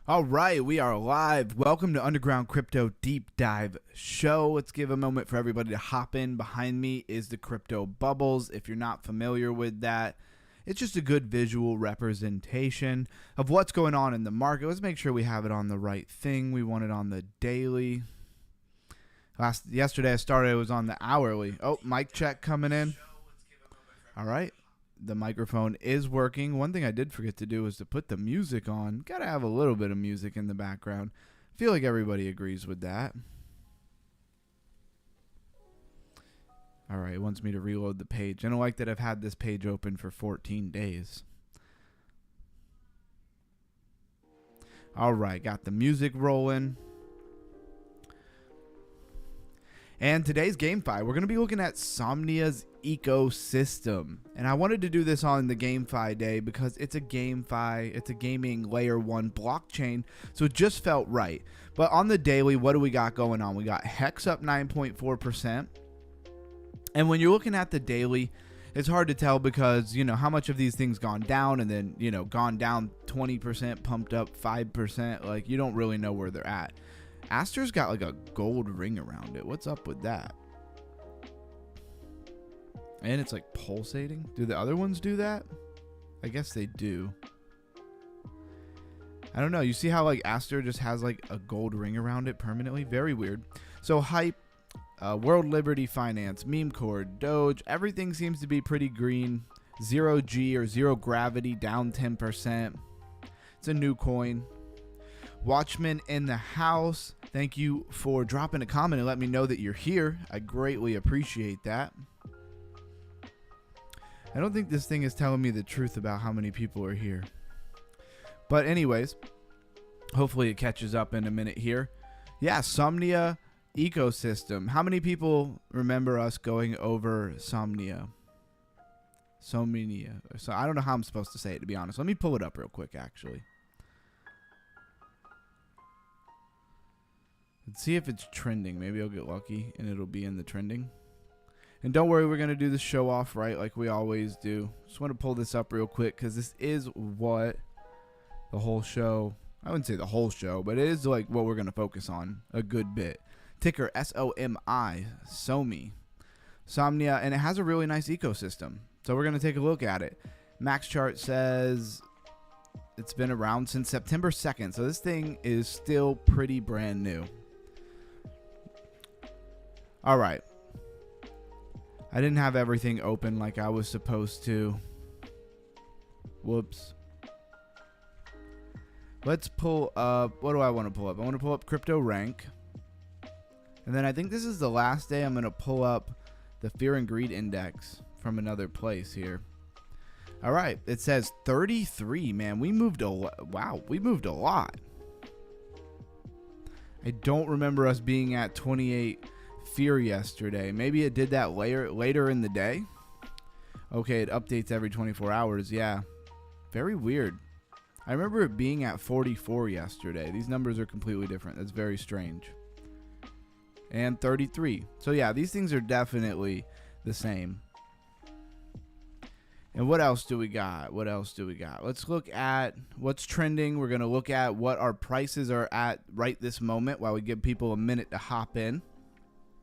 All right, we are live. Welcome to Underground Crypto Deep Dive Show. Let's give a moment for everybody to hop in. Behind me is the crypto bubbles. If you're not familiar with that, it's just a good visual representation of what's going on in the market. Let's make sure we have it on the right thing. We want it on the daily. Yesterday I started, it was on the hourly. Oh, mic check coming in. All right. The microphone is working. One thing I did forget to do was to put the music on. Gotta have a little bit of music in the background. I feel like everybody agrees with that. All right, it wants me to reload the page. I don't like that I've had this page open for 14 days. All right, got the music rolling. And today's GameFi, we're going to be looking at Somnia's ecosystem. And I wanted to do this on the GameFi day because it's a GameFi, it's a gaming layer 1 blockchain, so it just felt right. But on the daily, what do we got going on? We got Hex up 9.4%. And when you're looking at the daily, it's hard to tell because, you know, how much of these things gone down and then, you know, gone down 20%, pumped up 5%. Like, you don't really know where they're at. Aster's got like a gold ring around it. What's up with that? And it's like pulsating. Do the other ones do that? I guess they do. I don't know. You see how like Aster just has like a gold ring around it permanently? Very weird. So Hype, World Liberty Finance, Meme Core, Doge, everything seems to be pretty green. Zero G or Zero Gravity down 10%. It's a new coin. Watchman in the house, thank you for dropping a comment and let me know that you're here. I greatly appreciate that. I don't think this thing is telling me the truth about how many people are here. But anyways, hopefully it catches up in a minute here. Yeah, Somnia ecosystem. How many people remember us going over Somnia? Somnia. So I don't know how I'm supposed to say it, to be honest. Let me pull it up real quick, actually. Let's see if it's trending. Maybe I'll get lucky and it'll be in the trending. And don't worry, we're going to do the show off right like we always do. Just want to pull this up real quick because this is what the whole show, I wouldn't say the whole show, but it is like what we're going to focus on a good bit. Ticker SOMI, SOMI, Somnia, and it has a really nice ecosystem. So we're going to take a look at it. Max chart says it's been around since September 2nd. So this thing is still pretty brand new. All right. I didn't have everything open like I was supposed to. Whoops. Let's pull up. What do I want to pull up? I want to pull up Crypto Rank. And then I think this is the last day I'm going to pull up the Fear and Greed Index from another place here. All right. It says 33, man. We moved a lot. Wow. We moved a lot. I don't remember us being at 28 Fear yesterday. Maybe it did that later in the day. Okay, it updates every 24 hours. Yeah, very weird. I remember it being at 44 yesterday. These numbers are completely different. That's very strange. And 33. So yeah, these things are definitely the same. And what else do we got? What else do we got? Let's look at what's trending. We're going to look at what our prices are at right this moment while we give people a minute to hop in.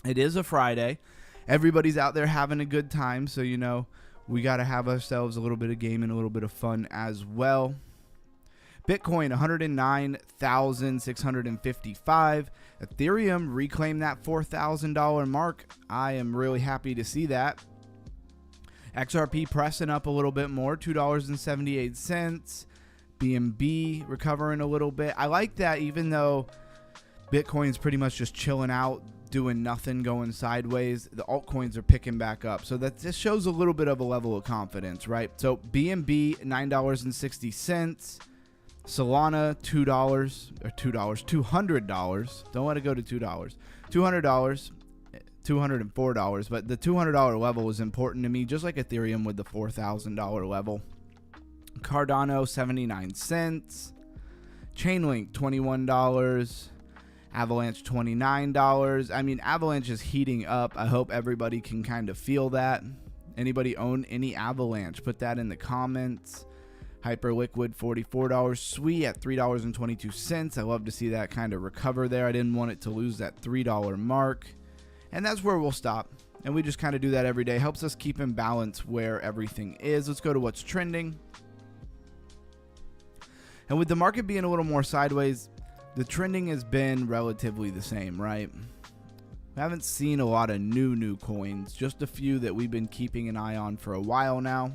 It is a Friday. Everybody's out there having a good time. So, you know, we got to have ourselves a little bit of game and a little bit of fun as well. Bitcoin, 109,655. Ethereum reclaimed that $4,000 mark. I am really happy to see that. XRP pressing up a little bit more, $2.78. BNB recovering a little bit. I like that even though Bitcoin's pretty much just chilling out, doing nothing, going sideways, the altcoins are picking back up. So that just shows a little bit of a level of confidence, right? So BNB, $9.60. Solana, $200. Don't let it go to $2. $200, $204. But the $200 level is important to me, just like Ethereum with the $4,000 level. Cardano, 79 cents. Chainlink, $21. Avalanche, $29. I mean, Avalanche is heating up. I hope everybody can kind of feel that. Anybody own any Avalanche? Put that in the comments. Hyperliquid, $44. Sui at $3.22. I love to see that kind of recover there. I didn't want it to lose that $3 mark. And that's where we'll stop. And we just kind of do that every day. Helps us keep in balance where everything is. Let's go to what's trending. And with the market being a little more sideways, the trending has been relatively the same, right? We haven't seen a lot of new coins, just a few that we've been keeping an eye on for a while now.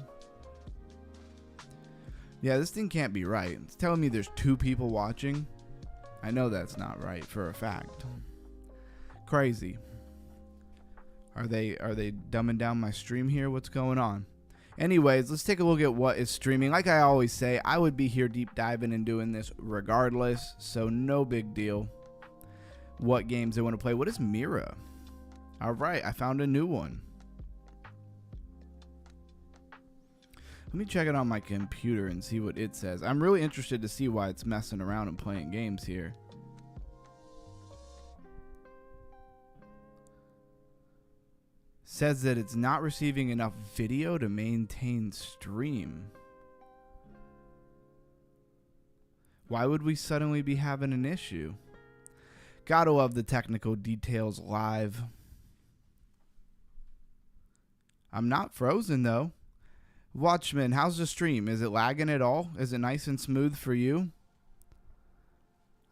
Yeah, this thing can't be right. It's telling me there's 2 people watching. I know that's not right for a fact. Crazy. Are they dumbing down my stream here? What's going on? Anyways, let's take a look at what is streaming. Like I always say, I would be here deep diving and doing this regardless, so no big deal. What games they want to play. What is Mira? All right, I found a new one. Let me check it on my computer and see what it says. I'm really interested to see why it's messing around and playing games here. Says that it's not receiving enough video to maintain stream. Why would we suddenly be having an issue? Gotta love the technical details live. I'm not frozen though. Watchman, how's the stream? Is it lagging at all? Is it nice and smooth for you?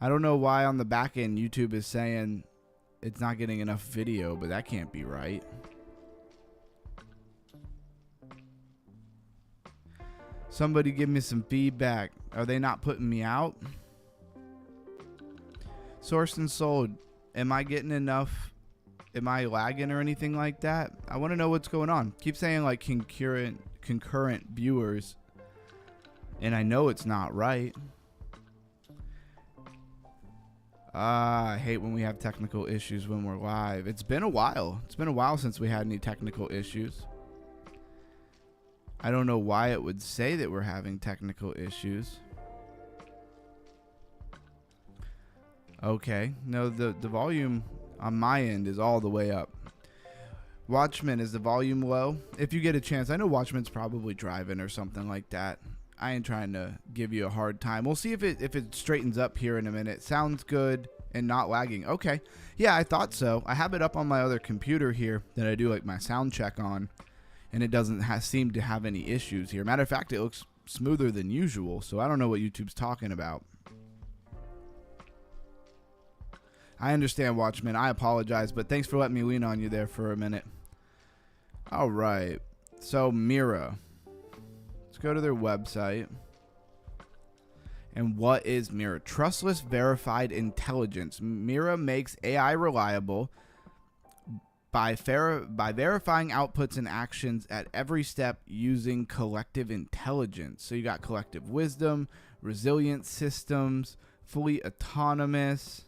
I don't know why on the back end YouTube is saying it's not getting enough video, but that can't be right. Somebody give me some feedback. Are they not putting me out? Sourced and sold. Am I getting enough? Am I lagging or anything like that? I want to know what's going on. Keep saying like concurrent viewers. And I know it's not right. I hate when we have technical issues when we're live. It's been a while. It's been a while since we had any technical issues. I don't know why it would say that we're having technical issues. Okay. No, the volume on my end is all the way up. Watchman, is the volume low? If you get a chance, I know Watchman's probably driving or something like that. I ain't trying to give you a hard time. We'll see if it straightens up here in a minute. Sounds good and not lagging. Okay. Yeah, I thought so. I have it up on my other computer here that I do like my sound check on. And it doesn't seem to have any issues here. Matter of fact, it looks smoother than usual. So I don't know what YouTube's talking about. I understand, Watchman. I apologize, but thanks for letting me lean on you there for a minute. All right. So Mira. Let's go to their website. And what is Mira? Trustless verified intelligence. Mira makes AI reliable by verifying outputs and actions at every step using collective intelligence. So you got collective wisdom, resilient systems, fully autonomous.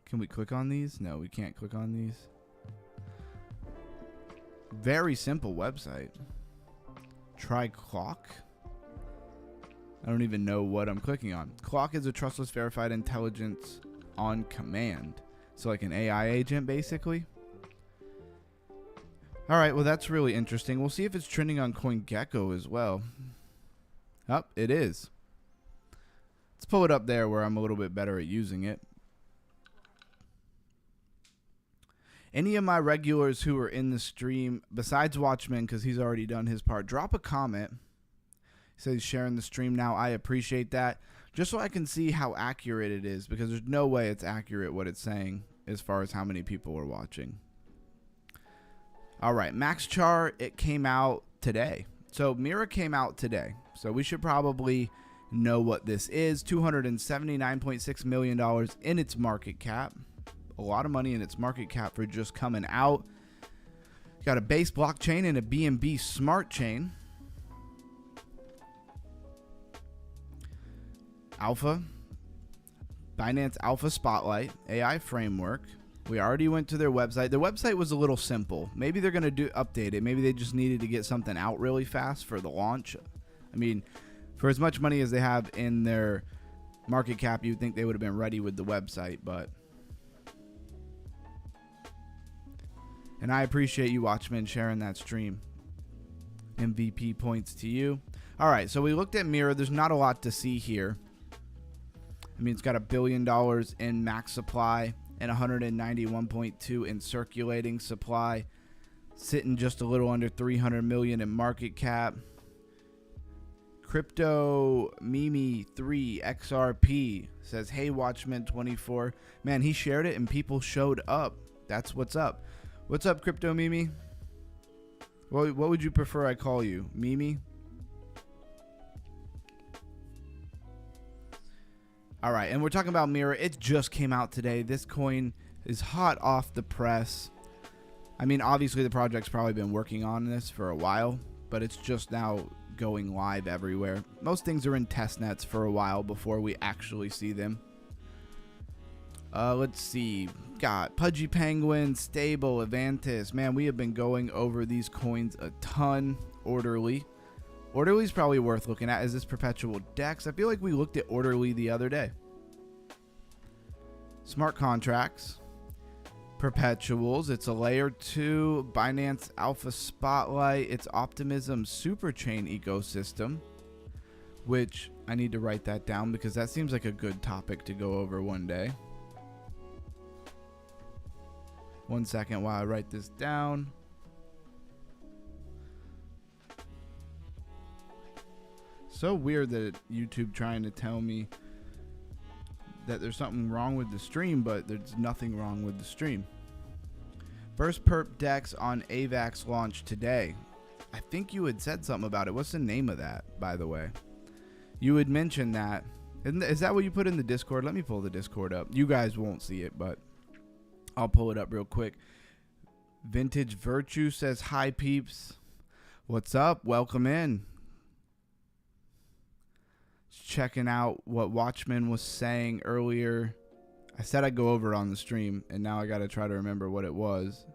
Can we click on these? No, we can't click on these. Very simple website. Try Clock. I don't even know what I'm clicking on. Clock is a trustless verified intelligence on command. So like an AI agent, basically. All right, well, that's really interesting. We'll see if it's trending on CoinGecko as well. Oh, it is. Let's pull it up there where I'm a little bit better at using it. Any of my regulars who are in the stream, besides Watchman, because he's already done his part, drop a comment. He says he's sharing the stream now. I appreciate that. Just so I can see how accurate it is, because there's no way it's accurate what it's saying as far as how many people are watching. All right, Max Char, it came out today. So Mira came out today. So we should probably know what this is. $279.6 million in its market cap. A lot of money in its market cap for just coming out. Got a base blockchain and a BNB smart chain. Alpha. Binance Alpha Spotlight. AI framework. We already went to their website. Their website was a little simple. Maybe they're going to update it. Maybe they just needed to get something out really fast for the launch. I mean, for as much money as they have in their market cap, you'd think they would have been ready with the website, but... And I appreciate you, Watchmen, sharing that stream. MVP points to you. All right, so we looked at Mirror. There's not a lot to see here. I mean, it's got $1 billion in max supply and 191.2 in circulating supply, sitting just a little under 300 million in market cap. Crypto Mimi 3 XRP says, "Hey Watchman 24." Man, he shared it and people showed up. That's what's up. What's up, Crypto Mimi? What would you prefer I call you, Mimi? All right, and we're talking about Mirror. It just came out today. This coin is hot off the press. I mean, obviously the project's probably been working on this for a while, but it's just now going live everywhere. Most things are in test nets for a while before we actually see them. Let's see. Got Pudgy Penguin, Stable, Avantis. Man, we have been going over these coins a ton. Orderly. Orderly's probably worth looking at. Is this perpetual DEX? I feel like we looked at Orderly the other day. Smart contracts. Perpetuals. It's a layer 2 Binance Alpha Spotlight. It's Optimism Superchain ecosystem, which I need to write that down because that seems like a good topic to go over one day. 1 second while I write this down. So weird that YouTube trying to tell me that there's something wrong with the stream, but there's nothing wrong with the stream. First perp DEX on AVAX launch today. I think you had said something about it. What's the name of that, by the way? You had mentioned that. Is that what you put in the Discord? Let me pull the Discord up. You guys won't see it, but I'll pull it up real quick. Vintage Virtue says, "Hi peeps. What's up? Welcome in." Checking out what Watchman was saying earlier. I said I'd go over on the stream, and now I got to try to remember what it was.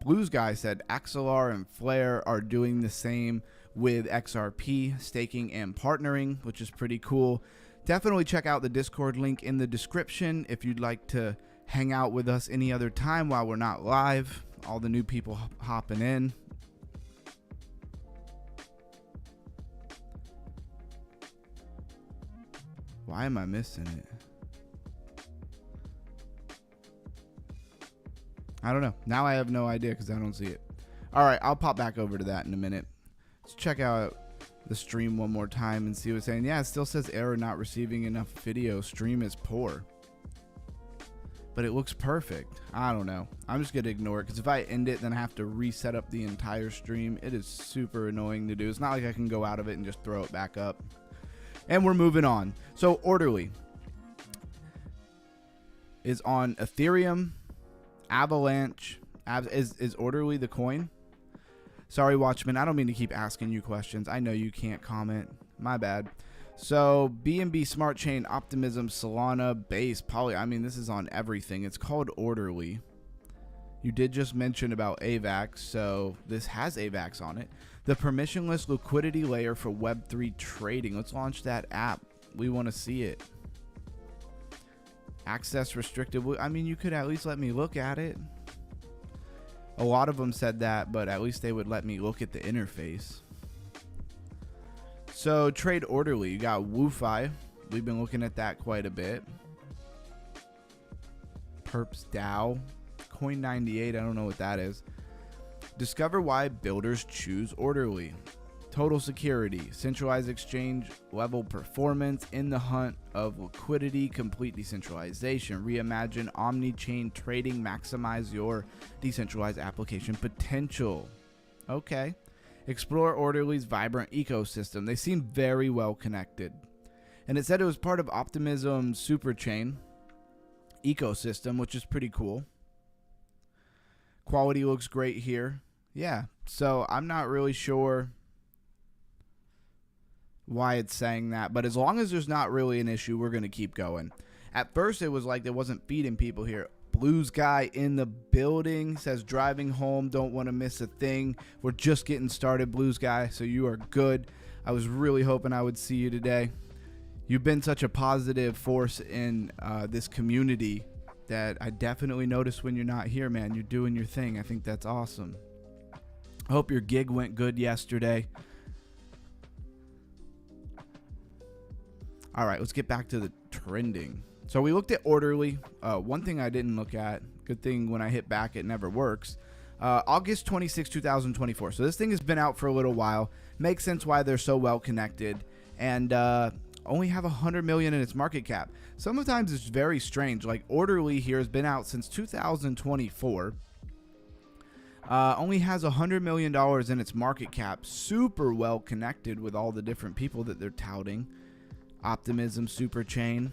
Blues Guy said Axelar and Flare are doing the same with XRP, staking and partnering, which is pretty cool. Definitely check out the Discord link in the description if you'd like to hang out with us any other time while we're not live. All the new people hopping in. Why am I missing it? I don't know. Now I have no idea because I don't see it. All right, I'll pop back over to that in a minute. Let's check out the stream one more time and see what's saying. Yeah, it still says error, not receiving enough video. Stream is poor. But it looks perfect. I don't know. I'm just going to ignore it because if I end it, then I have to reset up the entire stream. It is super annoying to do. It's not like I can go out of it and just throw it back up. And we're moving on. So Orderly is on Ethereum, Avalanche. Is Orderly the coin? Sorry, Watchman. I don't mean to keep asking you questions. I know you can't comment. My bad. So BNB Smart Chain, Optimism, Solana, Base, Poly. I mean, this is on everything. It's called Orderly. You did just mention about AVAX, so this has AVAX on it. The permissionless liquidity layer for Web3 trading. Let's launch that app. We want to see it. Access restricted. I mean, you could at least let me look at it. A lot of them said that, but at least they would let me look at the interface. So trade Orderly. You got WooFi. We've been looking at that quite a bit. Perps DAO. Coin 98. I don't know what that is. Discover why builders choose Orderly. Total security, centralized exchange level performance, in the hunt of liquidity, complete decentralization, reimagine omni-chain trading, maximize your decentralized application potential. Okay. Explore Orderly's vibrant ecosystem. They seem very well connected. And it said it was part of Optimism Superchain ecosystem, which is pretty cool. Quality looks great here. Yeah, so I'm not really sure why it's saying that, but as long as there's not really an issue, we're going to keep going. At first, it was like it wasn't feeding people here. Blues Guy in the building says driving home, don't want to miss a thing. We're just getting started, Blues Guy, so you are good. I was really hoping I would see you today. You've been such a positive force in this community that I definitely notice when you're not here, man. You're doing your thing. I think that's awesome. I hope your gig went good yesterday. All right, let's get back to the trending. So we looked at orderly. One thing I didn't look at, good thing when I hit back it never works. August 26, 2024. So this thing has been out for a little while. Makes sense why they're so well connected. And only have 100 million in its market cap. Sometimes it's very strange. Like orderly here has been out since 2024. Only has $100 million in its market cap. Super well connected with all the different people that they're touting. Optimism, super chain.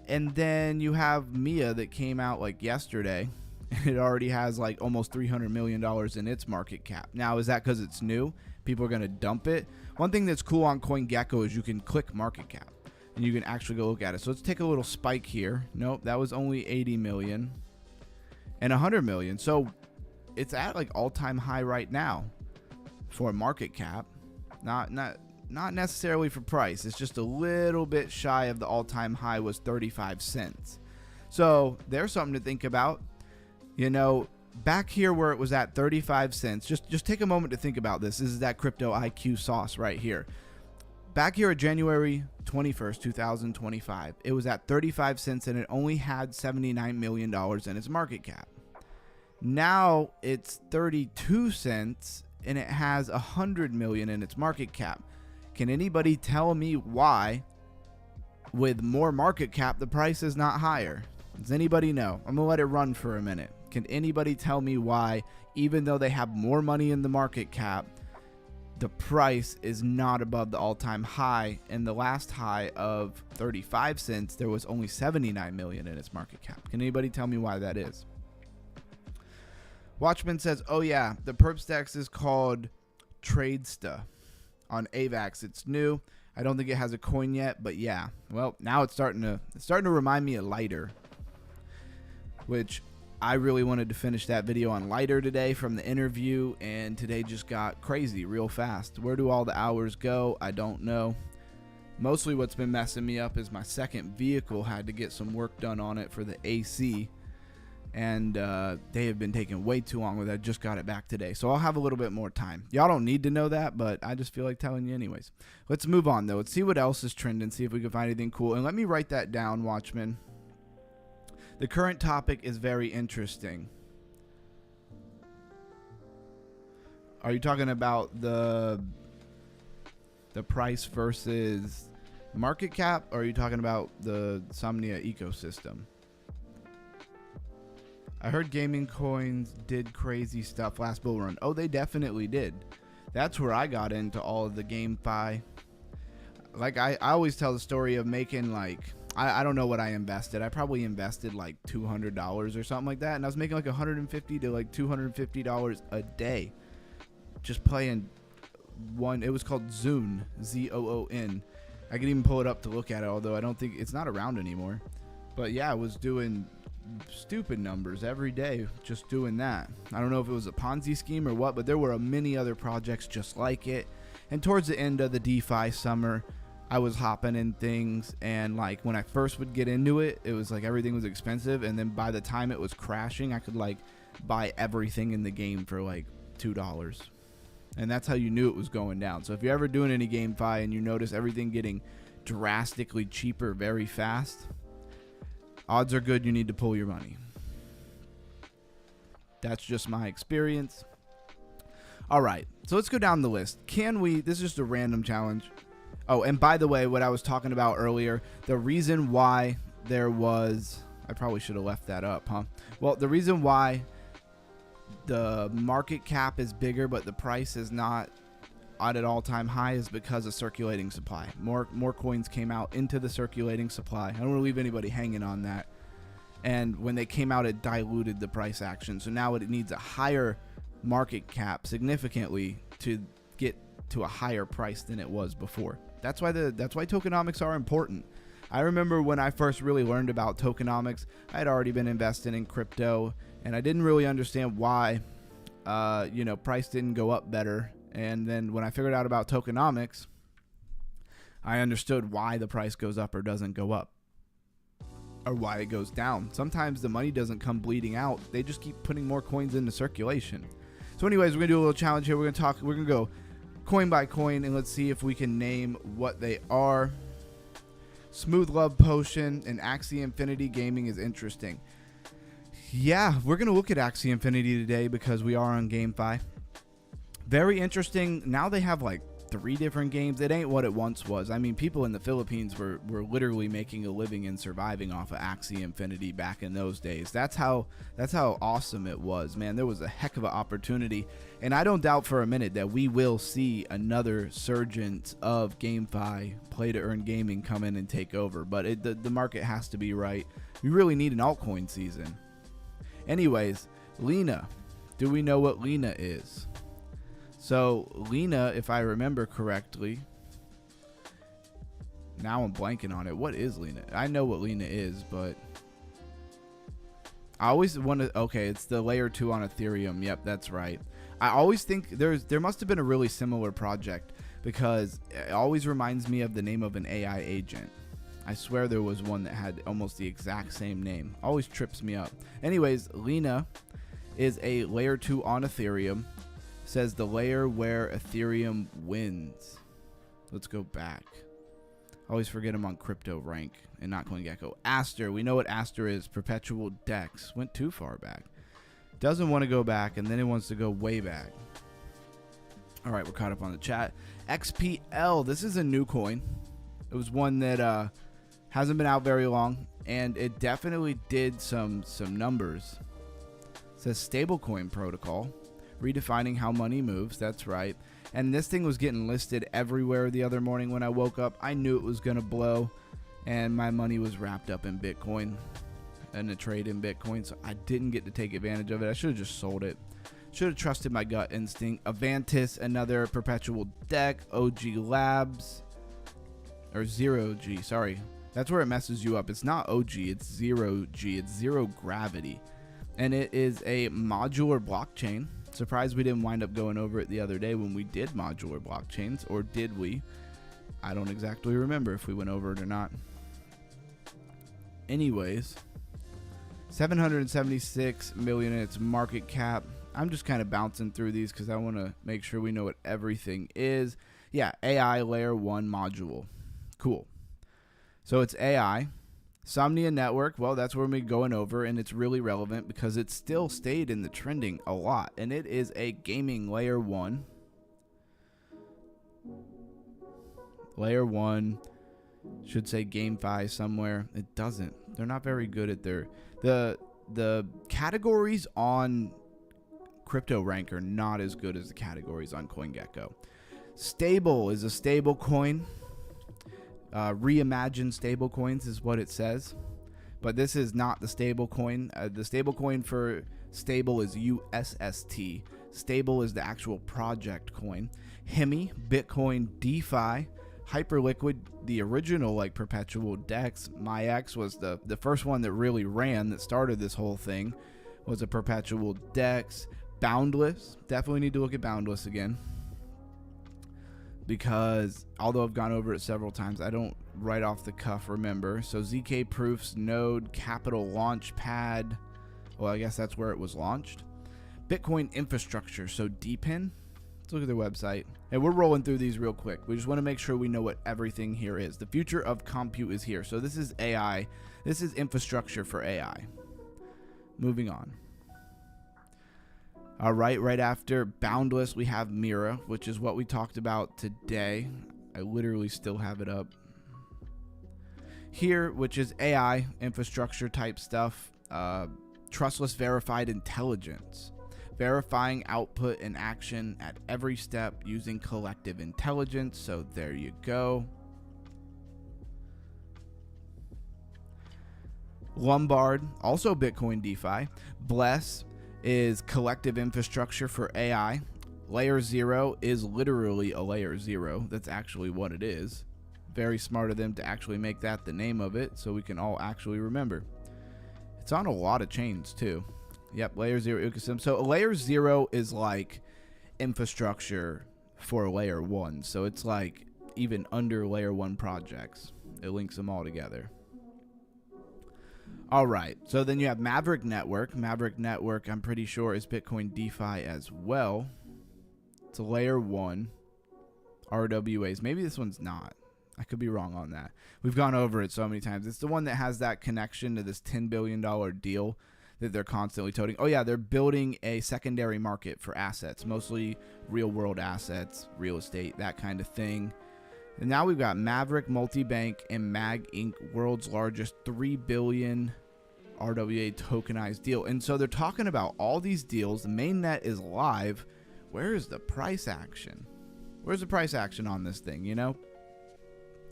And then you have Mia that came out like yesterday. And it already has like almost $300 million in its market cap. Now, is that because it's new? People are going to dump it. One thing that's cool on CoinGecko is you can click market cap. And you can actually go look at it. So let's take a little spike here. Nope, that was only 80 million. And 100 million. So it's at like all-time high right now for market cap. Not necessarily for price. It's just a little bit shy of the all-time high was 35 cents. So there's something to think about. You know, back here where it was at 35 cents, just take a moment to think about this. This is that crypto IQ sauce right here. Back here at January 21st, 2025, it was at 35 cents and it only had $79 million in its market cap. Now it's 32 cents and it has 100 million in its market cap. Can anybody tell me why with more market cap the price is not higher? Does anybody know? I'm gonna let it run for a minute. Can anybody tell me why, even though they have more money in the market cap, the price is not above the all-time high? And the last high of 35 cents, there was only 79 million in its market cap. Can anybody tell me why that is? Watchman says, oh yeah, the perpstex is called Tradesta on AVAX. It's new. I don't think it has a coin yet, but yeah. Well, now it's starting to remind me of Lighter, which I really wanted to finish that video on Lighter today from the interview, and today just got crazy real fast. Where do all the hours go? I don't know. Mostly what's been messing me up is my second vehicle had to get some work done on it for the AC, and they have been taking way too long with that. I just got it back today, so I'll have a little bit more time. Y'all don't need to know that, but I just feel like telling you anyways. Let's move on though. Let's see what else is trending, see if we can find anything cool, and let me write that down, Watchman. The current topic is very interesting. Are you talking about the price versus market cap, or are you talking about the Somnia ecosystem? I heard gaming coins did crazy stuff last bull run. Oh, they definitely did. That's where I got into all of the GameFi. Like I always tell the story of making like, I don't know what I invested. I probably invested like $200 or something like that. And I was making like $150 to like $250 a day. Just playing one. It was called Zoon, Z-O-O-N. I could even pull it up to look at it, although I don't think it's not around anymore. But yeah, I was doing stupid numbers every day just doing that. I don't know if it was a Ponzi scheme or what, but there were many other projects just like it. And towards the end of the DeFi summer, I was hopping in things, and like when I first would get into it, it was like everything was expensive, and then by the time it was crashing, I could like buy everything in the game for like $2. And that's how you knew it was going down. So if you're ever doing any GameFi and you notice everything getting drastically cheaper very fast, odds are good you need to pull your money. That's just my experience. All right, so let's go down the list. This is just a random challenge. Oh, and by the way, what I was talking about earlier, the reason why there was, I probably should have left that up, huh? Well, the reason why the market cap is bigger but the price is not at an all-time high is because of circulating supply. More coins came out into the circulating supply. I don't want to leave anybody hanging on that. And when they came out, it diluted the price action. So now it needs a higher market cap significantly to get to a higher price than it was before. That's why tokenomics are important. I remember when I first really learned about tokenomics, I had already been investing in crypto, and I didn't really understand why price didn't go up better. And then when I figured out about tokenomics, I understood why the price goes up or doesn't go up, or why it goes down. Sometimes the money doesn't come bleeding out. They just keep putting more coins into circulation. So anyways, we're going to do a little challenge here. We're going to go coin by coin, and let's see if we can name what they are. Smooth Love Potion and Axie Infinity Gaming is interesting. Yeah, we're going to look at Axie Infinity today because we are on GameFi. Very interesting. Now they have like 3 different games. It ain't what it once was. I mean, people in the Philippines were literally making a living and surviving off of Axie Infinity back in those days. That's how awesome it was, man. There was a heck of an opportunity, and I don't doubt for a minute that we will see another surgence of GameFi play to earn gaming come in and take over. But the market has to be right. We really need an altcoin season. Anyways, Lena. Do we know what Lena is? So, Lena, if I remember correctly, now I'm blanking on it. What is Lena? I know what Lena is, but I always want to, okay, it's the layer 2 on Ethereum. Yep, that's right. I always think there must have been a really similar project because it always reminds me of the name of an AI agent. I swear there was one that had almost the exact same name. Always trips me up. Anyways, Lena is a layer 2 on Ethereum. Says the layer where Ethereum wins. Let's go back. I always forget I'm on crypto rank and not CoinGecko. Aster. We know what Aster is. Perpetual Dex. Went too far back. Doesn't want to go back, and then it wants to go way back. All right, we're caught up on the chat. XPL. This is a new coin. It was one that hasn't been out very long, and it definitely did some numbers. It says stablecoin protocol. Redefining how money moves. That's right. And this thing was getting listed everywhere the other morning when I woke up. I knew it was going to blow, and my money was wrapped up in Bitcoin and a trade in Bitcoin, so I didn't get to take advantage of it. I should have just sold it. Should have trusted my gut instinct. Avantis, another perpetual deck. OG Labs, or Zero G, sorry. That's where it messes you up. It's not OG, it's Zero G. It's zero gravity. And it is a modular blockchain. Surprised we didn't wind up going over it the other day when we did modular blockchains, or did we? I don't exactly remember if we went over it or not. Anyways, 776 million in its market cap. I'm just kind of bouncing through these because I want to make sure we know what everything is. Yeah, AI layer 1 module. Cool. So it's AI. Somnia network, well, that's where we're going over, and it's really relevant because it still stayed in the trending a lot, and it is a gaming layer 1. Layer 1 should say GameFi somewhere. It doesn't. They're not very good at the categories on Crypto Rank are not as good as the categories on CoinGecko. Stable is a stable coin. Reimagined stable coins is what it says, but this is not the stable coin. The stable coin for stable is USST. Stable is the actual project coin. Hemi, Bitcoin, DeFi, Hyperliquid, the original like perpetual DEX. MyX was the first one that really ran, that started this whole thing, was a perpetual DEX. Boundless, definitely need to look at Boundless again, because although I've gone over it several times, I don't right off the cuff remember. So ZK Proofs, Node, Capital Launchpad. Well, I guess that's where it was launched. Bitcoin Infrastructure, so DPIN. Let's look at their website. And we're rolling through these real quick. We just want to make sure we know what everything here is. The future of compute is here. So this is AI. This is infrastructure for AI. Moving on. All right, right after Boundless, we have Mira, which is what we talked about today. I literally still have it up here, which is AI infrastructure type stuff. Trustless verified intelligence, verifying output and action at every step using collective intelligence. So there you go. Lombard, also Bitcoin DeFi. Bless is collective infrastructure for AI. Layer 0 is literally a layer 0. That's actually what it is. Very smart of them to actually make that the name of it so we can all actually remember. It's on a lot of chains too. Yep, layer 0 ecosystem. So layer 0 is like infrastructure for layer 1. So it's like even under layer 1 projects. It links them all together. All right. So then you have Maverick Network. Maverick Network, I'm pretty sure, is Bitcoin DeFi as well. It's a layer 1 RWAs. Maybe this one's not. I could be wrong on that. We've gone over it so many times. It's the one that has that connection to this $10 billion deal that they're constantly toting. Oh, yeah, they're building a secondary market for assets, mostly real-world assets, real estate, that kind of thing. And now we've got Maverick Multibank and Mag Inc., world's largest $3 billion RWA tokenized deal. And so they're talking about all these deals. The mainnet is live. Where is the price action? Where's the price action on this thing, you know?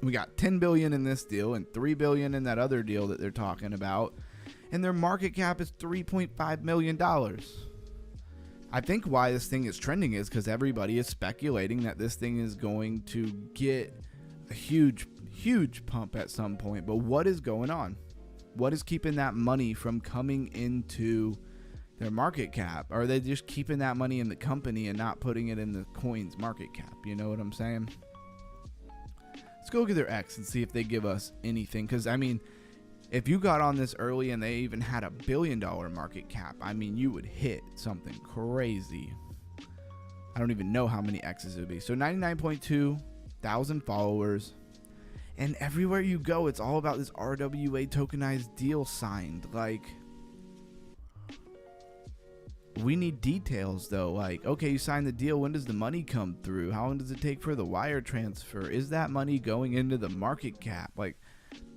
We got 10 billion in this deal and 3 billion in that other deal that they're talking about. And their market cap is $3.5 million. I think why this thing is trending is because everybody is speculating that this thing is going to get a huge, huge pump at some point. But what is going on? What is keeping that money from coming into their market cap? Are they just keeping that money in the company and not putting it in the coin's market cap? You know what I'm saying? Let's go look at their X and see if they give us anything. Because, I mean, if you got on this early and they even had $1 billion market cap, I mean, you would hit something crazy. I don't even know how many X's it would be. So 99.2 thousand followers. And everywhere you go, it's all about this RWA tokenized deal signed. Like, we need details, though. Like, okay, you signed the deal. When does the money come through? How long does it take for the wire transfer? Is that money going into the market cap? Like,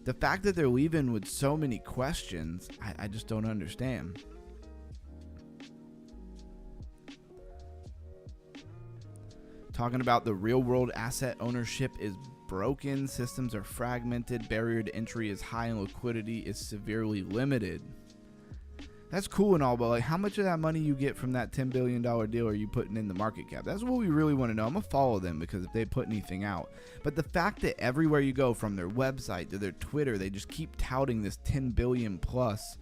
the fact that they're leaving with so many questions, I just don't understand. Talking about the real world asset ownership is broken. Systems are fragmented. Barrier to entry is high and liquidity is severely limited. That's cool and all, but like, how much of that money you get from that $10 billion deal are you putting in the market cap? That's what we really want to know. I'm going to follow them because if they put anything out. But the fact that everywhere you go, from their website to their Twitter, they just keep touting this 10 billion plus,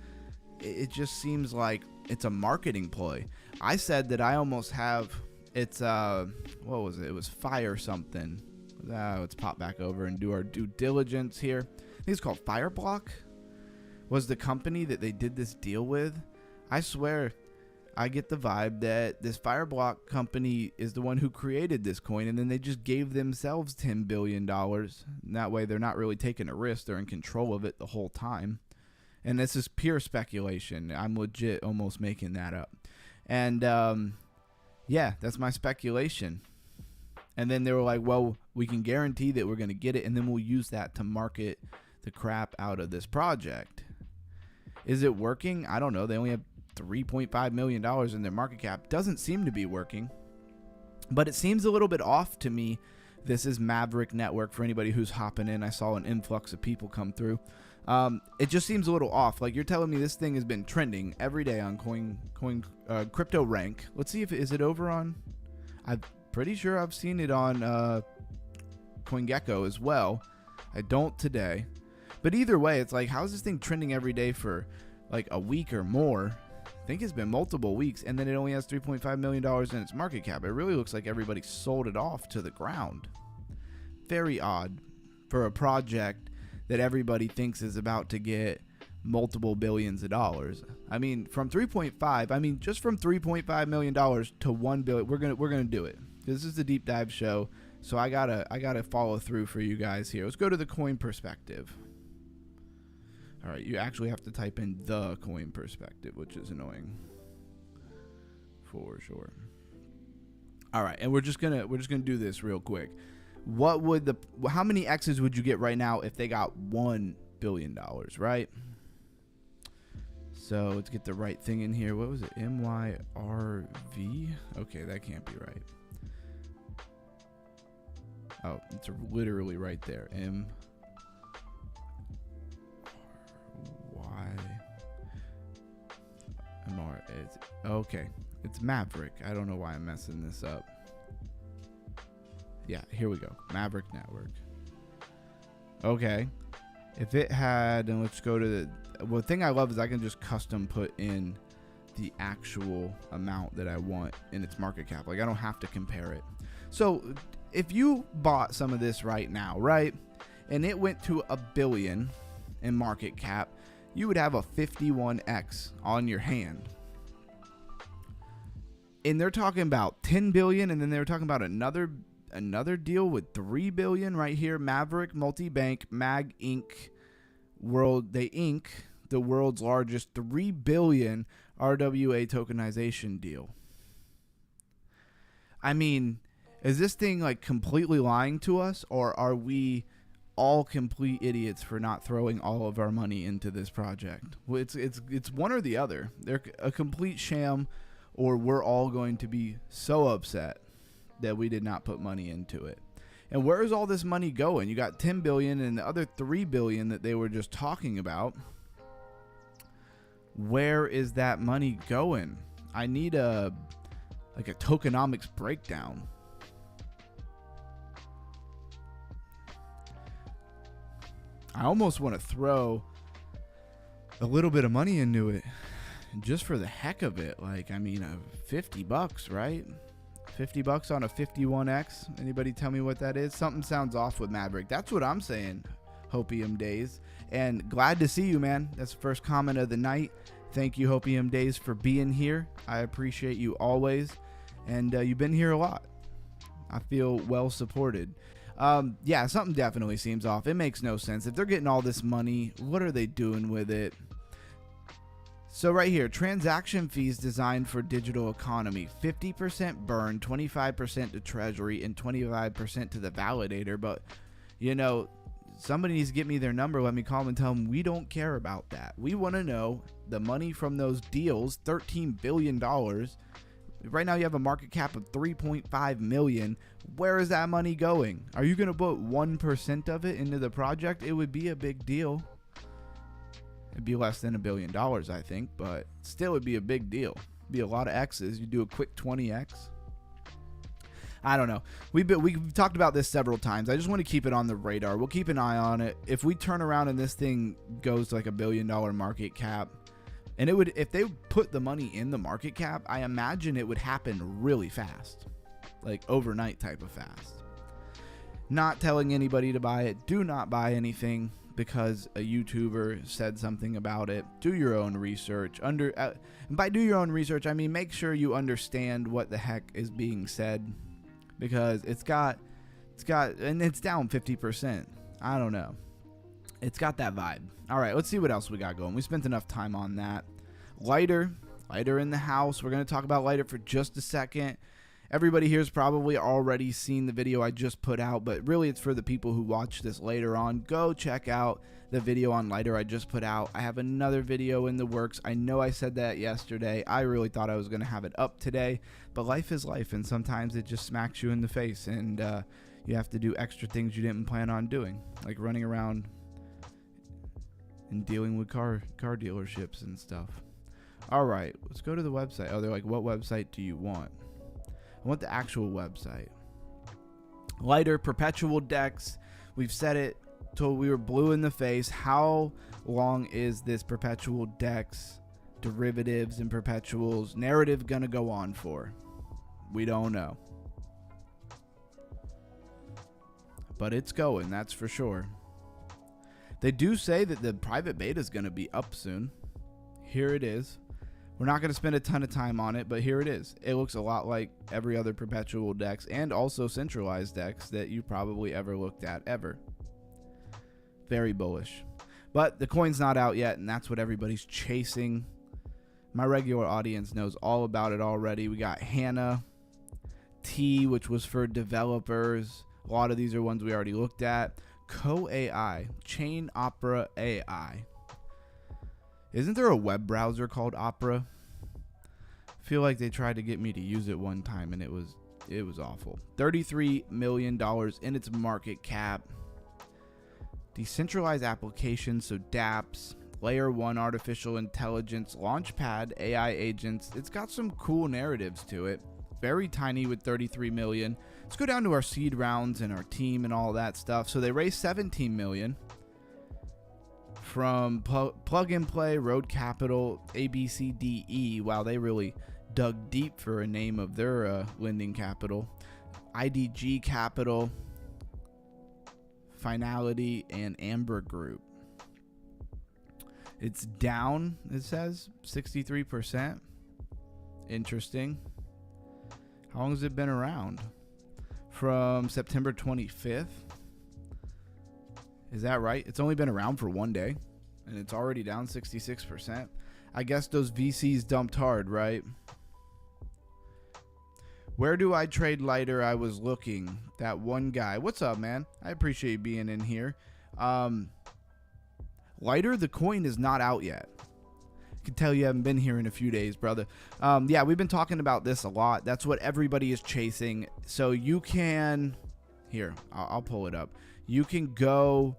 it just seems like it's a marketing play. I said that I almost have, it's, what was it? It was Fire something. Let's pop back over and do our due diligence here. I think it's called Fireblock. Was the company that they did this deal with. I swear, I get the vibe that this Fireblock company is the one who created this coin, and then they just gave themselves $10 billion. And that way, they're not really taking a risk. They're in control of it the whole time. And this is pure speculation. I'm legit almost making that up. And, yeah, that's my speculation. And then they were like, well, we can guarantee that we're going to get it, and then we'll use that to market the crap out of this project. Is it working? I don't know. They only have $3.5 million in their market cap. Doesn't seem to be working. But it seems a little bit off to me. This is Maverick Network for anybody who's hopping in. I saw an influx of people come through. It just seems a little off. Like, you're telling me this thing has been trending every day on Crypto Rank. Let's see if is it over on. I'm pretty sure I've seen it on CoinGecko as well. I don't today. But either way, it's like, how is this thing trending every day for like a week or more? I think it's been multiple weeks, and then it only has $3.5 million in its market cap. It really looks like everybody sold it off to the ground. Very odd for a project that everybody thinks is about to get multiple billions of dollars. I mean, from 3.5, I mean, just from $3.5 million to $1 billion, we're gonna do it. This is the deep dive show, so I gotta follow through for you guys here. Let's go to the coin perspective. All right, you actually have to type in the coin perspective, which is annoying for sure. All right, and we're just gonna do this real quick. How many X's would you get right now if they got $1 billion, right? So let's get the right thing in here. What was it? MYRV? Okay, that can't be right. Oh, it's literally right there. Okay, it's Maverick. I don't know why I'm messing this up. Yeah, here we go. Maverick Network. Okay. If it had, and let's go to the thing I love is I can just custom put in the actual amount that I want in its market cap. Like, I don't have to compare it. So if you bought some of this right now, right, and it went to $1 billion in market cap, you would have a 51x on your hand. And they're talking about 10 billion, and then they were talking about another deal with 3 billion right here. Maverick Multibank Mag Inc. They Inc. the world's largest 3 billion RWA tokenization deal. I mean, is this thing like completely lying to us, or are we all complete idiots for not throwing all of our money into this project? Well, it's one or the other. They're a complete sham, or we're all going to be so upset that we did not put money into it. And where is all this money going? You got 10 billion and the other 3 billion that they were just talking about. Where is that money going? I need a tokenomics breakdown. I almost want to throw a little bit of money into it just for the heck of it. Like, I mean, $50, right? $50 on a 51x. Anybody tell me what that is? Something sounds off with Maverick. That's what I'm saying. Hopium Days. And glad to see you, man. That's the first comment of the night. Thank you, Hopium Days, for being here. I appreciate you always. And you've been here a lot. I feel well supported. Yeah, something definitely seems off. It makes no sense. If they're getting all this money, what are they doing with it? So right here, transaction fees designed for digital economy. 50% burn, 25% to treasury, and 25% to the validator. But, you know, somebody needs to get me their number. Let me call them and tell them we don't care about that. We want to know the money from those deals, $13 billion. Right now you have a market cap of 3.5 million. Where is that money going? Are you going to put 1% of it into the project? It would be a big deal. It'd be less than $1 billion, I think, but still would be a big deal. Be a lot of X's. You do a quick 20x. I don't know. We've talked about this several times. I just want to keep it on the radar. We'll keep an eye on it. If we turn around and this thing goes to like $1 billion market cap, and it would, if they put the money in the market cap, I imagine it would happen really fast, like overnight type of fast. Not telling anybody to buy it. Do not buy anything because a YouTuber said something about it. Do your own research. And by do your own research, I mean make sure you understand what the heck is being said, because it's got, and it's down 50%. I don't know. It's got that vibe. All right, let's see what else we got going. We spent enough time on that. Lighter in the house. We're going to talk about Lighter for just a second. Everybody here has probably already seen the video I just put out, but really it's for the people who watch this later on. Go check out the video on Lighter I just put out. I have another video in the works. I know I said that yesterday. I really thought I was going to have it up today, but life is life, and sometimes it just smacks you in the face, and you have to do extra things you didn't plan on doing, like running around and dealing with car dealerships and stuff. All right, let's go to the website. Oh, they're like, what website do you want? I want the actual website. Lighter perpetual DEX. We've said it till we were blue in the face. How long is this perpetual DEX, derivatives and perpetuals narrative gonna go on for? We don't know. But it's going, that's for sure. They do say that the private beta is going to be up soon. Here it is. We're not going to spend a ton of time on it, but here it is. It looks a lot like every other perpetual DEX and also centralized DEX that you probably ever looked at ever. Very bullish. But the coin's not out yet, and that's what everybody's chasing. My regular audience knows all about it already. We got Hannah T, which was for developers. A lot of these are ones we already looked at. Co-AI, Chain Opera AI. Isn't there a web browser called Opera? I feel like they tried to get me to use it one time and it was awful. $33 million in its market cap. Decentralized applications, so dApps, Layer 1 artificial intelligence, Launchpad, AI agents. It's got some cool narratives to it. Very tiny with 33 million. Let's go down to our seed rounds and our team and all that stuff. So they raised 17 million from Plug and Play, Road Capital, ABCDE. Wow, they really dug deep for a name of their lending capital. IDG Capital, Finality, and Amber Group. It's down, it says 63%. Interesting. How long has it been around? From September 25th. Is that right? It's only been around for one day and it's already down 66%. I guess those VCs dumped hard, right? Where do I trade lighter? I was looking. That one guy. What's up, man? I appreciate you being in here. Lighter, the coin is not out yet. I can tell you haven't been here in a few days, brother. Yeah, we've been talking about this a lot. That's what everybody is chasing. So you can... Here, I'll pull it up. You can go...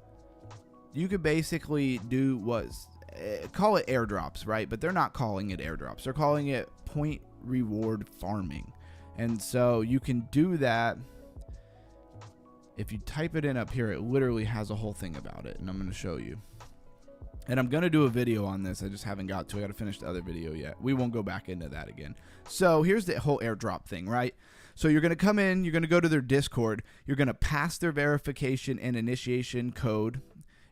You could basically do what's... Call it airdrops, right? But they're not calling it airdrops. They're calling it point reward farming. And so you can do that. If you type it in up here, it literally has a whole thing about it. And I'm going to show you. And I'm going to do a video on this. I just haven't got to. I got to finish the other video yet. We won't go back into that again. So here's the whole airdrop thing, right? So you're going to come in. You're going to go to their Discord. You're going to pass their verification and initiation code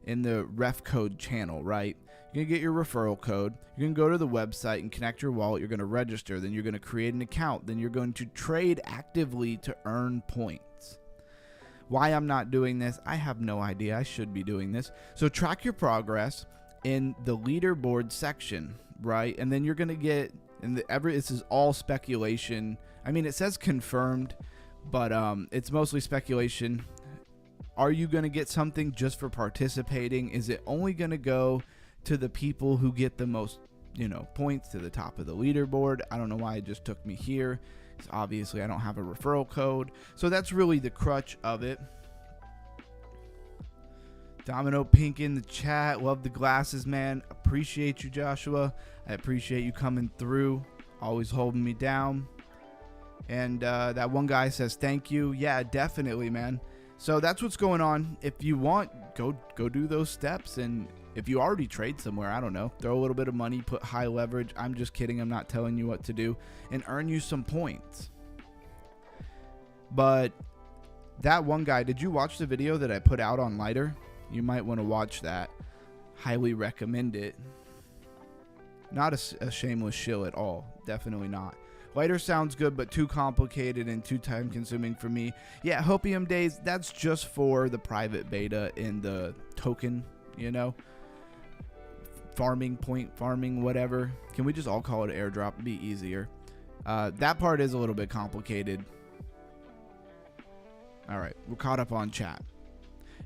in the ref code channel, right? You're going to get your referral code. You're going to go to the website and connect your wallet. You're going to register. Then you're going to create an account. Then you're going to trade actively to earn points. Why I'm not doing this, I have no idea. I should be doing this. So track your progress in the leaderboard section, right? And then you're going to get, and this is all speculation. I mean, it says confirmed, but it's mostly speculation. Are you going to get something just for participating? Is it only going to go to the people who get the most, points to the top of the leaderboard? I don't know why it just took me here. Because obviously I don't have a referral code. So that's really the crutch of it. Domino Pink in the chat. Love the glasses, man. Appreciate you, Joshua. I appreciate you coming through. Always holding me down. And that one guy says thank you. Yeah, definitely, man. So that's what's going on. If you want, go do those steps. And if you already trade somewhere, I don't know, throw a little bit of money, put high leverage. I'm just kidding. I'm not telling you what to do. And earn you some points. But that one guy, did you watch the video that I put out on Lighter? You might want to watch that. Highly recommend it. Not a shameless shill at all. Definitely not. Lighter sounds good, but too complicated and too time consuming for me. Yeah, Hopium Days, that's just for the private beta in the token, farming, point farming, whatever. Can we just all call it airdrop? It'd be easier. That part is a little bit complicated. All right, we're caught up on chat.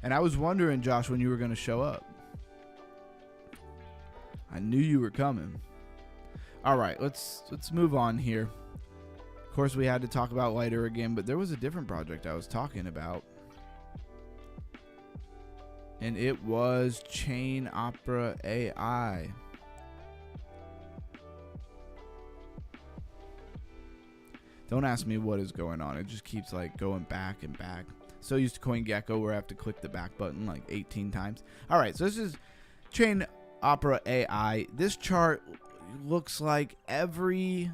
And I was wondering, Josh, when you were going to show up. I knew you were coming. All right, let's move on here. Of course, we had to talk about Lighter again, but there was a different project I was talking about. And it was Chain Opera AI. Don't ask me what is going on. It just keeps going back and back. So used to CoinGecko where I have to click the back button 18 times. All right, so this is Chain Opera AI. This chart looks like every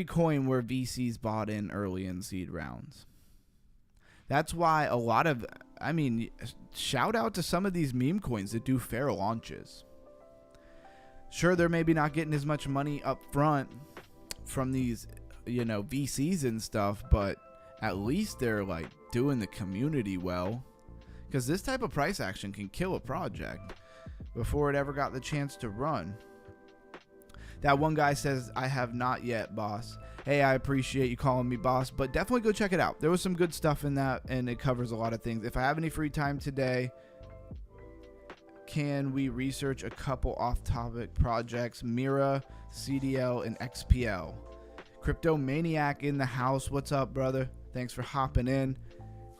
coin where VCs bought in early in seed rounds. That's why a lot of, shout out to some of these meme coins that do fair launches. Sure, they're maybe not getting as much money up front from these, VCs and stuff, but at least they're doing the community well, because this type of price action can kill a project before it ever got the chance to run. That one guy says, I have not yet, boss. Hey, I appreciate you calling me boss, but definitely go check it out. There was some good stuff in that, and it covers a lot of things. If I have any free time today, can we research a couple off-topic projects? Mira, CDL, and XPL. Crypto Maniac in the house. What's up, brother? Thanks for hopping in.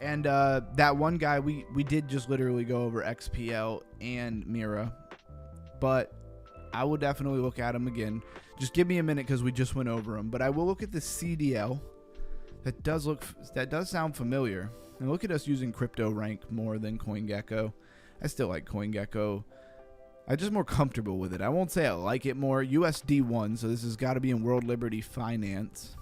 And that one guy, we did just literally go over XPL and Mira, but I will definitely look at them again. Just give me a minute because we just went over them. But I will look at the CDL. That does sound familiar. And look at us using crypto rank more than CoinGecko. I still like CoinGecko. I'm just more comfortable with it. I won't say I like it more. USD1, so this has got to be in World Liberty Finance.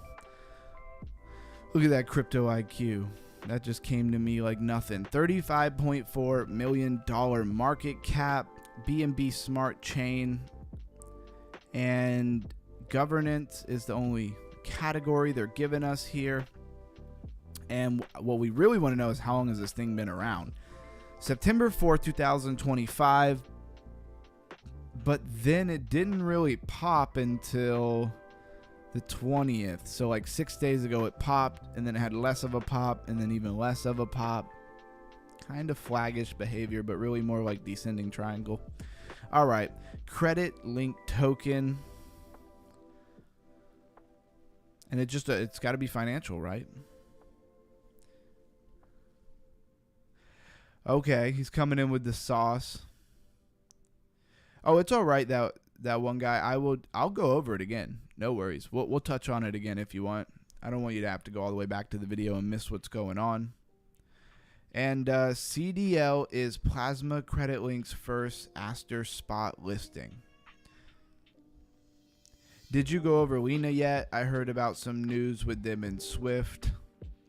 Look at that crypto IQ. That just came to me like nothing. $35.4 million market cap. BNB Smart Chain, and governance is the only category they're giving us here. And what we really want to know is how long has this thing been around? September 4th, 2025. But then it didn't really pop until the 20th. So like 6 days ago it popped, and then it had less of a pop, and then even less of a pop. Kind of flaggish behavior, but really more like descending triangle. All right, credit link token. And it's got to be financial, right? Okay, he's coming in with the sauce. Oh, it's all right, that one guy. I'll go over it again. No worries. We'll touch on it again if you want. I don't want you to have to go all the way back to the video and miss what's going on. And CDL is Plasma Credit Link's first Aster spot listing. Did you go over Lena yet? I heard about some news with them in Swift.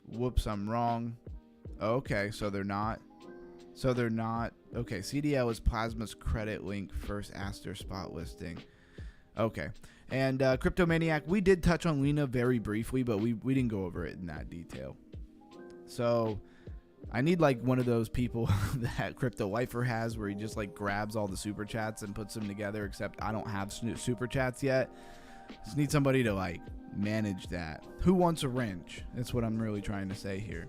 Whoops, I'm wrong. Okay, so they're not. Okay, CDL is Plasma's Credit Link first Aster spot listing. Okay. And Cryptomaniac, we did touch on Lena very briefly, but we didn't go over it in that detail. So I need like one of those people that Crypto Lifer has, where he just like grabs all the super chats and puts them together, except I don't have super chats yet. Just need somebody to like manage that. Who wants a wrench? That's what I'm really trying to say here.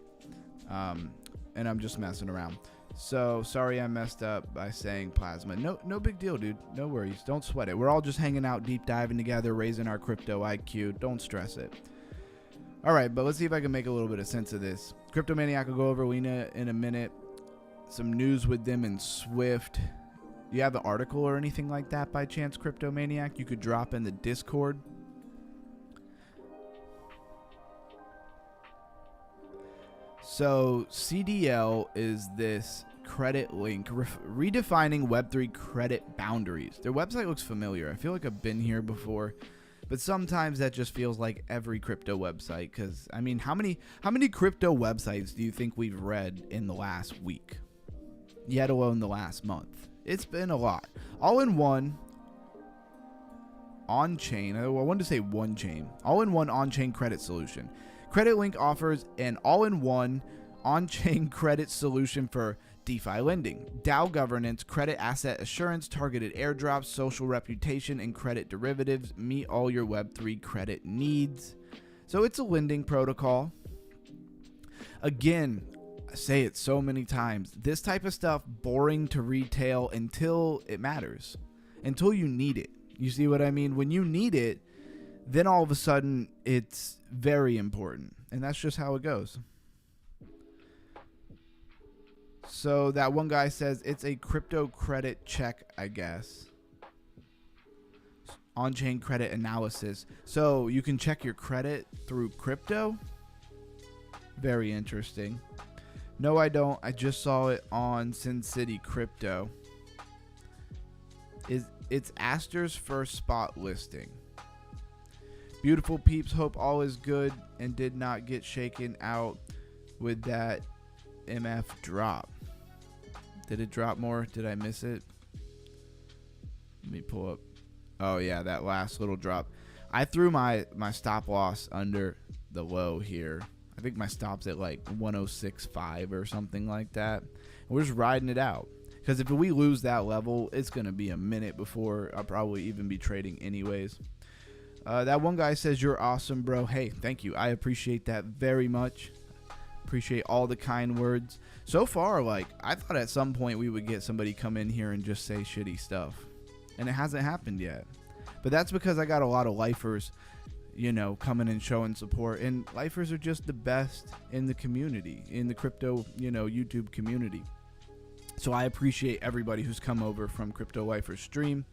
And I'm just messing around. So sorry I messed up by saying Plasma. No big deal, dude. No worries. Don't sweat it. We're all just hanging out, deep diving together, raising our crypto IQ. Don't stress it. All right, but let's see if I can make a little bit of sense of this. Cryptomaniac will go over Lena in a minute. Some news with them in Swift. Do you have an article or anything like that by chance, Cryptomaniac? You could drop in the Discord. So CDL is this credit link redefining Web3 credit boundaries. Their website looks familiar. I feel like I've been here before, but sometimes that just feels like every crypto website. Because I mean, how many crypto websites do you think we've read in the last week, yet alone the last month? It's been a lot. All in one on-chain. I wanted to say one chain. All-in-one on-chain credit solution. Credit Link offers an all-in-one on-chain credit solution for DeFi lending, DAO governance, credit asset assurance, targeted airdrops, social reputation, and credit derivatives. Meet all your Web3 credit needs. So it's a lending protocol. Again, I say it so many times. This type of stuff, boring to retail until it matters, until you need it. You see what I mean? When you need it, then all of a sudden it's very important, and that's just how it goes. So that one guy says it's a crypto credit check, I guess. On-chain credit analysis. So you can check your credit through crypto? Very interesting. No, I don't. I just saw it on Sin City Crypto. It's Aster's first spot listing. Beautiful peeps, hope all is good and did not get shaken out with that MF drop. Did it drop more? Did I miss it? Let me pull up. Oh yeah, that last little drop. I threw my stop loss under the low here. I think my stop's at like 106.5 or something like that. We're just riding it out. Because if we lose that level, it's going to be a minute before I'll probably even be trading anyways. That one guy says, you're awesome, bro. Hey, thank you. I appreciate that very much. Appreciate all the kind words. So far, like, I thought at some point we would get somebody come in here and just say shitty stuff. And it hasn't happened yet. But that's because I got a lot of lifers, you know, coming and showing support. And lifers are just the best in the community, in the crypto, you know, YouTube community. So I appreciate everybody who's come over from Crypto Lifer's stream.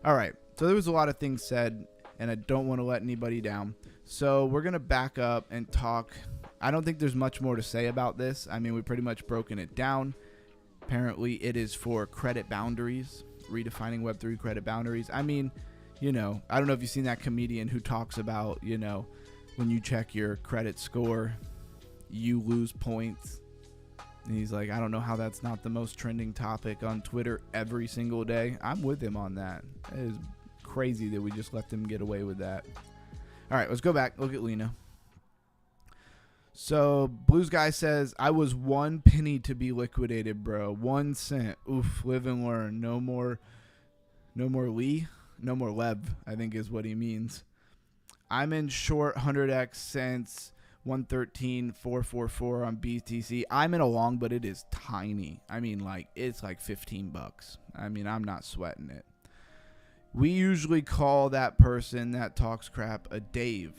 All right. So there was a lot of things said, and I don't want to let anybody down. So we're going to back up and talk. I don't think there's much more to say about this. I mean, we've pretty much broken it down. Apparently, it is for credit boundaries, redefining Web3 credit boundaries. I mean, you know, I don't know if you've seen that comedian who talks about, you know, when you check your credit score, you lose points. And he's like, I don't know how that's not the most trending topic on Twitter every single day. I'm with him on that. It is crazy that we just let them get away with that. All right, let's go back. Look at Lena. So Blues Guy says, I was 1 penny to be liquidated, bro. 1 cent. Oof, live and learn. No more Lee. No more Lev, I think is what he means. I'm in short 100x since 113.444 on BTC. I'm in a long, but it is tiny. I mean, like, it's like 15 bucks. I mean, I'm not sweating it. We usually call that person that talks crap a Dave.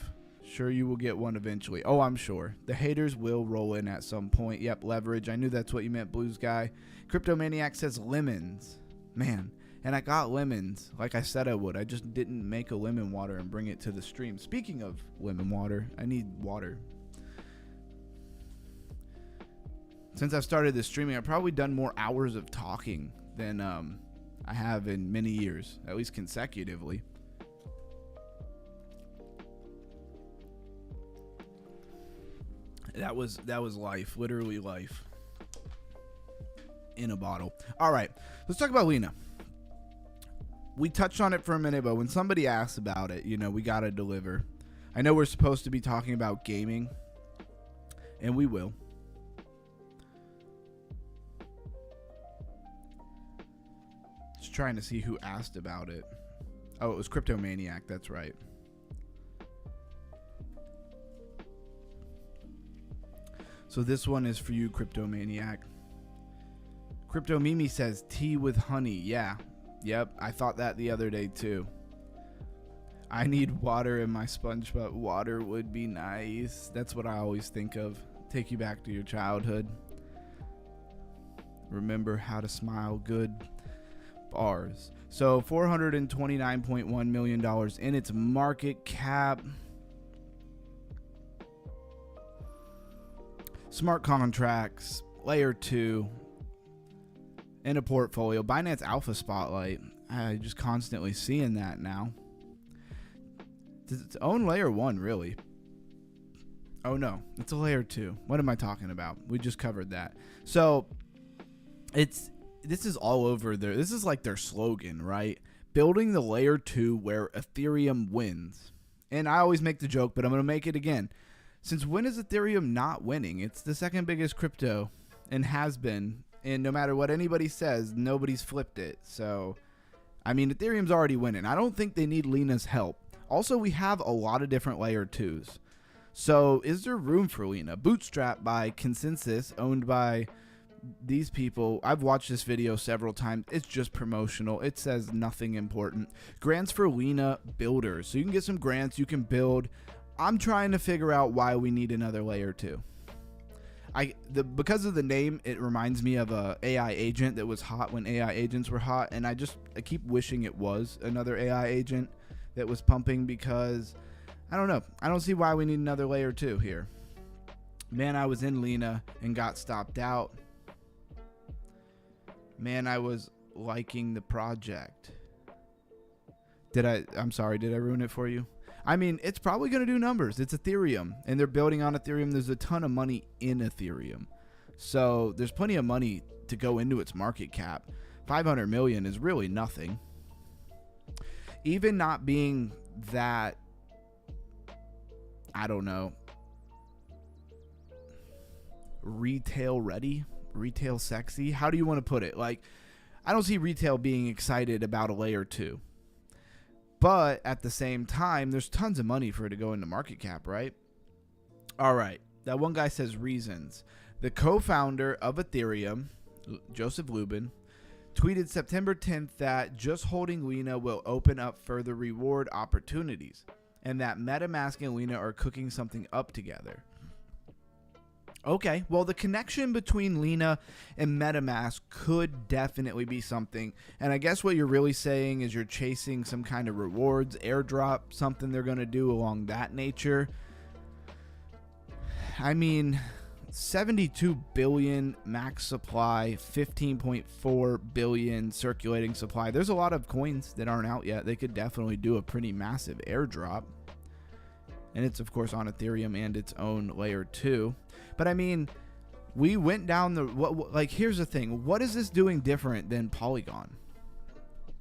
Sure, you will get one eventually. Oh, I'm sure. The haters will roll in at some point. Yep, leverage. I knew that's what you meant, Blues Guy. Cryptomaniac says lemons. Man, and I got lemons like I said I would. I just didn't make a lemon water and bring it to the stream. Speaking of lemon water, I need water. Since I've started this streaming, I've probably done more hours of talking than I have in many years, at least consecutively. That was life, literally life in a bottle. All right, let's talk about Lena. We touched on it for a minute, but when somebody asks about it, you know, we got to deliver. I know we're supposed to be talking about gaming, and we will. Just trying to see who asked about it. Oh, it was Cryptomaniac. That's right. So this one is for you, Cryptomaniac. Crypto Mimi says tea with honey. Yeah. Yep. I thought that the other day too. I need water in my sponge, but water would be nice. That's what I always think of. Take you back to your childhood. Remember how to smile. Good bars. So $429.1 million in its market cap. Smart contracts, layer 2, in a portfolio. Binance Alpha Spotlight. I just constantly seeing that now. Does it own layer 1, really? Oh no, it's a layer 2. What am I talking about? We just covered that. So this is all over there. This is like their slogan, right? Building the layer 2 where Ethereum wins. And I always make the joke, but I'm going to make it again. Since when is Ethereum not winning? It's the second biggest crypto and has been. And no matter what anybody says, nobody's flipped it. So, I mean, Ethereum's already winning. I don't think they need Lena's help. Also, we have a lot of different layer 2s. So, is there room for Lena? Bootstrap by Consensus, owned by these people. I've watched this video several times. It's just promotional. It says nothing important. Grants for Lena builders. So, you can get some grants. You can build. I'm trying to figure out why we need another layer 2. Because of the name, it reminds me of a AI agent that was hot when AI agents were hot, and I keep wishing it was another AI agent that was pumping, because I don't know. I don't see why we need another layer 2 here. Man, I was in Lena and got stopped out. Man, I was liking the project. I'm sorry, did I ruin it for you? I mean, it's probably going to do numbers. It's Ethereum, and they're building on Ethereum. There's a ton of money in Ethereum. So there's plenty of money to go into its market cap. 500 million is really nothing. Even not being that, I don't know, retail ready, retail sexy. How do you want to put it? Like, I don't see retail being excited about a layer 2. But at the same time, there's tons of money for it to go into market cap, right? All right. That one guy says reasons. The co-founder of Ethereum, Joseph Lubin, tweeted September 10th that just holding Lena will open up further reward opportunities, and that MetaMask and Lena are cooking something up together. Okay, well, the connection between Lena and MetaMask could definitely be something. And I guess what you're really saying is you're chasing some kind of rewards, airdrop, something they're going to do along that nature. I mean, 72 billion max supply, 15.4 billion circulating supply. There's a lot of coins that aren't out yet. They could definitely do a pretty massive airdrop. And it's, of course, on Ethereum and its own layer 2. But I mean, We went down the like. Here's the thing. What is this doing different than Polygon?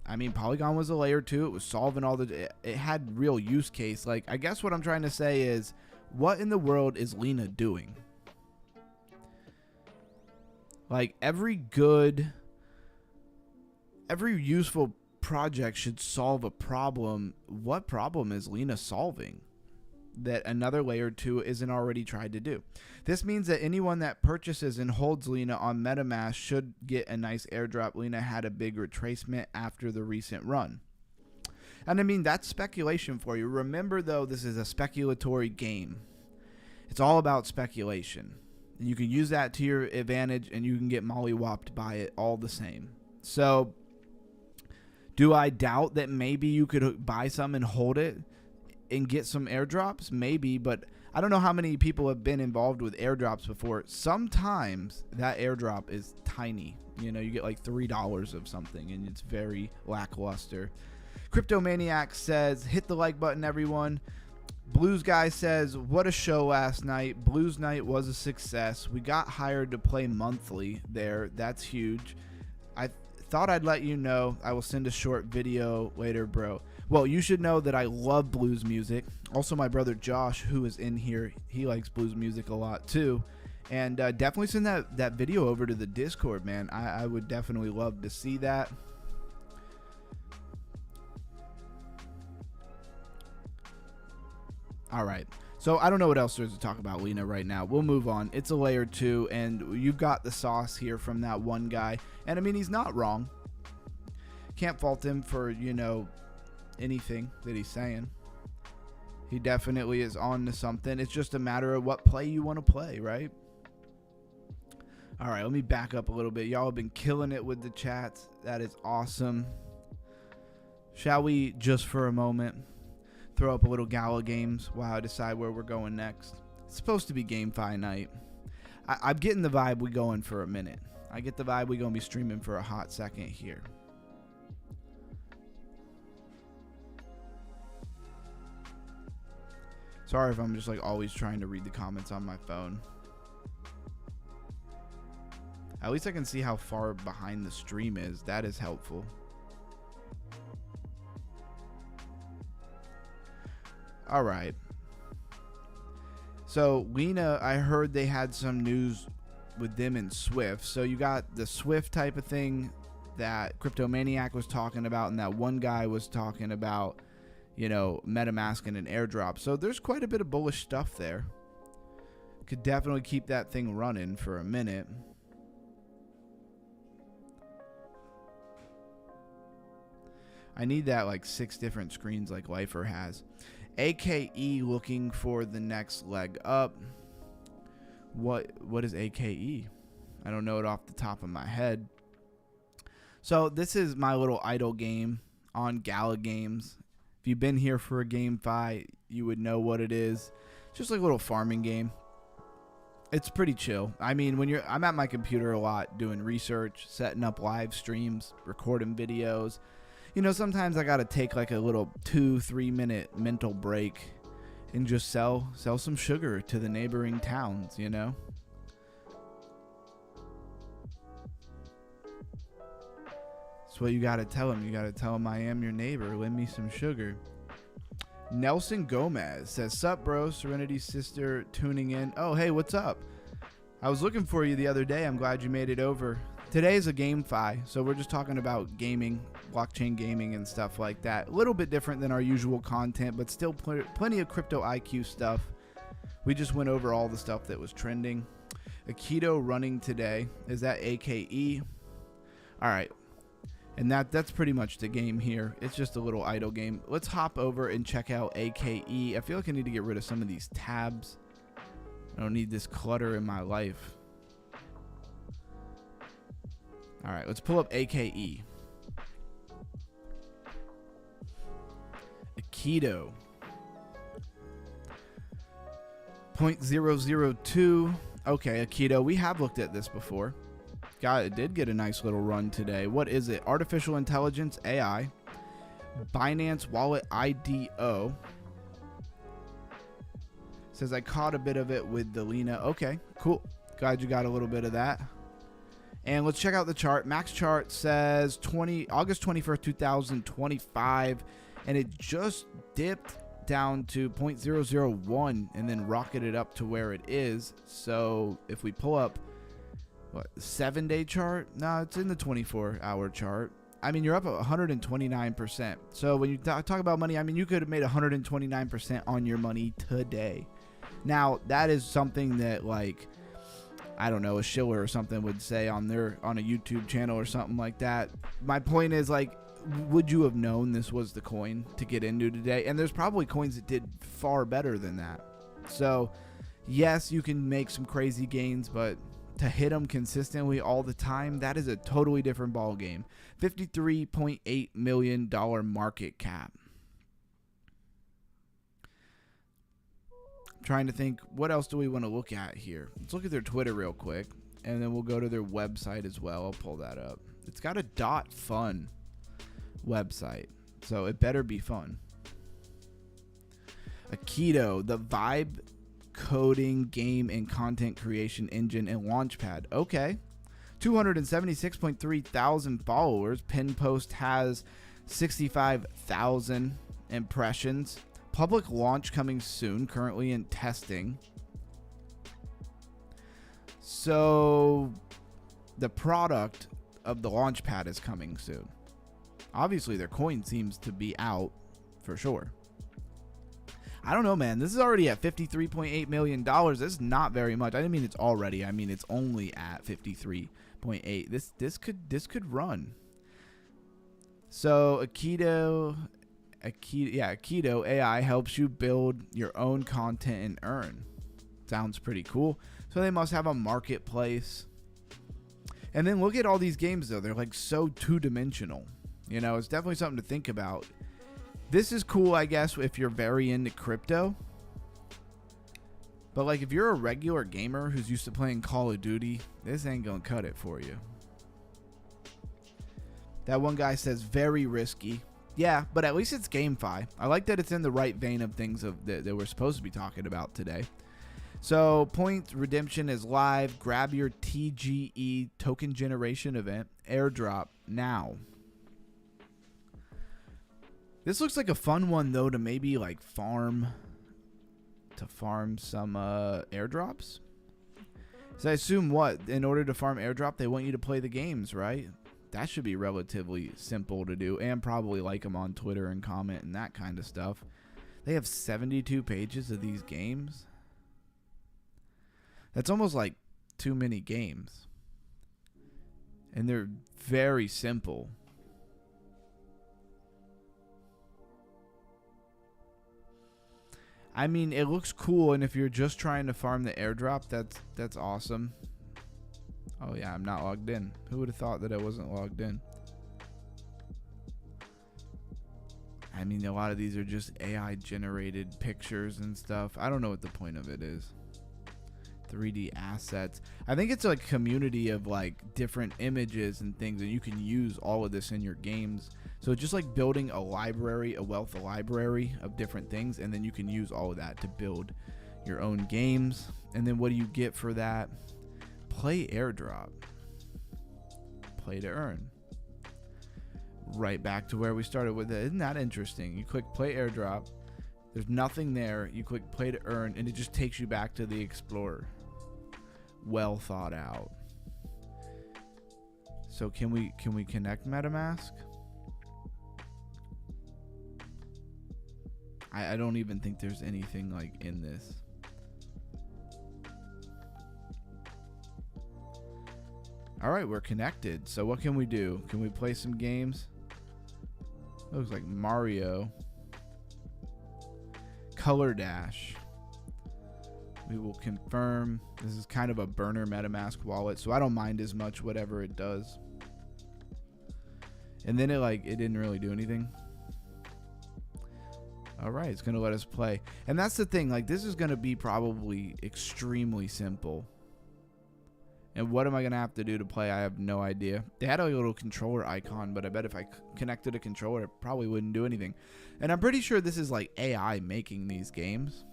I mean, Polygon was a layer 2. It was solving all the. It had real use case. Like, I guess what I'm trying to say is, what in the world is Lena doing? Like, every useful project should solve a problem. What problem is Lena solving that another layer 2 isn't already tried to do? This means that anyone that purchases and holds Lena on MetaMask should get a nice airdrop. Lena had a big retracement after the recent run. And I mean, that's speculation for you. Remember, though, this is a speculatory game. It's all about speculation. And you can use that to your advantage, and you can get mollywopped by it all the same. So, do I doubt that maybe you could buy some and hold it and get some airdrops? Maybe, but I don't know how many people have been involved with airdrops before. Sometimes that airdrop is tiny. You know, you get like $3 of something, and it's very lackluster. Cryptomaniac says, hit the like button, everyone. Blues Guy says, what a show last night. Blues Night was a success. We got hired to play monthly there. That's huge. I thought I'd let you know. I will send a short video later, bro. Well, you should know that I love blues music. Also, my brother Josh, who is in here, he likes blues music a lot too. And definitely send that video over to the Discord, man. I would definitely love to see that. All right. So I don't know what else there is to talk about Lena right now. We'll move on. It's a layer 2, and you got the sauce here from that one guy. And I mean, he's not wrong. Can't fault him for, you know, anything that he's saying. He definitely is on to something. It's just a matter of what play you want to play, right? All right, let me back up a little bit. Y'all have been killing it with the chats. That is awesome. Shall we, just for a moment, throw up a little gala games while I decide where we're going next? It's supposed to be GameFi night. I'm getting the vibe we going for a minute. I get the vibe we going to be streaming for a hot second here. Sorry if I'm just like always trying to read the comments on my phone. At least I can see how far behind the stream is. That is helpful. All right. So Lena, I heard they had some news with them in Swift. So you got the Swift type of thing that Cryptomaniac was talking about, and that one guy was talking about, you know, MetaMask and an airdrop. So there's quite a bit of bullish stuff there. Could definitely keep that thing running for a minute. I need that like 6 different screens like Lifer has. AKE looking for the next leg up. What is AKE? I don't know it off the top of my head. So this is my little idle game on Gala Games. If you've been here for a GameFi, you would know what it is. It's just like a little farming game. It's pretty chill. I mean, I'm at my computer a lot doing research, setting up live streams, recording videos. You know, sometimes I gotta take like a little 2-3 minute mental break and just sell some sugar to the neighboring towns, you know. That's what you gotta tell them. You gotta tell them I am your neighbor. Lend me some sugar. Nelson Gomez says, "Sup, bro? Serenity's sister tuning in. Oh, hey, what's up? I was looking for you the other day. I'm glad you made it over. Today is a GameFi, so we're just talking about gaming, blockchain gaming, and stuff like that. A little bit different than our usual content, but still plenty of crypto IQ stuff. We just went over all the stuff that was trending. Aikido running today. Is that AKE? All right. And that's pretty much the game here. It's just a little idle game. Let's hop over and check out AKE. I feel like I need to get rid of some of these tabs. I don't need this clutter in my life. All right, let's pull up AKE. Aikido. 0.002. Okay, Aikido. We have looked at this before. It did get a nice little run today. What is it? Artificial intelligence, AI. Binance Wallet IDO. Says I caught a bit of it with the Lena. Okay, cool. Glad you got a little bit of that. And let's check out the chart. Max chart says August 21st, 2025, and it just dipped down to 0.001 and then rocketed up to where it is. So if we pull up the 7-day chart, no, it's in the 24-hour chart. I mean, you're up 129%. So when you talk about money, I mean, you could have made 129% on your money today. Now, that is something that, like, I don't know, a Schiller or something would say on a YouTube channel or something like that. My point is, like, would you have known this was the coin to get into today? And there's probably coins that did far better than that. So, yes, you can make some crazy gains, but to hit them consistently all the time, that is a totally different ball game. $53.8 million market cap. I'm trying to think, what else do we want to look at here? Let's look at their Twitter real quick, and then we'll go to their website as well. I'll pull that up. It's got a .fun website, so it better be fun. Aikido, the vibe coding game and content creation engine and launchpad. Okay. 276.3 thousand followers. Pin post has 65,000 impressions. Public launch coming soon, currently in testing. So the product of the launchpad is coming soon. Obviously, their coin seems to be out for sure. I don't know, man. This is already at $53.8 million. This is not very much. I didn't mean it's already. I mean it's only at 53.8. This could run. So Aikido AI helps you build your own content and earn. Sounds pretty cool. So they must have a marketplace. And then look at all these games though. They're like so two-dimensional. You know, it's definitely something to think about. This is cool, I guess, if you're very into crypto. But like if you're a regular gamer who's used to playing Call of Duty, this ain't gonna cut it for you. That one guy says very risky. Yeah, but at least it's GameFi. I like that it's in the right vein of things that we're supposed to be talking about today. So points redemption is live. Grab your TGE token generation event. Airdrop now. This looks like a fun one though to maybe like farm some airdrops. So I assume in order to farm airdrop, they want you to play the games, right? That should be relatively simple to do, and probably like them on Twitter and comment and that kind of stuff. They have 72 pages of these games. That's almost like too many games. And they're very simple. I mean, it looks cool, and if you're just trying to farm the airdrop, that's awesome. Oh yeah, I'm not logged in. Who would have thought that I wasn't logged in? I mean, a lot of these are just AI generated pictures and stuff. I don't know what the point of it is. 3D assets. I think it's like a community of like different images and things, and you can use all of this in your games. So it's just like building a library, a wealth of library of different things, and then you can use all of that to build your own games. And then what do you get for that? Play airdrop. Play to earn. Right back to where we started with it. Isn't that interesting? You click play airdrop. There's nothing there. You click play to earn, and it just takes you back to the Explorer. Well thought out. So can we connect MetaMask? I don't even think there's anything like in this. All right, we're connected. So what can we do? Can we play some games? Looks like Mario. Color Dash. We will confirm. This is kind of a burner MetaMask wallet, so I don't mind as much whatever it does. And then it didn't really do anything. All right, it's going to let us play. And that's the thing, like this is going to be probably extremely simple. And what am I going to have to do to play? I have no idea. They had a little controller icon, but I bet if I connected a controller, it probably wouldn't do anything. And I'm pretty sure this is like AI making these games.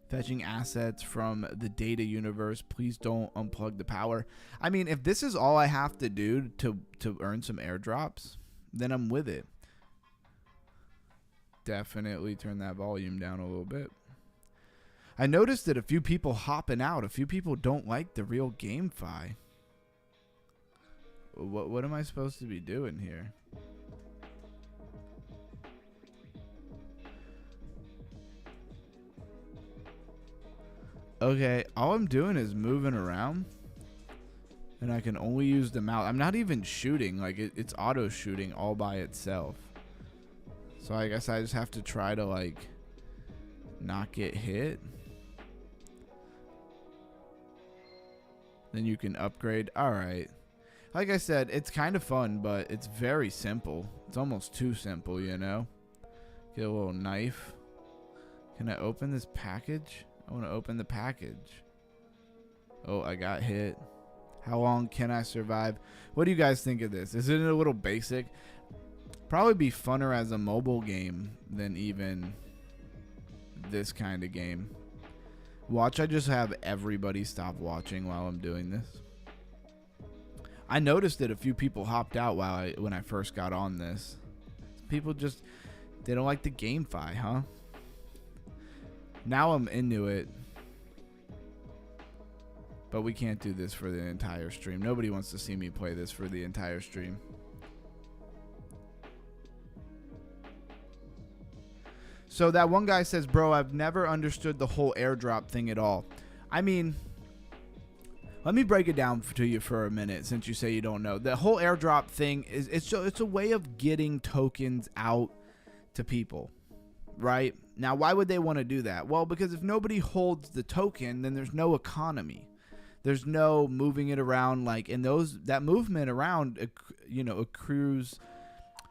Fetching assets from the data universe. Please don't unplug the power. I mean, if this is all I have to do to earn some airdrops, then I'm with it. Definitely turn that volume down a little bit. I noticed that a few people hopping out. A few people don't like the real GameFi. What am I supposed to be doing here? Okay, all I'm doing is moving around. And I can only use the mouse. I'm not even shooting. Like, it's auto shooting all by itself. So I guess I just have to try to, like, not get hit. Then you can upgrade. Alright. Like I said, it's kind of fun, but it's very simple. It's almost too simple, you know? Get a little knife. Can I open this package? I want to open the package. Oh, I got hit. How long can I survive? What do you guys think of this? Isn't it a little basic? Probably be funner as a mobile game than even this kind of game. Watch, I just have everybody stop watching while I'm doing this. I noticed that a few people hopped out when I first got on this. People just, they don't like the GameFi, huh? Now I'm into it. But we can't do this for the entire stream. Nobody wants to see me play this for the entire stream. So that one guy says, bro, I've never understood the whole airdrop thing at all. I mean, let me break it down to you for a minute since you say you don't know. The whole airdrop thing is it's a way of getting tokens out to people, right? Now, why would they want to do that? Well, because if nobody holds the token, then there's no economy. There's no moving it around, like, and that movement around, you know, accrues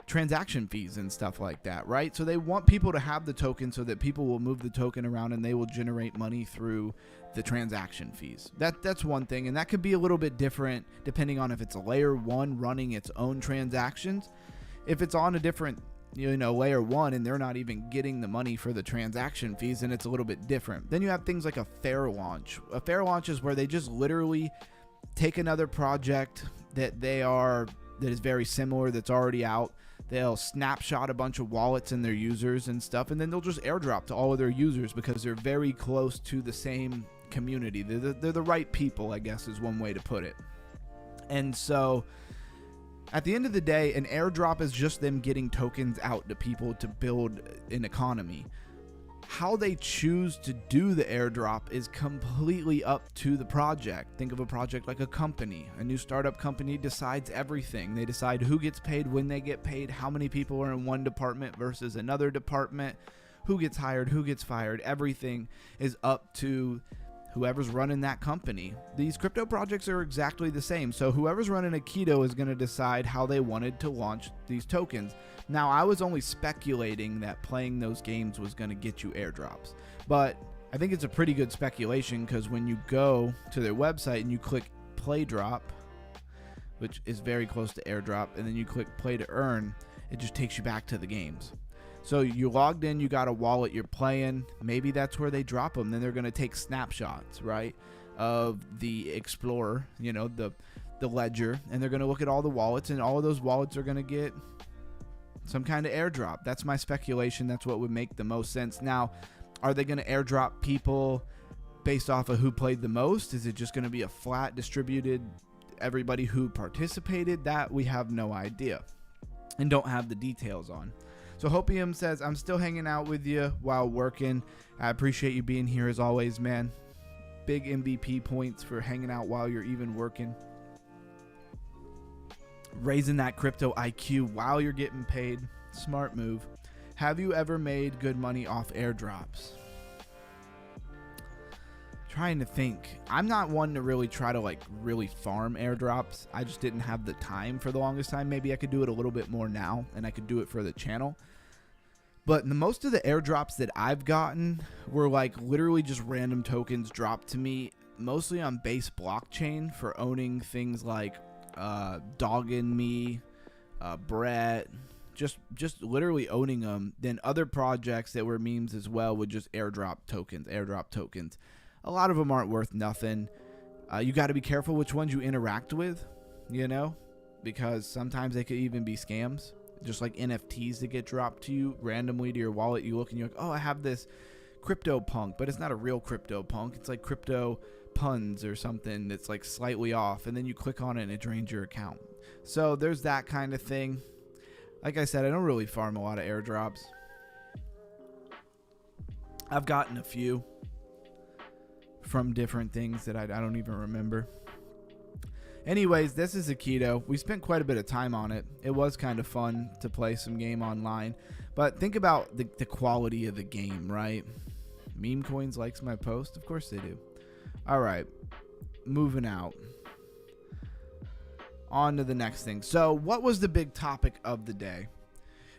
transaction fees and stuff like that, right? So they want people to have the token so that people will move the token around and they will generate money through the transaction fees. That's one thing, and that could be a little bit different depending on if it's a layer 1 running its own transactions. If it's on a different, you know, layer 1 and they're not even getting the money for the transaction fees, then it's a little bit different. Then you have things like a fair launch. A fair launch is where they just literally take another project that is very similar, that's already out. They'll snapshot a bunch of wallets and their users and stuff, and then they'll just airdrop to all of their users because they're very close to the same community. They're the right people, I guess, is one way to put it. And so at the end of the day, an airdrop is just them getting tokens out to people to build an economy. How they choose to do the airdrop is completely up to the project. Think of a project like a company. A new startup company decides everything. They decide who gets paid, when they get paid, how many people are in one department versus another department, who gets hired, who gets fired. Everything is up to whoever's running that company. These crypto projects are exactly the same. So whoever's running a keto is going to decide how they wanted to launch these tokens. Now, I was only speculating that playing those games was going to get you airdrops, but I think it's a pretty good speculation because when you go to their website and you click play drop, which is very close to airdrop, and then you click play to earn, it just takes you back to the games. So you logged in, you got a wallet, you're playing, maybe that's where they drop them. Then they're going to take snapshots, right, of the Explorer, you know, the ledger, and they're going to look at all the wallets, and all of those wallets are going to get some kind of airdrop. That's my speculation. That's what would make the most sense. Now, are they going to airdrop people based off of who played the most? Is it just going to be a flat distributed everybody who participated? That we have no idea and don't have the details on. So Hopium says, I'm still hanging out with you while working. I appreciate you being here as always, man. Big MVP points for hanging out while you're even working. Raising that crypto IQ while you're getting paid. Smart move. Have you ever made good money off airdrops? Trying to think. I'm not one to really try to really farm airdrops. I just didn't have the time for the longest time. Maybe I could do it a little bit more now, and I could do it for the channel. But most of the airdrops that I've gotten were literally just random tokens dropped to me, mostly on base blockchain for owning things like Doggin Me, Brett, just literally owning them. Then other projects that were memes as well would just airdrop tokens. A lot of them aren't worth nothing. You got to be careful which ones you interact with, because sometimes they could even be scams. Just like NFTs that get dropped to you randomly to your wallet. You look and you're like, oh, I have this crypto punk, but it's not a real crypto punk. It's like crypto puns or something that's like slightly off, and then you click on it and it drains your account. So there's that kind of thing. Like I said, I don't really farm a lot of airdrops. I've gotten a few from different things that I don't even remember. Anyways, this is Aikido. We spent quite a bit of time on it. It was kind of fun to play some game online. But think about the quality of the game, right? Meme Coins likes my post. Of course they do. All right. Moving out. On to the next thing. So what was the big topic of the day?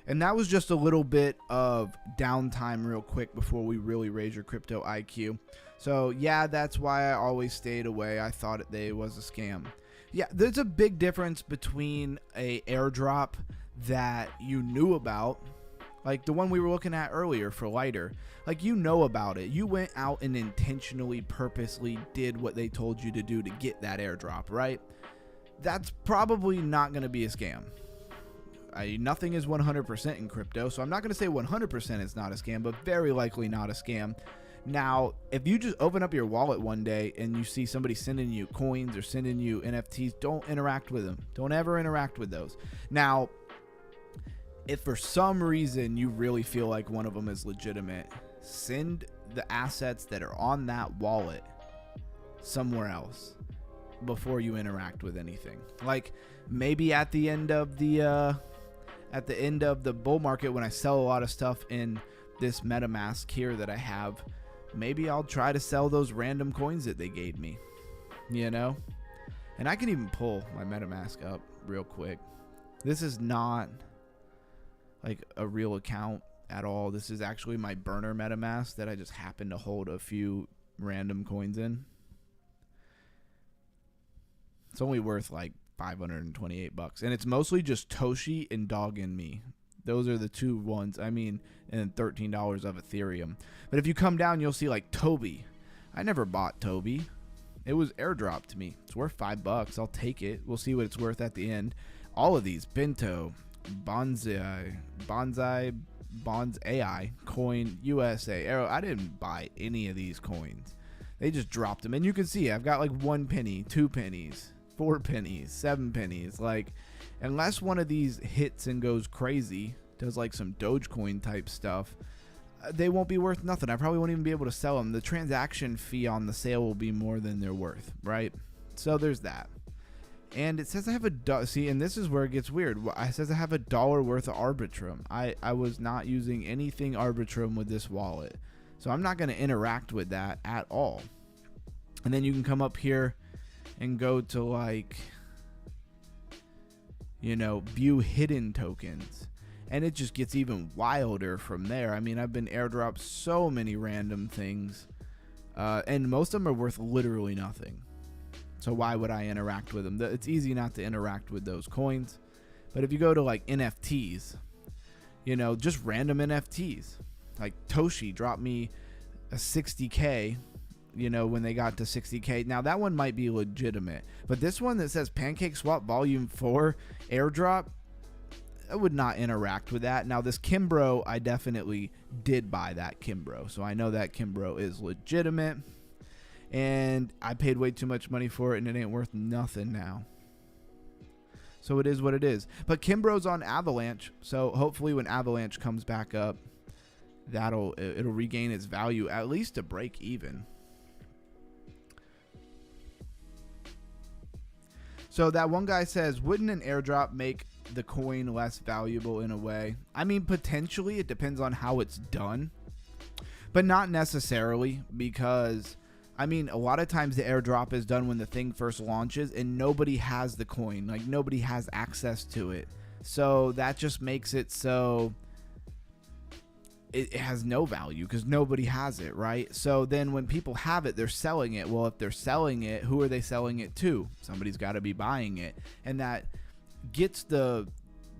And that was just a little bit of downtime real quick before we really raise your crypto IQ. So yeah, that's why I always stayed away. I thought it was a scam. Yeah, there's a big difference between a airdrop that you knew about, like the one we were looking at earlier for Lighter. Like, you know about it. You went out and intentionally, purposely did what they told you to do to get that airdrop, right? That's probably not going to be a scam. Nothing is 100% in crypto, so I'm not going to say 100% is not a scam, but very likely not a scam. Now, if you just open up your wallet one day and you see somebody sending you coins or sending you NFTs, don't interact with them. Don't ever interact with those. Now, if for some reason you really feel like one of them is legitimate, send the assets that are on that wallet somewhere else before you interact with anything. Like, maybe at the end of the bull market, when I sell a lot of stuff in this MetaMask here that I have, maybe I'll try to sell those random coins that they gave me, And I can even pull my MetaMask up real quick. This is not like a real account at all. This is actually my burner MetaMask that I just happen to hold a few random coins in. It's only worth like $528, and it's mostly just Toshi and Dog and Me. Those are the two ones. I mean, and $13 of Ethereum. But if you come down, you'll see like Toby. I never bought Toby. It was airdropped to me. It's worth $5. I'll take it. We'll see what it's worth at the end. All of these, Bento, Bonsai, Bonds AI, Coin USA, Arrow. I didn't buy any of these coins. They just dropped them. And you can see I've got like 1 penny, 2 pennies, 4 pennies, 7 pennies. Like, unless one of these hits and goes crazy, does like some Dogecoin type stuff, they won't be worth nothing. I probably won't even be able to sell them. The transaction fee on the sale will be more than they're worth, right? So there's that. And it says I have and this is where it gets weird. It says I have $1 worth of Arbitrum. I was not using anything Arbitrum with this wallet, so I'm not going to interact with that at all. And then you can come up here and go to like, view hidden tokens, and it just gets even wilder from there. I mean, I've been airdropped so many random things, and most of them are worth literally nothing. So why would I interact with them? It's easy not to interact with those coins. But if you go to like NFTs, just random NFTs, like Toshi dropped me a 60K, when they got to 60K. Now that one might be legitimate, but this one that says Pancake Swap Volume 4 airdrop, I would not interact with that. Now this Kimbro, I definitely did buy that Kimbro, so I know that Kimbro is legitimate. And I paid way too much money for it, and it ain't worth nothing now. So it is what it is. But Kimbro's on Avalanche, so hopefully when Avalanche comes back up, it'll regain its value, at least to break even. So that one guy says, wouldn't an airdrop make the coin less valuable in a way? I mean, potentially. It depends on how it's done, but not necessarily, because I mean, a lot of times the airdrop is done when the thing first launches and nobody has the coin. Like, nobody has access to it. So that just makes it so it has no value because nobody has it, right? So then when people have it, they're selling it. Well, if they're selling it, who are they selling it to? Somebody's got to be buying it. And that gets the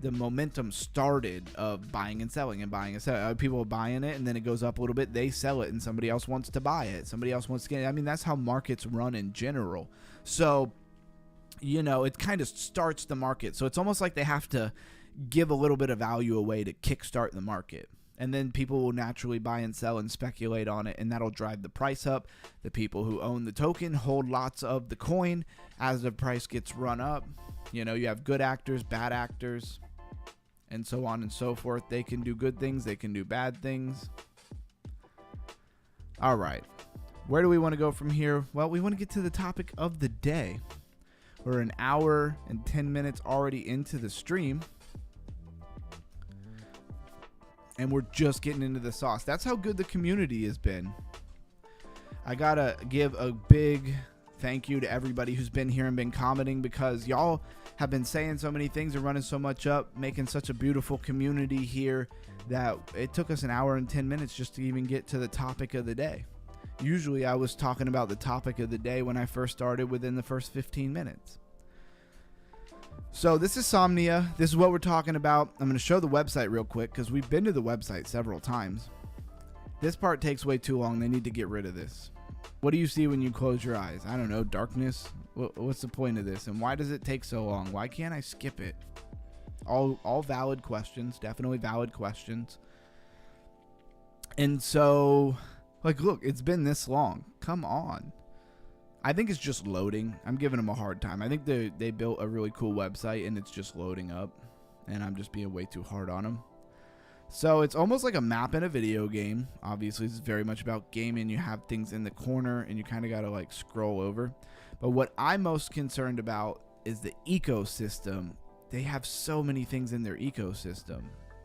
the momentum started of buying and selling and buying and selling. People are buying it, and then it goes up a little bit. They sell it, and somebody else wants to buy it. Somebody else wants to get it. I mean, that's how markets run in general. So, it kind of starts the market. So it's almost like they have to give a little bit of value away to kickstart the market. And then people will naturally buy and sell and speculate on it, and that'll drive the price up. The people who own the token hold lots of the coin. As the price gets run up, you have good actors, bad actors, and so on and so forth. They can do good things, they can do bad things. All right. Where do we want to go from here? Well, we want to get to the topic of the day. We're an hour and 10 minutes already into the stream, and we're just getting into the sauce. That's how good the community has been. I gotta give a big thank you to everybody who's been here and been commenting, because y'all have been saying so many things and running so much up, making such a beautiful community here, that it took us an hour and 10 minutes just to even get to the topic of the day. Usually I was talking about the topic of the day when I first started within the first 15 minutes. So this is Somnia. This is what we're talking about. I'm going to show the website real quick because we've been to the website several times. This part takes way too long. They need to get rid of this. What do you see when you close your eyes? I don't know. Darkness? What's the point of this? And why does it take so long? Why can't I skip it? All valid questions. Definitely valid questions. And so, look, it's been this long. Come on. I think it's just loading. I'm giving them a hard time. I think they built a really cool website, and it's just loading up, and I'm just being way too hard on them. So it's almost like a map in a video game. Obviously, it's very much about gaming. You have things in the corner, and you kind of got to scroll over. But what I'm most concerned about is the ecosystem. They have so many things in their ecosystem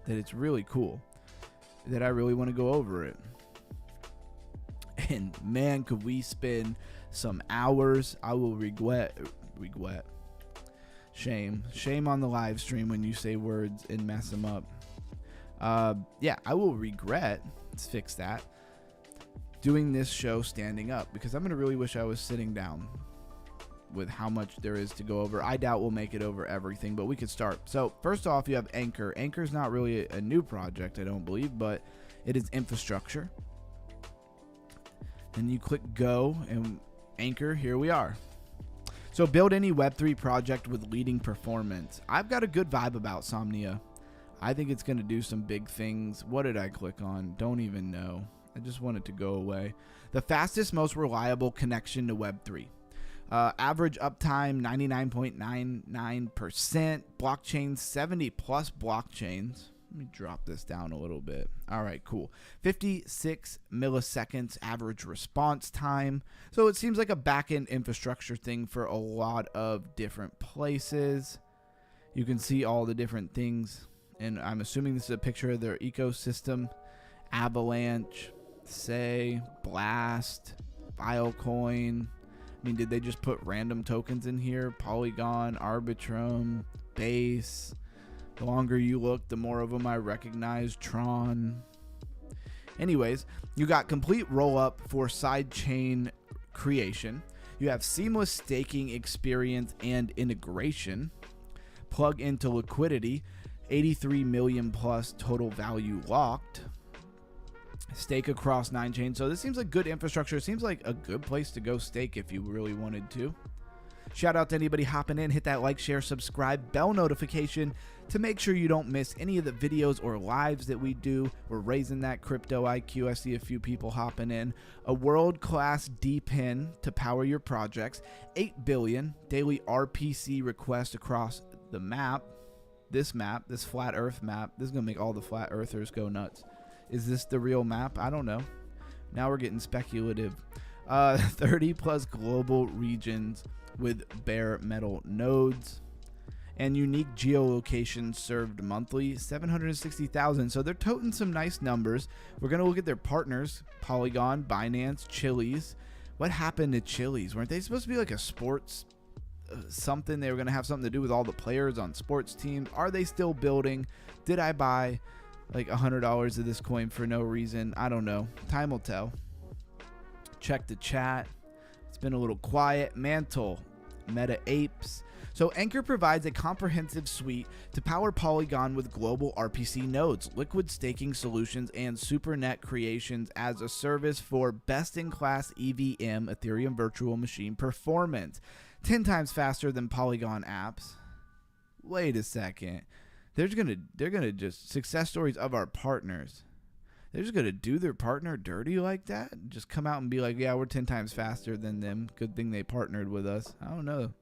that it's really cool, that I really want to go over it. And man, could we spend some hours. I will regret. Shame on the live stream when you say words and mess them up. Yeah, I will regret, let's fix that, doing this show standing up, because I'm going to really wish I was sitting down with how much there is to go over. I doubt we'll make it over everything, but we could start. So first off, you have Anchor. Anchor is not really a new project, I don't believe, but it is infrastructure. And you click go, and Anchor, here we are. So build any Web3 project with leading performance. I've got a good vibe about Somnia. I think it's going to do some big things. What did I click on? Don't even know. I just want it to go away. The fastest, most reliable connection to Web3. Average uptime 99.99%. Blockchain 70 plus blockchains. Let me drop this down a little bit. All right, cool. 56 milliseconds average response time. So it seems like a back-end infrastructure thing for a lot of different places. You can see all the different things. And I'm assuming this is a picture of their ecosystem. Avalanche, Say, Blast, Filecoin. I mean, did they just put random tokens in here? Polygon, Arbitrum, Base. The longer you look, the more of them I recognize. Tron. Anyways, you got complete roll-up for sidechain creation. You have seamless staking experience and integration. Plug into liquidity. 83 million plus total value locked. Stake across 9 chains. So this seems like good infrastructure. It seems like a good place to go stake if you really wanted to. Shout out to anybody hopping in. Hit that like, share, subscribe, bell notification to make sure you don't miss any of the videos or lives that we do. We're raising that crypto IQ. I see a few people hopping in. A world-class DPIN to power your projects. 8 billion daily RPC requests across the map. This flat earth map. This is going to make all the flat earthers go nuts. Is this the real map? I don't know. Now we're getting speculative. 30 plus global regions with bare metal nodes, and unique geolocations served monthly, 760,000. So they're toting some nice numbers. We're going to look at their partners, Polygon, Binance, Chiliz. What happened to Chiliz? Weren't they supposed to be like a sports something? They were going to have something to do with all the players on sports teams. Are they still building? Did I buy like $100 of this coin for no reason? I don't know. Time will tell. Check the chat. It's been a little quiet. Mantle, Meta Apes. So Anchor provides a comprehensive suite to power Polygon with global RPC nodes, liquid staking solutions, and supernet creations as a service for best-in-class EVM, Ethereum Virtual Machine performance. 10 times faster than Polygon apps. Wait a second. They're gonna just success stories of our partners. They're just gonna do their partner dirty like that? Just come out and be like, yeah, we're 10 times faster than them. Good thing they partnered with us. I don't know.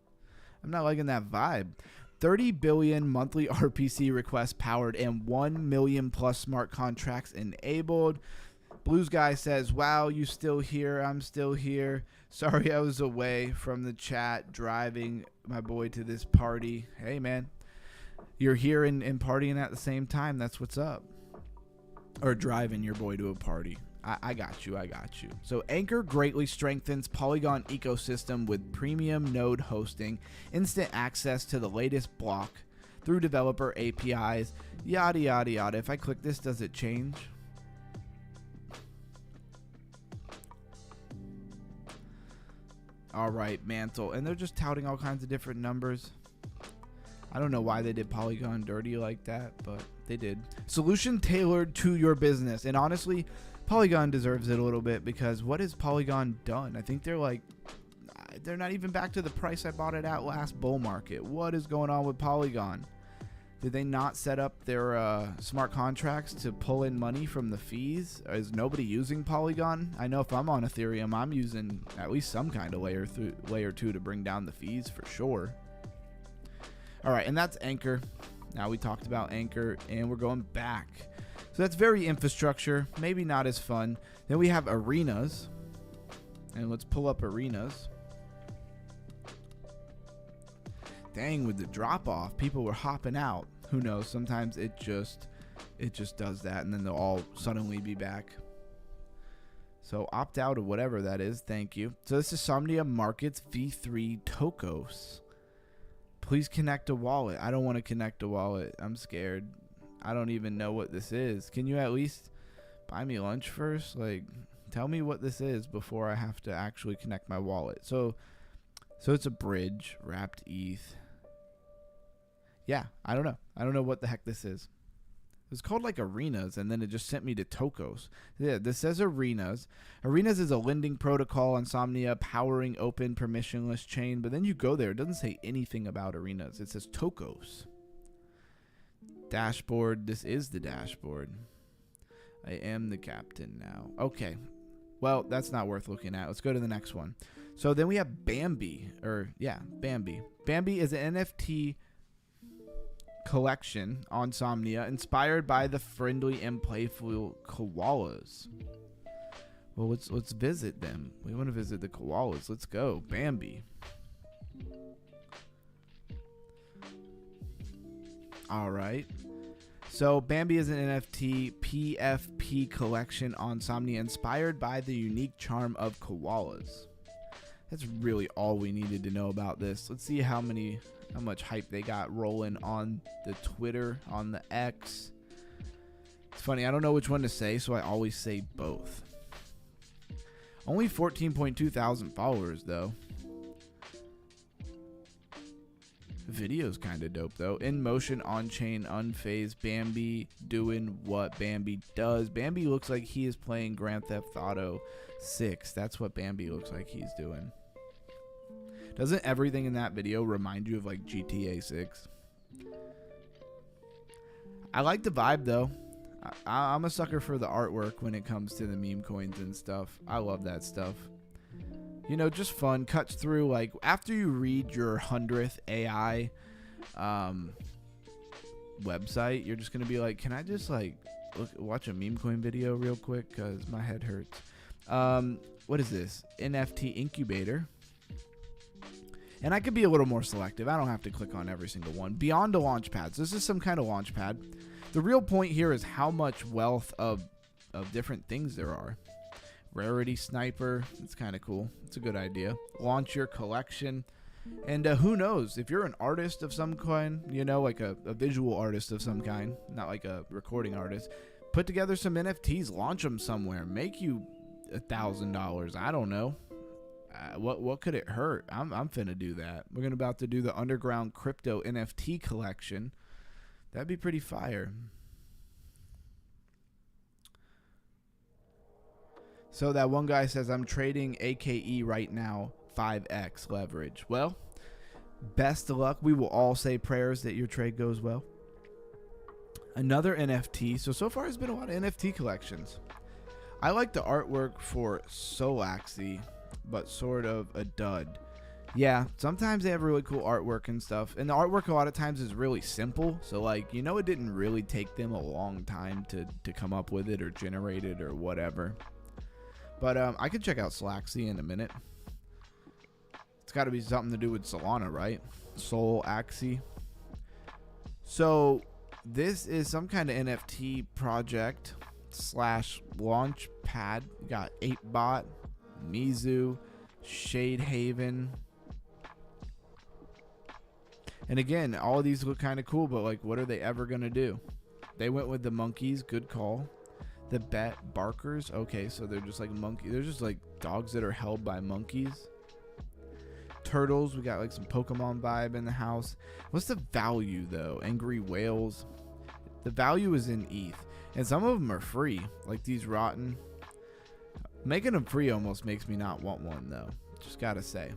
I'm not liking that vibe. 30 billion monthly RPC requests powered and 1 million plus smart contracts enabled. Blues Guy says, wow, you still here? I'm still here. Sorry I was away from the chat driving my boy to this party. Hey, man. You're here and partying at the same time. That's what's up. Or driving your boy to a party. I got you. So Anchor greatly strengthens Polygon ecosystem with premium node hosting, instant access to the latest block through developer APIs, yada, yada, yada. If I click this, does it change? All right, Mantle. And they're just touting all kinds of different numbers. I don't know why they did Polygon dirty like that, but they did. Solution tailored to your business. And honestly, Polygon deserves it a little bit because what has Polygon done? I think they're not even back to the price I bought it at last bull market. What is going on with Polygon? Did they not set up their smart contracts to pull in money from the fees? Is nobody using Polygon? I know if I'm on Ethereum, I'm using at least some kind of layer 2 to bring down the fees for sure. All right, and that's Anchor. Now we talked about Anchor, and we're going back. So that's very infrastructure, maybe not as fun. Then we have arenas, and let's pull up arenas. Dang, with the drop off, people were hopping out. Who knows? Sometimes it just does that, and then they'll all suddenly be back. So opt out of whatever that is. Thank you. So this is Somnia Markets V3 Tokos. Please connect a wallet. I don't want to connect a wallet. I'm scared. I don't even know what this is. Can you at least buy me lunch first? Like, tell me what this is before I have to actually connect my wallet. So it's a bridge, wrapped ETH. Yeah, I don't know. I don't know what the heck this is. It's called like arenas, and then it just sent me to Tokos. Yeah, this says arenas. Arenas is a lending protocol on Somnia powering open permissionless chain, but then you go there. It doesn't say anything about arenas. It says Tokos. Dashboard. This is the dashboard. I am the captain now. Okay. Well, that's not worth looking at. Let's go to the next one. So then we have Bambi. Bambi. Bambi is an NFT collection on Somnia inspired by the friendly and playful koalas. Well, let's visit them. We want to visit the koalas. Let's go. Bambi. All right. So Bambi is an NFT PFP collection on Somnia inspired by the unique charm of koalas. That's really all we needed to know about this. Let's see how much hype they got rolling on the Twitter, on the X. It's funny, I don't know which one to say, so I always say both. Only 14.2 thousand followers, though. The video's kind of dope, though. In motion, on-chain, unfazed, Bambi doing what Bambi does. Bambi looks like he is playing Grand Theft Auto 6. That's what Bambi looks like he's doing. Doesn't everything in that video remind you of like GTA 6? I like the vibe though. I'm a sucker for the artwork when it comes to the meme coins and stuff. I love that stuff. You know, just fun. Cuts through like after you read your 100th AI website, you're just gonna be like, can I just like watch a meme coin video real quick? Cause my head hurts. What is this? NFT incubator. And I could be a little more selective. I don't have to click on every single one. Beyond a launch pad. So this is some kind of launch pad. The real point here is how much wealth of different things there are. Rarity sniper. It's kind of cool. It's a good idea. Launch your collection. And who knows? If you're an artist of some kind, you know, like a visual artist of some kind, not like a recording artist, put together some NFTs, launch them somewhere, make you $1,000. I don't know. What could it hurt? I'm finna do that. We're gonna about to do the underground crypto NFT collection. That'd be pretty fire. So that one guy says, I'm trading AKE right now, 5x leverage. Well, best of luck. We will all say prayers that your trade goes well. Another NFT. So far there's been a lot of NFT collections. I like the artwork for Solaxy, but sort of a dud. Yeah, sometimes they have really cool artwork and stuff. And the artwork a lot of times is really simple. So like, you know, it didn't really take them a long time to come up with it or generate it or whatever. But I could check out Solaxy in a minute. It's got to be something to do with Solana, right? Solaxy. So this is some kind of NFT project / launch pad. You got 8bot, Mizu, Shade Haven. And again, all of these look kind of cool, but like, what are they ever going to do? They went with the monkeys. Good call. The bet barkers. Okay, so they're just like monkeys. They're just like dogs that are held by monkeys. Turtles. We got like some Pokemon vibe in the house. What's the value though? Angry whales. The value is in ETH. And some of them are free. Like these rotten. Making them free almost makes me not want one though. Just gotta say.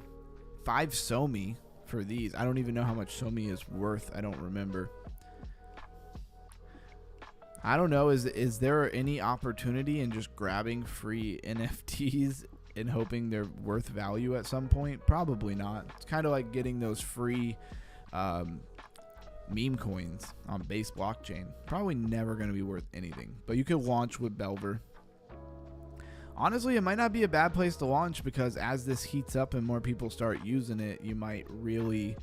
5 Somi for these. I don't even know how much Somi is worth. I don't remember. I don't know. Is there any opportunity in just grabbing free NFTs and hoping they're worth value at some point? Probably not. It's kind of like getting those free meme coins on base blockchain. Probably never going to be worth anything. But you could launch with Belver. Honestly, it might not be a bad place to launch because as this heats up and more people start using it, you might really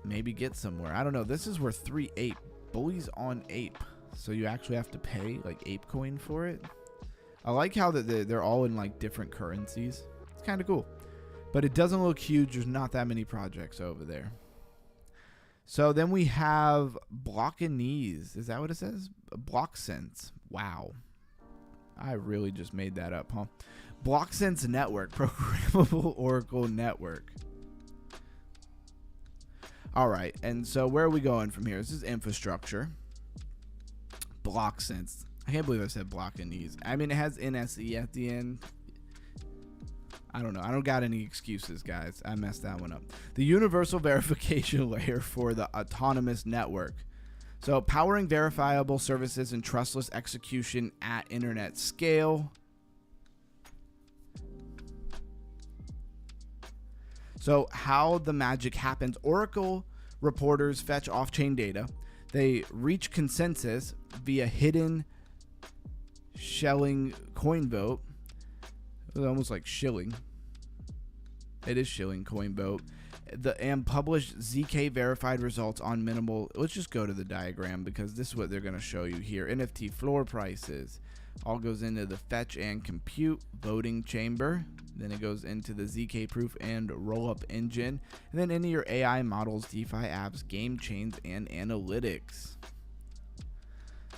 maybe get somewhere. I don't know. This is worth 3 ape. Bullies on ape, so you actually have to pay like ape coin for it. I like how they're all in like different currencies. It's kind of cool, but it doesn't look huge. There's not that many projects over there. So then we have Blockanese. Is that what it says? BlockSense. Wow, I really just made that up, huh? BlockSense Network, programmable Oracle network. All right, and so where are we going from here? This is infrastructure. BlockSense. I can't believe I said Blockanese. I mean, it has NSE at the end. I don't know. I don't got any excuses, guys. I messed that one up. The universal verification layer for the autonomous network. So powering verifiable services and trustless execution at internet scale. So how the magic happens. Oracle reporters fetch off-chain data. They reach consensus via hidden shelling coin vote. It's almost like shilling. It is shilling coin vote. And publish ZK verified results on minimal. Let's just go to the diagram because this is what they're going to show you here. NFT floor prices. All goes into the fetch and compute voting chamber. Then it goes into the ZK proof and roll-up engine. And then into your AI models, DeFi apps, game chains, and analytics.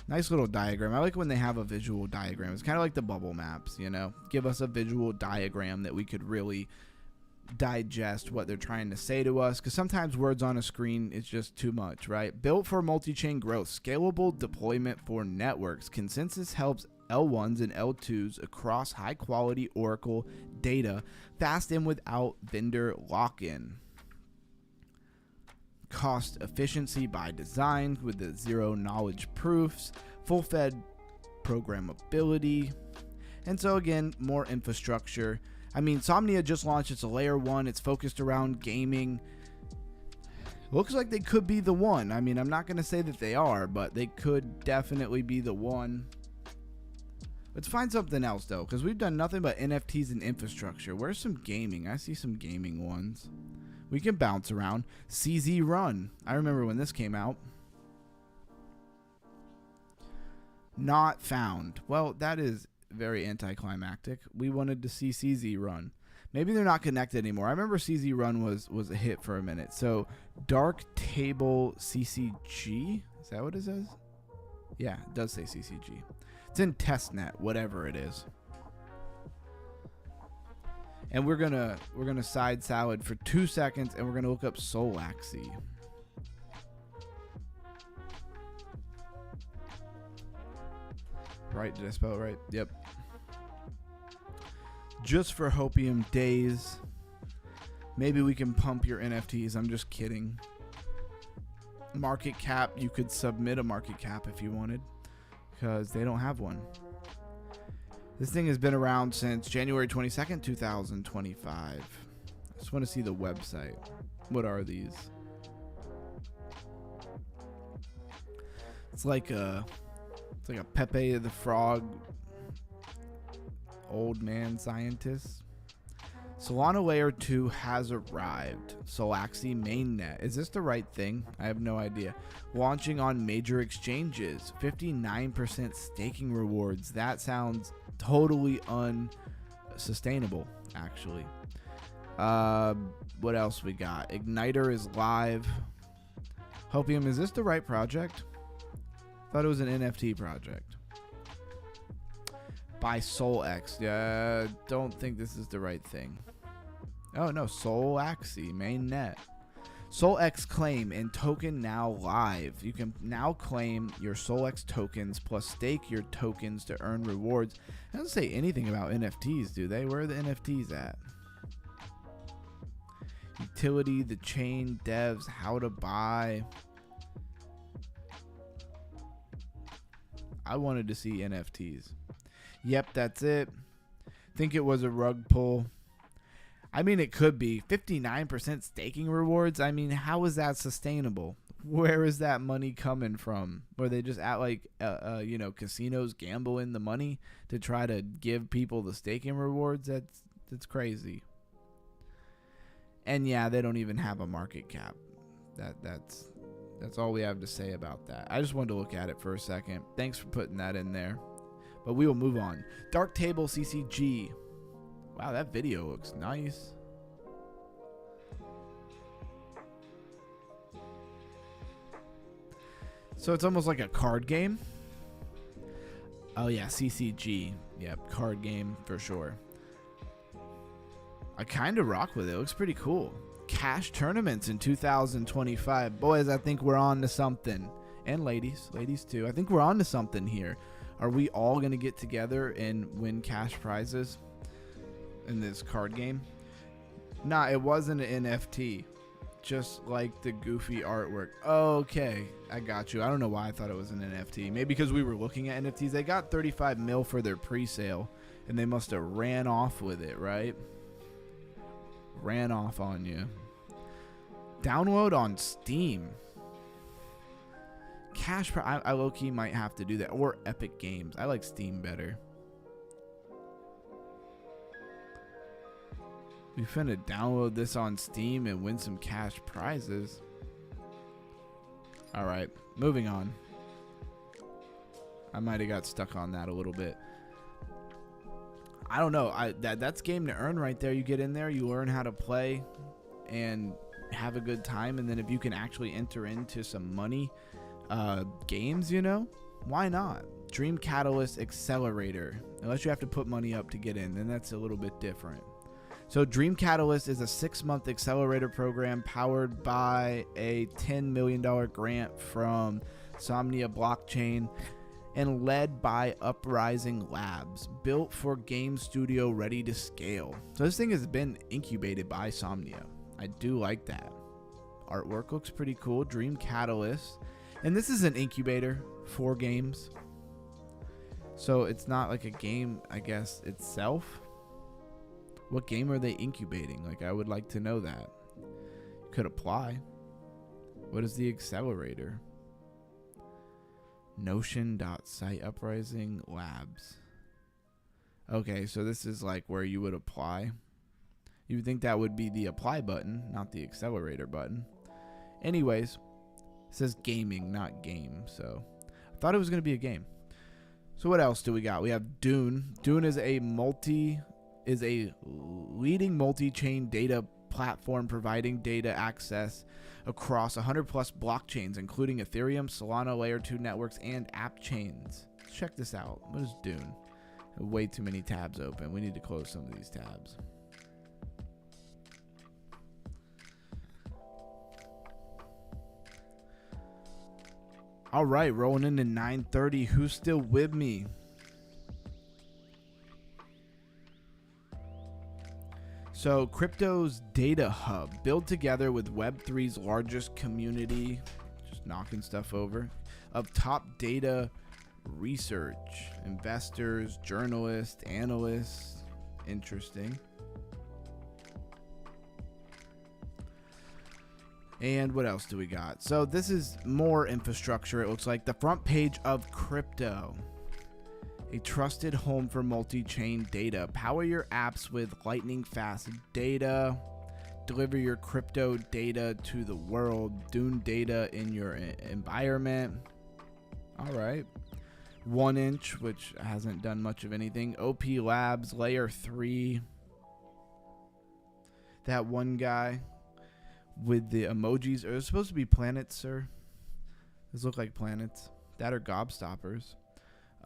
Nice little diagram. I like when they have a visual diagram. It's kind of like the bubble maps, you know. Give us a visual diagram that we could really digest what they're trying to say to us. Because sometimes words on a screen is just too much, right? Built for multi-chain growth. Scalable deployment for networks. Consensus helps L1s and L2s across high-quality Oracle data fast and without vendor lock-in. Cost efficiency by design with the zero knowledge proofs, full-fed programmability, and so again, more infrastructure. I mean, Somnia just launched. It's a layer 1. It's focused around gaming. Looks like they could be the one. I mean, I'm not going to say that they are, but they could definitely be the one. Let's find something else, though, because we've done nothing but NFTs and infrastructure. Where's some gaming? I see some gaming ones. We can bounce around. CZ Run. I remember when this came out. Not found. Well, that is very anticlimactic. We wanted to see CZ Run. Maybe they're not connected anymore. I remember CZ Run was a hit for a minute. So, Dark Table CCG. Is that what it says? Yeah, it does say CCG. It's in testnet, whatever it is. And we're gonna side salad for 2 seconds, and we're gonna look up Solaxy. Right? Did I spell it right? Yep. Just for Hopium days. Maybe we can pump your NFTs. I'm just kidding. Market cap. You could submit a market cap if you wanted, because they don't have one. This thing has been around since January 22nd, 2025. I just want to see the website. What are these? It's like a Pepe the Frog old man scientist. Solana Layer 2 has arrived. Solaxy mainnet. Is this the right thing? I have no idea. Launching on major exchanges. 59% staking rewards. That sounds totally unsustainable, actually. What else we got? Igniter is live. Hopium, is this the right project? Thought it was an NFT project. By SolX. Yeah, don't think this is the right thing. Oh no, Solaxy mainnet. SolX claim and token now live. You can now claim your SolX tokens plus stake your tokens to earn rewards. It doesn't say anything about NFTs, do they? Where are the NFTs at? Utility, the chain, devs, how to buy. I wanted to see NFTs. Yep, that's it. Think it was a rug pull. I mean, it could be. 59% staking rewards. I mean, how is that sustainable? Where is that money coming from? Were they just at like, casinos gambling the money to try to give people the staking rewards? That's crazy. And yeah, they don't even have a market cap. That's all we have to say about that. I just wanted to look at it for a second. Thanks for putting that in there. But we will move on. Dark Table CCG. Wow, that video looks nice. So it's almost like a card game. Oh yeah, CCG. Yep, card game for sure. I kind of rock with it. It looks pretty cool. Cash tournaments in 2025. Boys, I think we're on to something. And ladies too. I think we're on to something here. Are we all going to get together and win cash prizes in this card game? Nah, it wasn't an NFT. Just like the goofy artwork. Okay, I got you. I don't know why I thought it was an NFT. Maybe because we were looking at NFTs. They got 35 mil for their pre-sale, and they must have ran off with it, right? Ran off on you. Download on Steam. I low-key might have to do that. Or Epic Games. I like Steam better. We finna download this on Steam and win some cash prizes. Alright, moving on. I might have got stuck on that a little bit. I don't know. That's game to earn right there. You get in there, you learn how to play and have a good time, and then if you can actually enter into some money games, why not? Dream Catalyst Accelerator. Unless you have to put money up to get in, then that's a little bit different. So Dream Catalyst is a 6-month accelerator program powered by a $10 million grant from Somnia blockchain and led by Uprising Labs, built for game studio ready to scale. So this thing has been incubated by Somnia. I do like that. Artwork looks pretty cool. Dream Catalyst. And this is an incubator for games. So it's not like a game, I guess, itself. What game are they incubating? Like, I would like to know that. Could apply. What is the accelerator? Notion.site Uprising Labs. Okay, so this is like where you would apply. You would think that would be the apply button, not the accelerator button. Anyways, it says gaming, not game. So I thought it was going to be a game. So what else do we got? We have Dune. Dune is a leading multi-chain data platform providing data access across 100 plus blockchains, including Ethereum, Solana, Layer 2 networks, and app chains. Let's check this out. What is Dune? Way too many tabs open. We need to close some of these tabs. All right, rolling into 9:30. Who's still with me? So, crypto's data hub, built together with Web3's largest community, just knocking stuff over, of top data research, investors, journalists, analysts. Interesting. And what else do we got? So this is more infrastructure. It looks like the front page of crypto. A trusted home for multi-chain data. Power your apps with lightning fast data. Deliver your crypto data to the world. Dune data in your environment. All right. 1inch, which hasn't done much of anything. OP Labs, layer 3. That one guy with the emojis. Are those supposed to be planets, sir? Those look like planets. That are gobstoppers.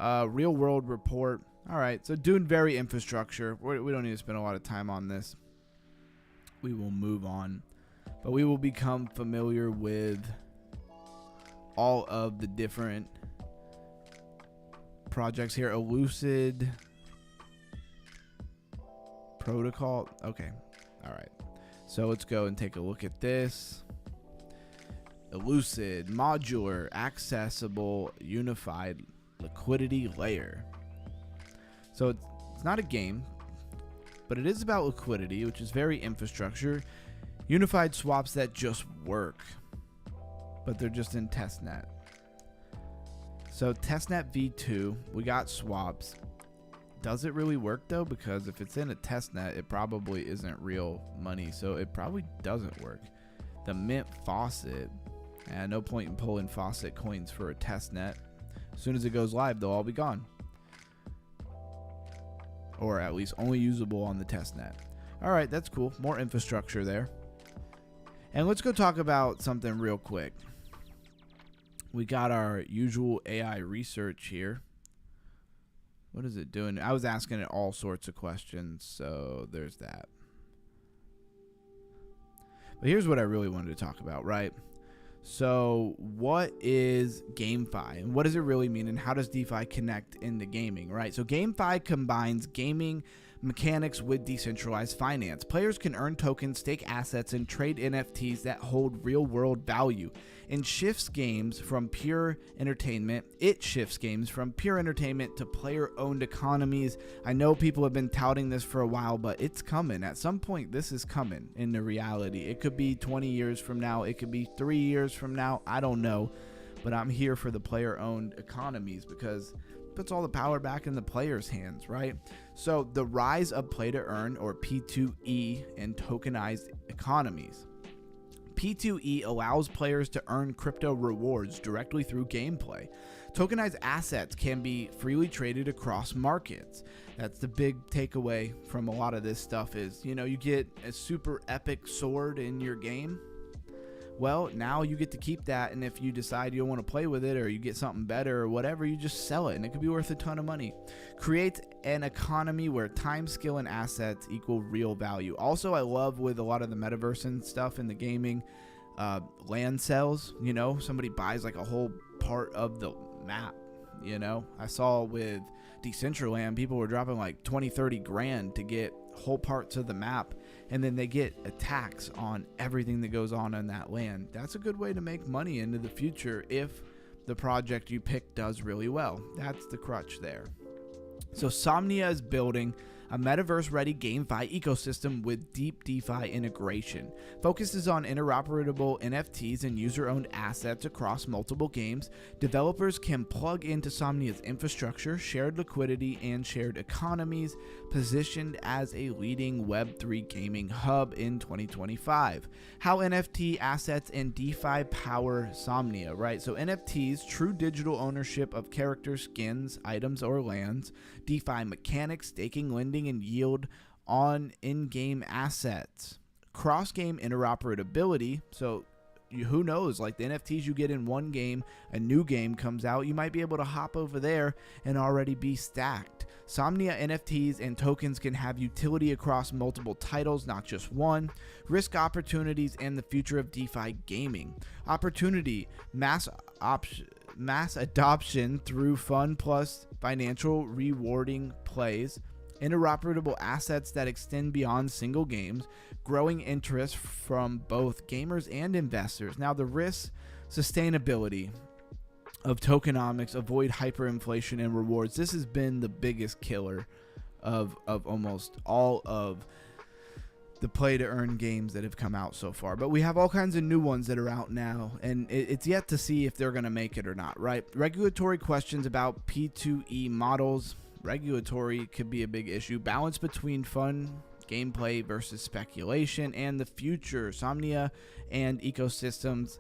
Real world report. All right, so doing very infrastructure. We don't need to spend a lot of time on this. We will move on. But we will become familiar with all of the different projects here. Elucid protocol. Okay. All right. So let's go and take a look at this. Elucid, modular, accessible, unified liquidity layer. So it's not a game, but it is about liquidity, which is very infrastructure. Unified swaps that just work, but they're just in testnet. So testnet v2, we got swaps. Does it really work though? Because if it's in a testnet, it probably isn't real money, so it probably doesn't work. The mint faucet, and no point in pulling faucet coins for a testnet. As soon as it goes live, they'll all be gone, or at least only usable on the testnet. All right, that's cool. More infrastructure there. And let's go talk about something real quick. We got our usual AI research here. What is it doing? I was asking it all sorts of questions, so there's that. But here's what I really wanted to talk about, right? So what is GameFi, and what does it really mean, and how does DeFi connect into gaming, right? So GameFi combines gaming mechanics with decentralized finance. Players can earn tokens, stake assets, and trade NFTs that hold real-world value. It shifts games from pure entertainment to player-owned economies. I know people have been touting this for a while, but it's coming. At some point, this is coming into reality. It could be 20 years from now. It could be 3 years from now. I don't know. But I'm here for the player-owned economies because it puts all the power back in the players' hands, right? So the rise of play-to-earn, or P2E, and tokenized economies. P2E allows players to earn crypto rewards directly through gameplay. Tokenized assets can be freely traded across markets. That's the big takeaway from a lot of this stuff is, you get a super epic sword in your game. Well, now you get to keep that, and if you decide you don't want to play with it, or you get something better or whatever, you just sell it, and it could be worth a ton of money. Creates an economy where time, skill, and assets equal real value. Also, I love with a lot of the metaverse and stuff in the gaming, land sales. Somebody buys like a whole part of the map. I saw with Decentraland, people were dropping like 20-30 grand to get whole parts of the map, and then they get a tax on everything that goes on in that land. That's a good way to make money into the future if the project you pick does really well. That's the crutch there. So Somnia is building a metaverse-ready GameFi ecosystem with deep DeFi integration. Focuses on interoperable NFTs and user-owned assets across multiple games. Developers can plug into Somnia's infrastructure, shared liquidity, and shared economies, positioned as a leading Web3 gaming hub in 2025. How NFT assets and DeFi power Somnia, right? So NFTs, true digital ownership of characters, skins, items, or lands. DeFi mechanics, staking, lending, and yield on in-game assets. Cross-game interoperability, so who knows, like the NFTs you get in one game, a new game comes out, you might be able to hop over there and already be stacked. Somnia NFTs and tokens can have utility across multiple titles, not just one. Risk opportunities and the future of DeFi gaming. Opportunity, mass mass adoption through fun plus financial rewarding plays, interoperable assets that extend beyond single games, growing interest from both gamers and investors. Now, the risk sustainability of tokenomics, avoid hyperinflation and rewards. This has been the biggest killer of almost all of the play to earn games that have come out so far. But we have all kinds of new ones that are out now, and it's yet to see if they're going to make it or not, right? Regulatory questions about P2E models. Regulatory could be a big issue. Balance between fun gameplay versus speculation, and the future. Somnia and ecosystems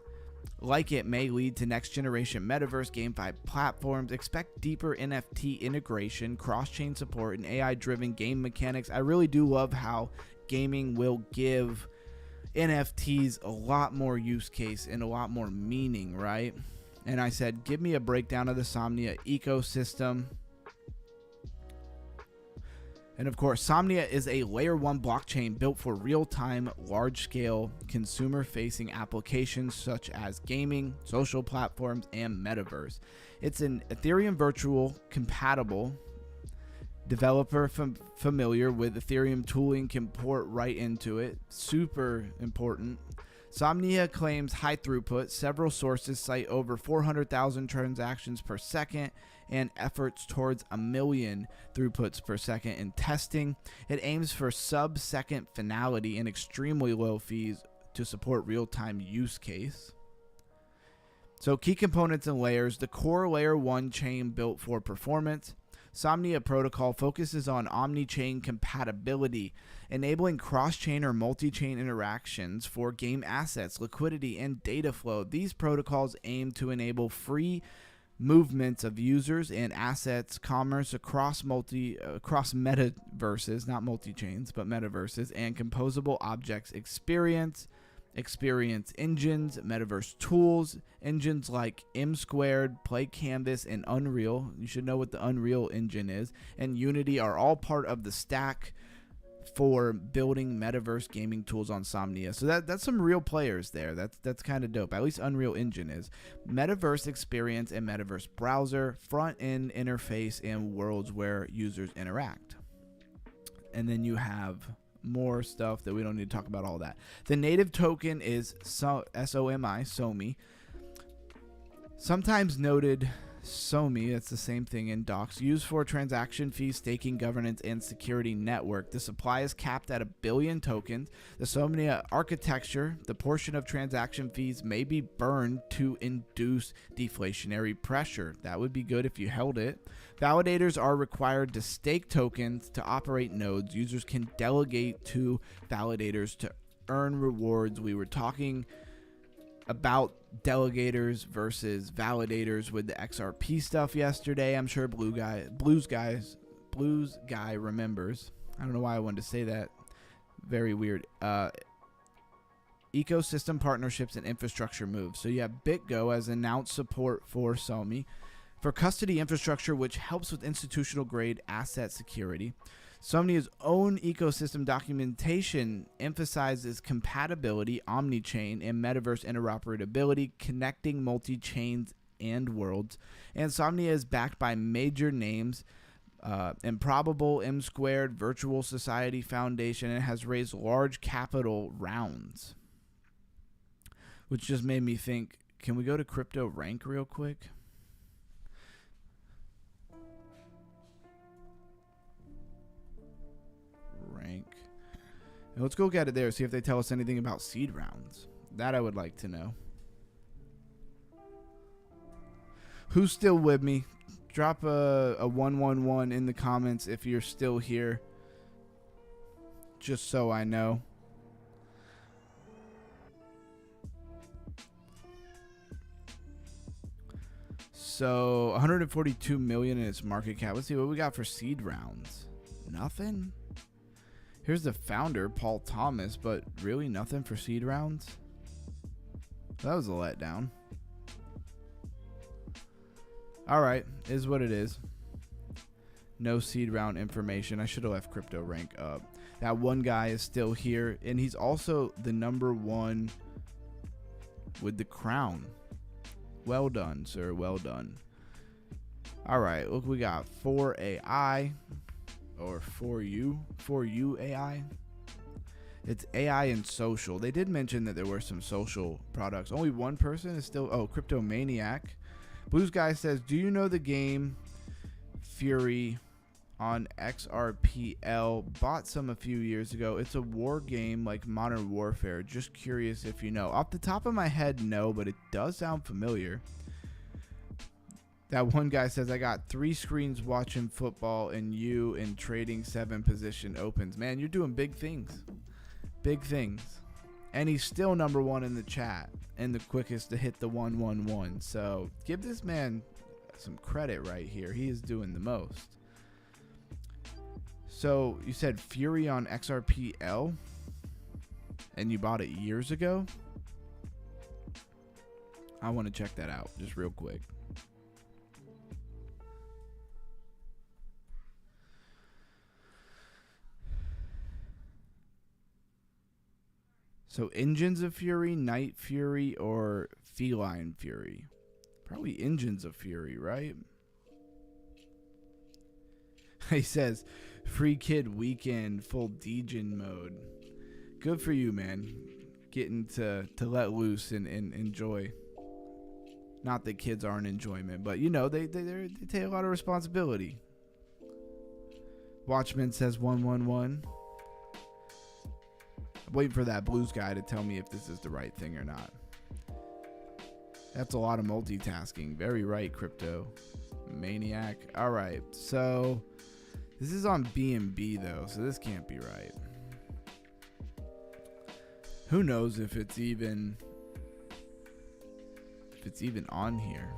like it may lead to next generation metaverse GameFi platforms. Expect deeper NFT integration, cross-chain support, and AI-driven game mechanics. I really do love how gaming will give NFTs a lot more use case and a lot more meaning, right? And I said, give me a breakdown of the Somnia ecosystem. And of course, Somnia is a layer 1 blockchain built for real-time, large-scale, consumer-facing applications such as gaming, social platforms, and metaverse. It's an Ethereum virtual compatible. Developer familiar with Ethereum tooling can port right into it. Super important. Somnia claims high throughput. Several sources cite over 400,000 transactions per second and efforts towards 1 million throughputs per second in testing. It aims for sub-second finality and extremely low fees to support real-time use case. So key components and layers. The core layer 1 chain built for performance. Somnia protocol focuses on omni-chain compatibility, enabling cross-chain or multi-chain interactions for game assets, liquidity, and data flow. These protocols aim to enable free movements of users and assets, commerce across metaverses, not multi-chains, but metaverses, and composable objects experience engines, metaverse tools, engines like M Squared, Play Canvas, and Unreal. You should know what the Unreal engine is, and Unity are all part of the stack for building metaverse gaming tools on Somnia. So that's some real players there. That's kind of dope. At least Unreal Engine is. Metaverse experience and metaverse browser, front end interface, and worlds where users interact. And then you have more stuff that we don't need to talk about all that. The native token is SOMI, sometimes noted SOMI, it's the same thing in docs, used for transaction fees, staking, governance, and security network. The supply is capped at 1 billion tokens. The Somnia architecture, the portion of transaction fees may be burned to induce deflationary pressure. That would be good if you held it. Validators are required to stake tokens to operate nodes. Users can delegate to validators to earn rewards. We were talking about delegators versus validators with the XRP stuff yesterday. I'm sure Blues guy remembers. I don't know why I wanted to say that. Very weird. Ecosystem partnerships and infrastructure moves. So you have BitGo has announced support for SOMI for custody infrastructure, which helps with institutional grade asset security. Somnia's own ecosystem documentation emphasizes compatibility, omni-chain, and metaverse interoperability, connecting multi-chains and worlds. And Somnia is backed by major names, Improbable, M Squared, Virtual Society Foundation, and has raised large capital rounds. Which just made me think, can we go to crypto rank real quick? Rank. And let's go get it there, see if they tell us anything about seed rounds. That I would like to know. Who's still with me? Drop a 111 in the comments if you're still here. Just so I know. So 142 million in its market cap. Let's see what we got for seed rounds. Nothing. Here's the founder, Paul Thomas, but really nothing for seed rounds? That was a letdown. Alright, is what it is. No seed round information. I should have left crypto rank up. That one guy is still here, and he's also the #1 with the crown. Well done, sir. Well done. All right, look, we got 4AI or 4U AI. It's AI and social. They did mention that there were some social products. Only one person is still, Crypto Maniac. Blues Guy says, do you know the game Fury on XRPL? Bought some a few years ago. It's a war game like Modern Warfare. Just curious if you know. Off the top of my head, no, but it does sound familiar. That one guy says, I got 3 screens watching football and you in trading 7 position opens. Man, you're doing big things. Big things. And he's still number 1 in the chat and the quickest to hit the 111. So give this man some credit right here. He is doing the most. So you said Fury on XRPL and you bought it years ago? I want to check that out just real quick. So Engines of Fury, Night Fury, or Feline Fury? Probably Engines of Fury, right? He says, free kid weekend, full Degen mode. Good for you, man. Getting to let loose and enjoy. Not that kids aren't enjoyment, but you know, they take a lot of responsibility. Watchman says 111. I'm waiting for that Blues guy to tell me if this is the right thing or not. That's a lot of multitasking. Very right, Crypto Maniac. All right, so this is on BNB though, so this can't be right. Who knows if it's even on here.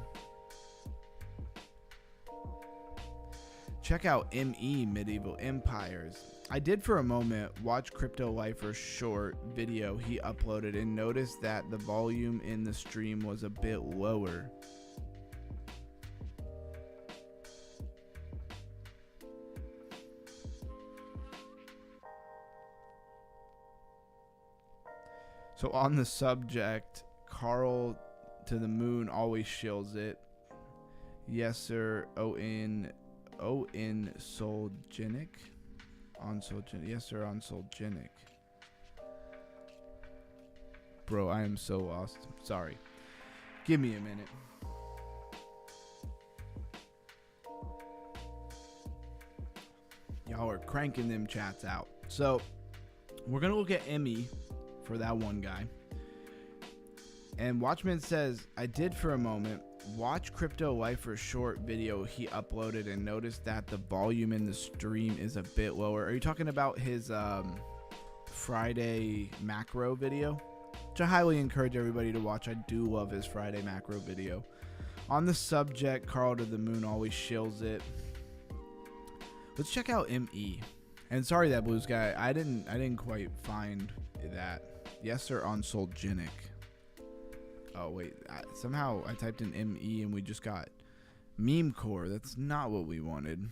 Check out ME Medieval Empires. I did for a moment watch Crypto Lifer's short video he uploaded and noticed that the volume in the stream was a bit lower. So on the subject, Carl to the moon always shills it. Yes, sir. O-N Solgenic. On Solgenic. Yes, sir. On Solgenic. Bro, I am so lost. Sorry. Give me a minute. Y'all are cranking them chats out. So, we're going to look at ME for that one guy. And Watchman says, I did for a moment watch Crypto Lifer's short video he uploaded and noticed that the volume in the stream is a bit lower. Are you talking about his Friday macro video? Which I highly encourage everybody to watch. I do love his Friday macro video. On the subject, Carl to the moon always shills it. Let's check out ME. And sorry that Blues guy, I didn't quite find that. Yes, sir, on Solgenic. Oh, wait. Somehow I typed in ME and we just got Meme Core. That's not what we wanted.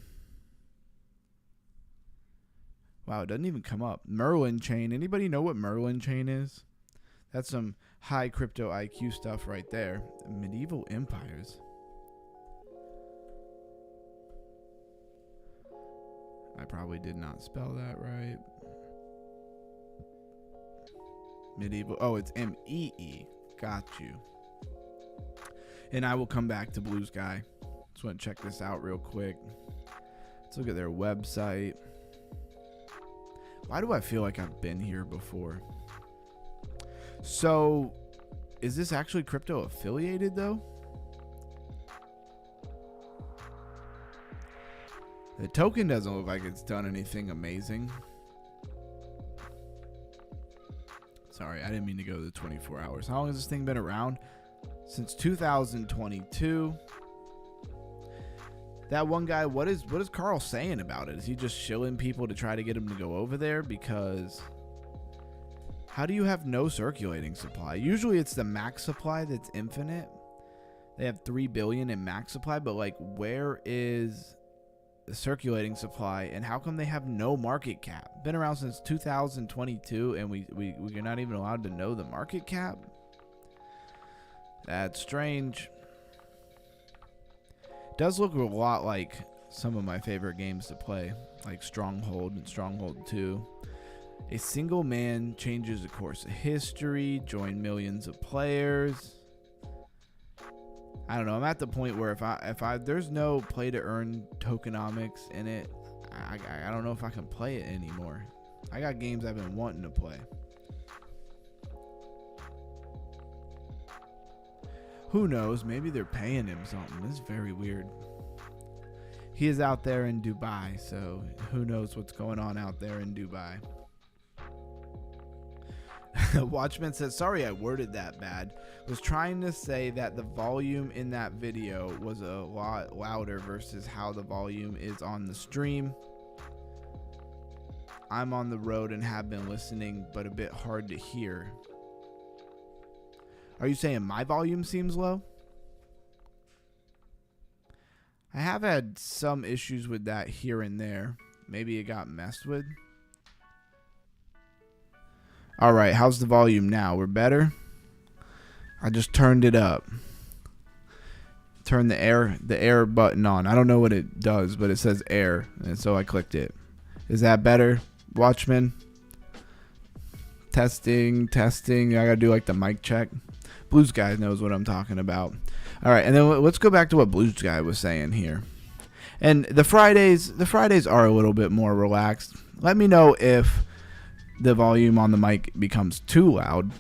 Wow, it doesn't even come up. Merlin Chain. Anybody know what Merlin Chain is? That's some high crypto IQ stuff right there. Medieval Empires. I probably did not spell that right. Medieval. Oh, it's M-E-E. Got you. And I will come back to Blues Guy. Just want to check this out real quick. Let's look at their website. Why do I feel like I've been here before? So, is this actually crypto affiliated though? The token doesn't look like it's done anything amazing. Sorry, I didn't mean to go to the 24 hours. How long has this thing been around? Since 2022. That one guy, what is Carl saying about it? Is he just shilling people to try to get him to go over there? Because how do you have no circulating supply? Usually it's the max supply that's infinite. They have 3 billion in max supply, but like where is the circulating supply, and how come they have no market cap? Been around since 2022 and we're not even allowed to know the market cap? That's strange. Does look a lot like some of my favorite games to play, like Stronghold and Stronghold 2. A single man changes the course of history, join millions of players. I don't know. I'm at the point where if I there's no play to earn tokenomics in it, I don't know if I can play it anymore. I got games I've been wanting to play. Who knows? Maybe they're paying him something. This is very weird. He is out there in Dubai, so who knows what's going on out there in Dubai. Watchman says, sorry I worded that bad. Was trying to say that the volume in that video was a lot louder versus how the volume is on the stream. I'm on the road and have been listening, but a bit hard to hear. Are you saying my volume seems low? I have had some issues with that here and there. Maybe it got messed with. All right, how's the volume now? We're better? I just turned it up. Turn the air button on. I don't know what it does, but it says air, and so I clicked it. Is that better, Watchman? Testing. I gotta do like the mic check. Blues Guy knows what I'm talking about. All right, and then let's go back to what Blues Guy was saying here. And the Fridays are a little bit more relaxed. Let me know if the volume on the mic becomes too loud,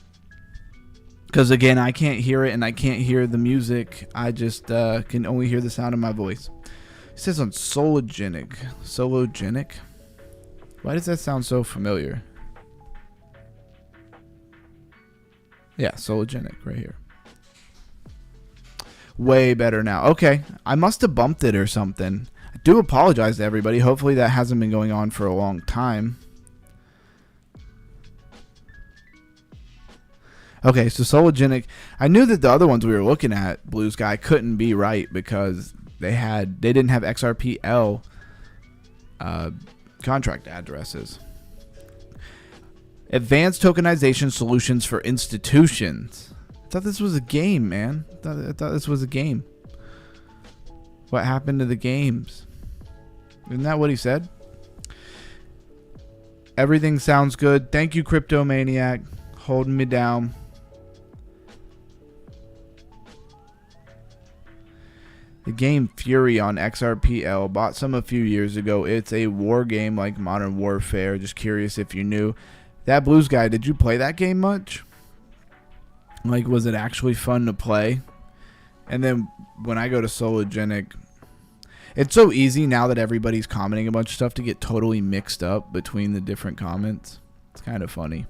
because again, I can't hear it and I can't hear the music. I just can only hear the sound of my voice. It says on Sologenic. Why does that sound so familiar? Yeah, Sologenic right here. Way better now. Okay, I must have bumped it or something. I do apologize to everybody. Hopefully that hasn't been going on for a long time. Okay, so Sologenic. I knew that the other ones we were looking at, Blues Guy, couldn't be right because they didn't have XRPL contract addresses. Advanced tokenization solutions for institutions. I thought this was a game, man. I thought this was a game. What happened to the games? Isn't that what he said? Everything sounds good. Thank you, Cryptomaniac, holding me down. The game Fury on XRPL, bought some a few years ago. It's a war game like Modern Warfare. Just curious if you knew. That Blues Guy, did you play that game much? Like, was it actually fun to play? And then when I go to Sologenic, it's so easy now that everybody's commenting a bunch of stuff to get totally mixed up between the different comments. It's kind of funny.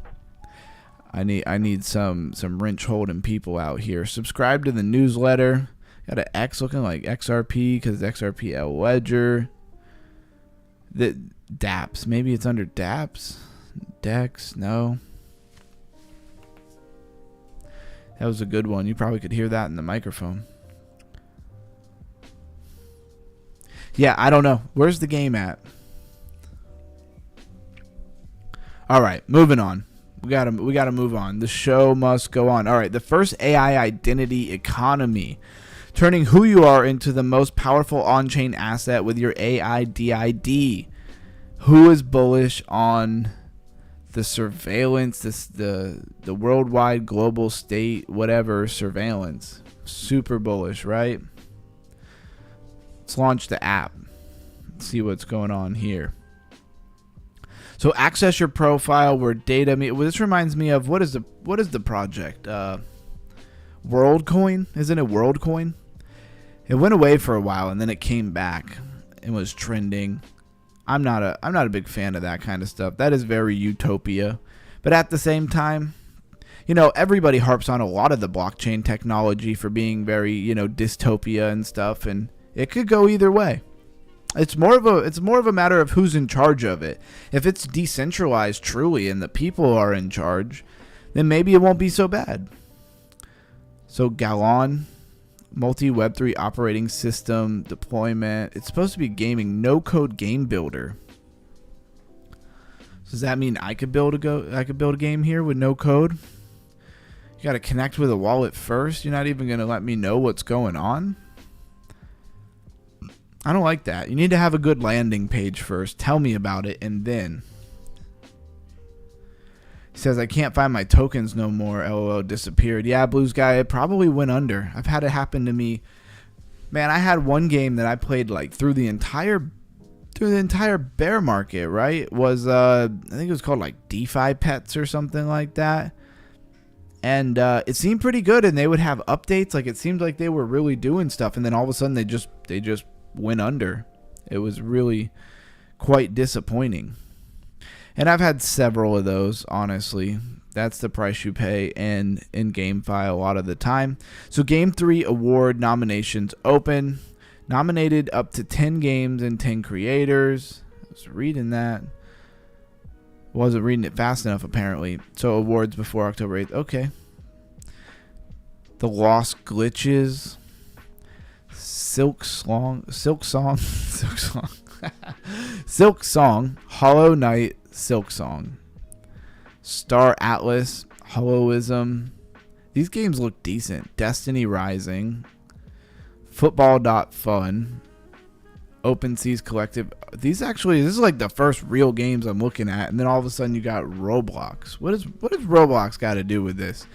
I need some wrench holding people out here. Subscribe to the newsletter. Got an X looking like XRP because it's XRPL Ledger. The DApps. Maybe it's under DApps. Dex. No. That was a good one. You probably could hear that in the microphone. Yeah, I don't know. Where's the game at? All right, moving on. We gotta move on. The show must go on. All right, the first AI identity economy. Turning who you are into the most powerful on-chain asset with your AI DID. Who is bullish on the surveillance, the worldwide, global, state, whatever surveillance? Super bullish, right? Let's launch the app. Let's see what's going on here. So access your profile where data. This reminds me of what is the project? WorldCoin, isn't it WorldCoin? It went away for a while and then it came back and was trending. I'm not a big fan of that kind of stuff. That is very utopia. But at the same time, everybody harps on a lot of the blockchain technology for being very, dystopia and stuff, and it could go either way. It's more of a matter of who's in charge of it. If it's decentralized truly and the people are in charge, then maybe it won't be so bad. So Gallon, multi Web3 operating system deployment. It's supposed to be gaming, no code game builder. Does that mean I could build a game here with no code? You got to connect with a wallet first. You're not even going to let me know what's going on. I don't like that. You need to have a good landing page first. Tell me about it, and then. He says, I can't find my tokens no more. LOL, disappeared. Yeah, Blues Guy, it probably went under. I've had it happen to me. Man, I had one game that I played like through the entire bear market, right? It was I think it was called like DeFi Pets or something like that. And it seemed pretty good, and they would have updates. Like, it seemed like they were really doing stuff, and then all of a sudden they just went under. It was really quite disappointing. And I've had several of those, honestly. That's the price you pay in GameFi a lot of the time. So Game 3 award nominations open. Nominated up to 10 games and 10 creators. I was reading that. Wasn't reading it fast enough, apparently. So awards before October 8th. Okay. The Lost Glitches. Silk Song. Silk Song. Hollow Knight. Silk Song. Star Atlas. Hollowism. These games look decent. Destiny Rising. Football.fun. Open Seas Collective. This is like the first real games I'm looking at, and then all of a sudden you got Roblox. What does Roblox got to do with this?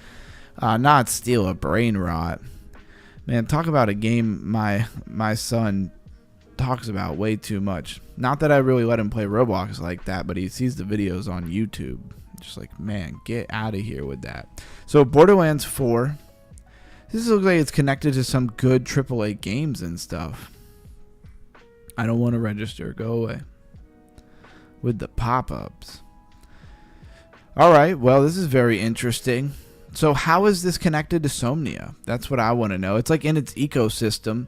Not steal a brain rot. Man, talk about a game my son talks about way too much. Not that I really let him play Roblox like that, but he sees the videos on YouTube. Just like, man, get out of here with that. So Borderlands 4. This looks like it's connected to some good AAA games and stuff. I don't want to register. Go away. With the pop-ups. Alright, well, this is very interesting. So how is this connected to Somnia? That's what I want to know. It's like in its ecosystem.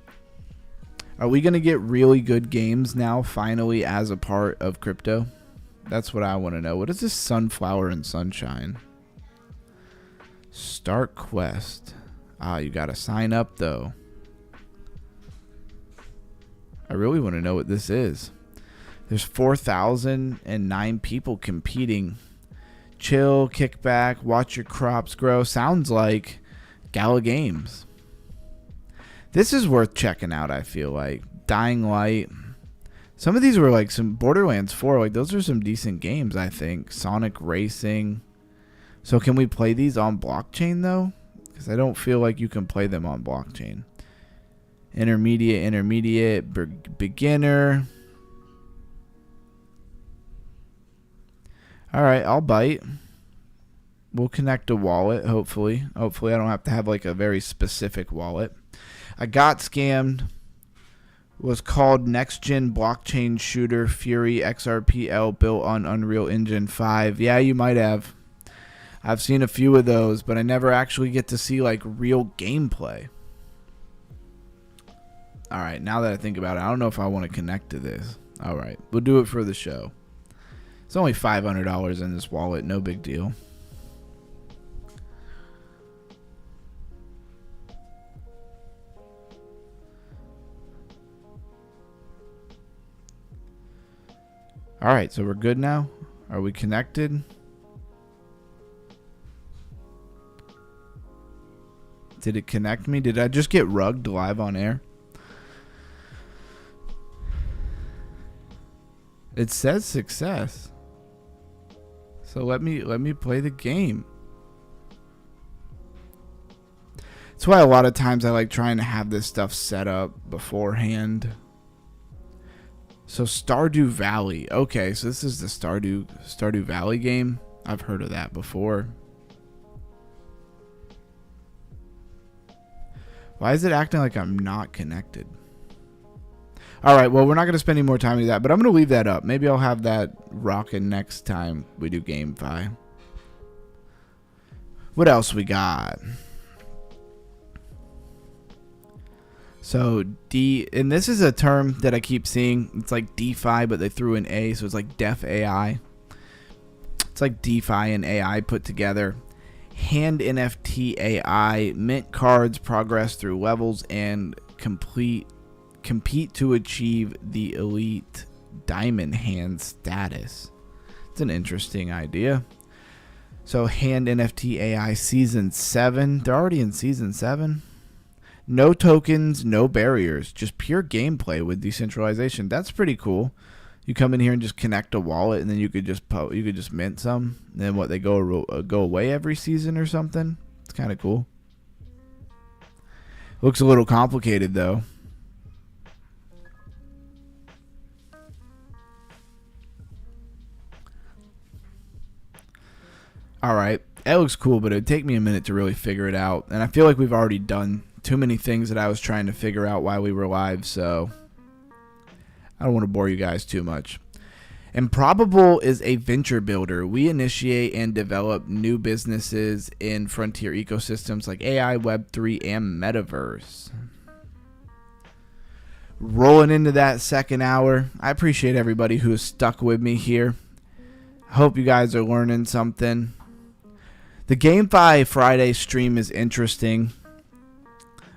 Are we going to get really good games now, finally, as a part of crypto? That's what I want to know. What is this Sunflower and Sunshine? Start quest. You got to sign up, though. I really want to know what this is. There's 4,009 people competing. Chill, kick back, watch your crops grow. Sounds like Gala Games. This is worth checking out, I feel like. Dying Light. Some of these were like some Borderlands 4. Like, those are some decent games, I think. Sonic Racing. So can we play these on blockchain, though? Because I don't feel like you can play them on blockchain. Intermediate, beginner. Alright, I'll bite. We'll connect a wallet, hopefully. Hopefully I don't have to have like a very specific wallet. I got scammed. Was called Next Gen Blockchain Shooter Fury XRPL built on Unreal Engine 5. Yeah, you might have. I've seen a few of those, but I never actually get to see like real gameplay. Alright, now that I think about it, I don't know if I want to connect to this. Alright, we'll do it for the show. It's only $500 in this wallet, no big deal. Alright, so we're good now? Are we connected? Did it connect me? Did I just get rugged live on air? It says success. So let me play the game. That's why a lot of times I like trying to have this stuff set up beforehand. So Stardew Valley. Okay, so this is the Stardew Valley game. I've heard of that before. Why is it acting like I'm not connected? Alright, well, we're not going to spend any more time with that, but I'm going to leave that up. Maybe I'll have that rocking next time we do GameFi. What else we got? So, and this is a term that I keep seeing. It's like DeFi, but they threw an A, so it's like Def AI. It's like DeFi and AI put together. Hand NFT AI, mint cards, progress through levels, and compete to achieve the elite diamond hand status. It's an interesting idea. So Hand NFT AI season 7. They're already in season 7. No tokens, no barriers, just pure gameplay with decentralization. That's pretty cool. You come in here and just connect a wallet, and then you could just mint some. And then what, they go away every season or something? It's kind of cool. Looks a little complicated though. All right, that looks cool, but it'd take me a minute to really figure it out. And I feel like we've already done too many things that I was trying to figure out while we were live, so I don't want to bore you guys too much. Improbable is a venture builder. We initiate and develop new businesses in frontier ecosystems like AI, Web3, and Metaverse. Rolling into that second hour. I appreciate everybody who has stuck with me here. I hope you guys are learning something. The GameFi Friday stream is interesting.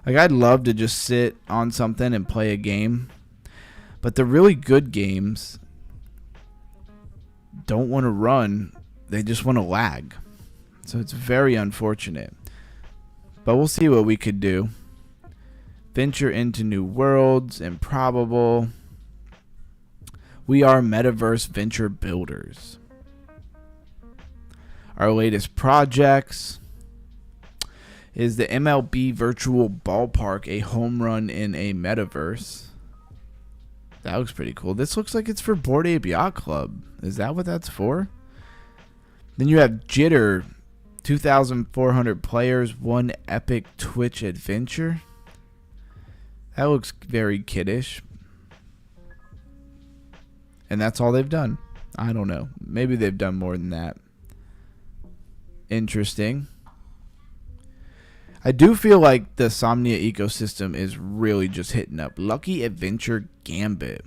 Like, I'd love to just sit on something and play a game. But the really good games don't want to run. They just want to lag. So it's very unfortunate. But we'll see what we could do. Venture into new worlds. Improbable. We are metaverse venture builders. Our latest projects is the MLB virtual ballpark, a home run in a metaverse. That looks pretty cool. This looks like it's for Bored Ape Yacht Club. Is that what that's for? Then you have Jitter, 2,400 players, one epic Twitch adventure. That looks very kiddish. And that's all they've done. I don't know. Maybe they've done more than that. Interesting. I do feel like the Somnia ecosystem is really just hitting up. Lucky Adventure Gambit.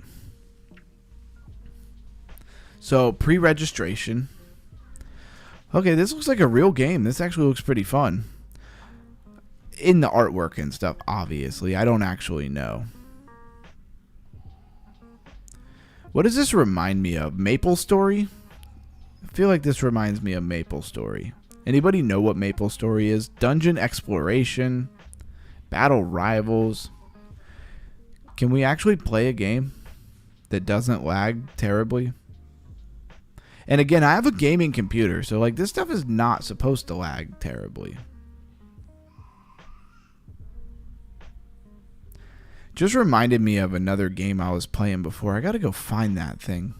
So, pre-registration. Okay, this looks like a real game. This actually looks pretty fun. In the artwork and stuff, obviously. I don't actually know. What does this remind me of? Maple Story? I feel like this reminds me of Maple Story. Anybody know what Maple Story is? Dungeon exploration, battle rivals. Can we actually play a game that doesn't lag terribly? And again, I have a gaming computer, so like this stuff is not supposed to lag terribly. Just reminded me of another game I was playing before. I gotta go find that thing.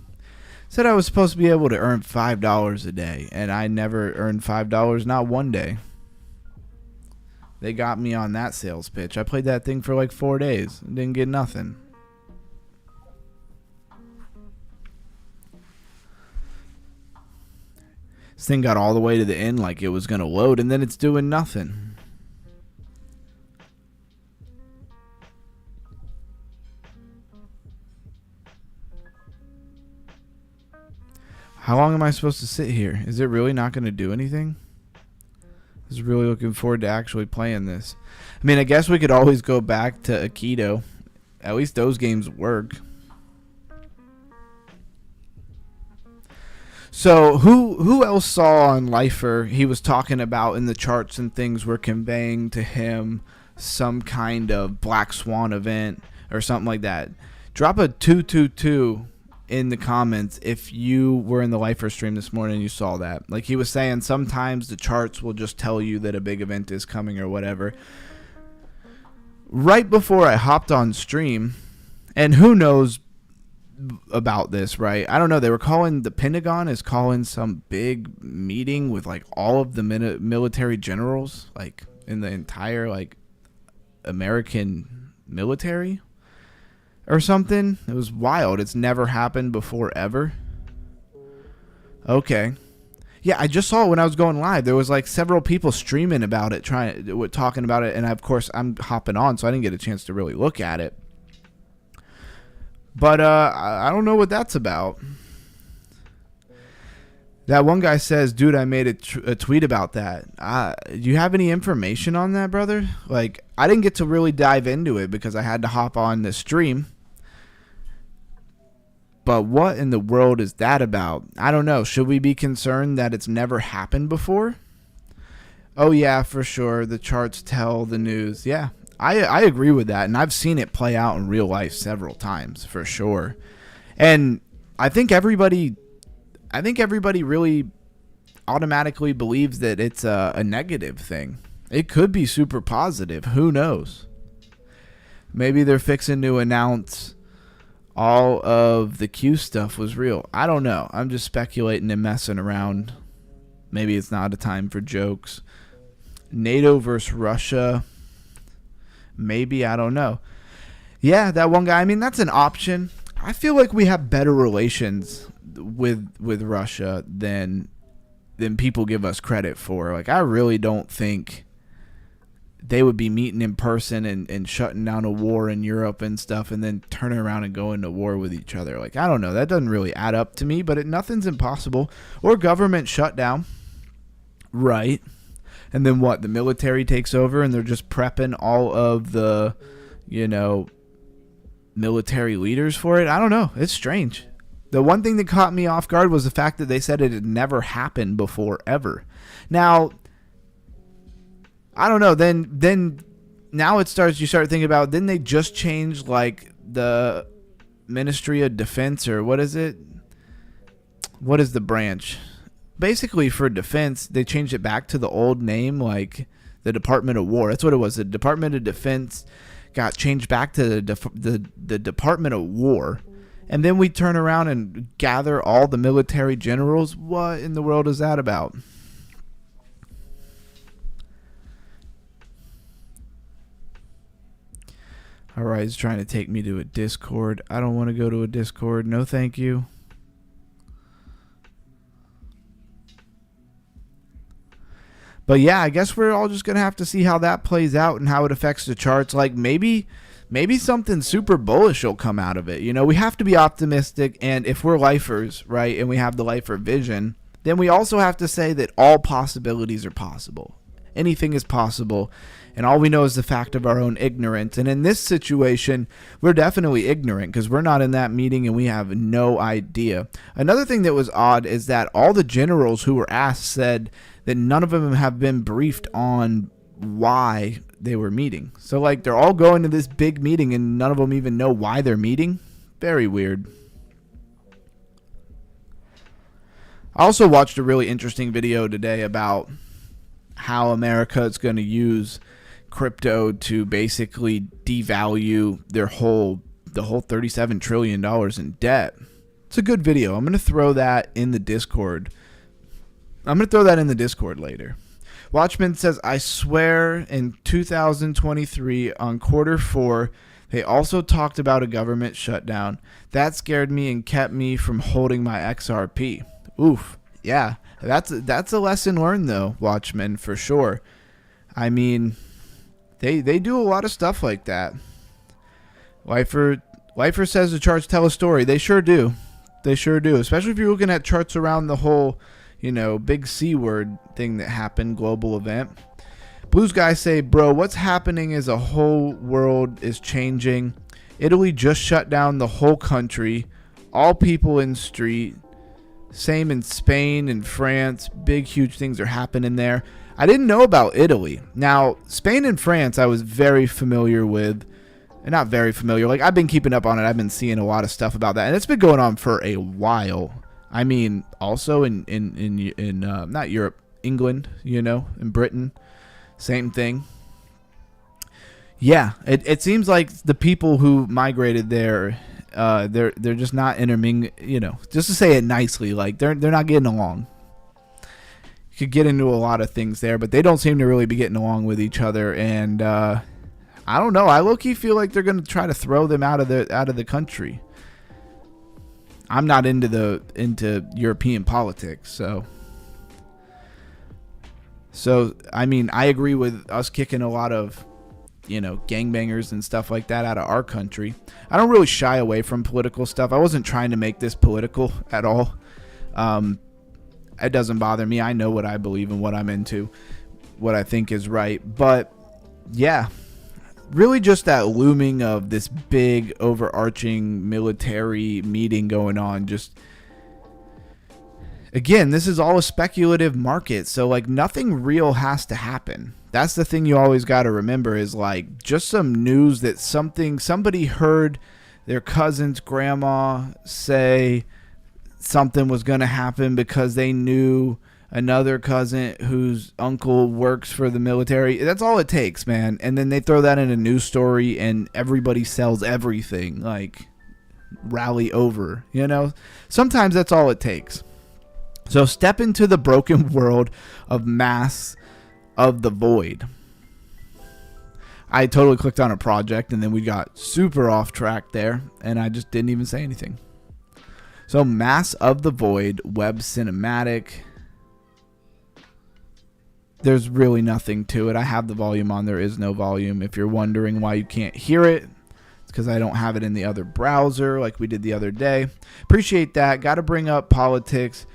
Said I was supposed to be able to earn $5 a day, and I never earned $5, not one day. They got me on that sales pitch. I played that thing for like 4 days and didn't get nothing. This thing got all the way to the end like it was going to load, and then it's doing nothing. How long am I supposed to sit here? Is it really not going to do anything? I was really looking forward to actually playing this. I mean, I guess we could always go back to Aikido. At least those games work. So, who else saw on Lifer he was talking about in the charts and things were conveying to him some kind of Black Swan event or something like that? Drop a 222 in the comments if you were in the Lifer stream this morning and you saw that. Like he was saying, sometimes the charts will just tell you that a big event is coming or whatever. Right before I hopped on stream, and who knows about this, right? I don't know. They were calling, the Pentagon is calling some big meeting with like all of the military generals, like in the entire like American military or something. It was wild. It's never happened before ever. Okay. Yeah, I just saw it when I was going live. There was like several people streaming about it, talking about it, and of course I'm hopping on, so I didn't get a chance to really look at it. But I don't know what that's about. That one guy says, dude, I made a tweet about that. Do you have any information on that, brother? Like, I didn't get to really dive into it because I had to hop on the stream. But what in the world is that about? I don't know. Should we be concerned that it's never happened before? Oh, yeah, for sure. The charts tell the news. Yeah, I agree with that, and I've seen it play out in real life several times for sure. And I think everybody really automatically believes that it's a negative thing. It could be super positive. Who knows? Maybe they're fixing to announce all of the Q stuff was real. I don't know. I'm just speculating and messing around. Maybe it's not a time for jokes. NATO versus Russia. Maybe, I don't know. Yeah, that one guy, I mean, that's an option. I feel like we have better relations with Russia than people give us credit for. Like, I really don't think they would be meeting in person and shutting down a war in Europe and stuff and then turning around and going to war with each other. Like, I don't know. That doesn't really add up to me, but nothing's impossible. Or government shutdown. Right. And then what? The military takes over and they're just prepping all of the, military leaders for it. I don't know. It's strange. The one thing that caught me off guard was the fact that they said it had never happened before, ever. Now, I don't know. Then now you start thinking about, didn't they just change like the Ministry of Defense, or what is it? What is the branch? Basically for defense, they changed it back to the old name, like the Department of War. That's what it was. The Department of Defense got changed back to the Department of War. And then we turn around and gather all the military generals. What in the world is that about? All right, he's trying to take me to a Discord. I don't want to go to a Discord. No, thank you. But yeah, I guess we're all just going to have to see how that plays out and how it affects the charts. Like maybe something super bullish will come out of it. We have to be optimistic. And if we're lifers, right, and we have the lifer vision, then we also have to say that all possibilities are possible. Anything is possible. And all we know is the fact of our own ignorance. And in this situation, we're definitely ignorant because we're not in that meeting and we have no idea. Another thing that was odd is that all the generals who were asked said that none of them have been briefed on why they were meeting. So like they're all going to this big meeting and none of them even know why they're meeting. Very weird. I also watched a really interesting video today about how America is going to use crypto to basically devalue the whole $37 trillion in debt. It's a good video. I'm going to throw that in the Discord. Later. Watchman says, I swear in 2023 on quarter 4, they also talked about a government shutdown. That scared me and kept me from holding my XRP. Oof. Yeah, that's a lesson learned though, Watchman, for sure. I mean, they do a lot of stuff like that. Lifer says the charts tell a story. They sure do. Especially if you're looking at charts around the whole, big C word thing that happened, global event. Blues guys say, bro, what's happening is a whole world is changing. Italy just shut down the whole country. All people in street. Same in Spain and France. Big, huge things are happening there. I didn't know about Italy. Now, Spain and France I was very familiar with. Not very familiar. Like, I've been keeping up on it. I've been seeing a lot of stuff about that. And it's been going on for a while. I mean, also in not Europe, England, in Britain. Same thing. Yeah, it seems like the people who migrated there, they're just not intermingling, just to say it nicely, like they're not getting along. You could get into a lot of things there, but they don't seem to really be getting along with each other. And I don't know. I low-key feel like they're going to try to throw them out of the country. I'm not into European politics, so I mean, I agree with us kicking a lot of, gangbangers and stuff like that out of our country. I don't really shy away from political stuff. I wasn't trying to make this political at all. It doesn't bother me. I know what I believe and what I'm into, what I think is right. But yeah, really just that looming of this big overarching military meeting going on. Just, again, this is all a speculative market. So like nothing real has to happen. That's the thing you always got to remember is like just some news that somebody heard their cousin's grandma say something was going to happen because they knew another cousin whose uncle works for the military. That's all it takes, man. And then they throw that in a news story and everybody sells everything, like rally over, you know? Sometimes that's all it takes. So step into the broken world of mass of the void. I totally clicked on a project and then we got super off track there and I just didn't even say anything. So mass of the void, web cinematic. There's really nothing to it. I have the volume on. There is no volume. If you're wondering why you can't hear it, it's because I don't have it in the other browser like we did the other day. Appreciate that. Got to bring up politics.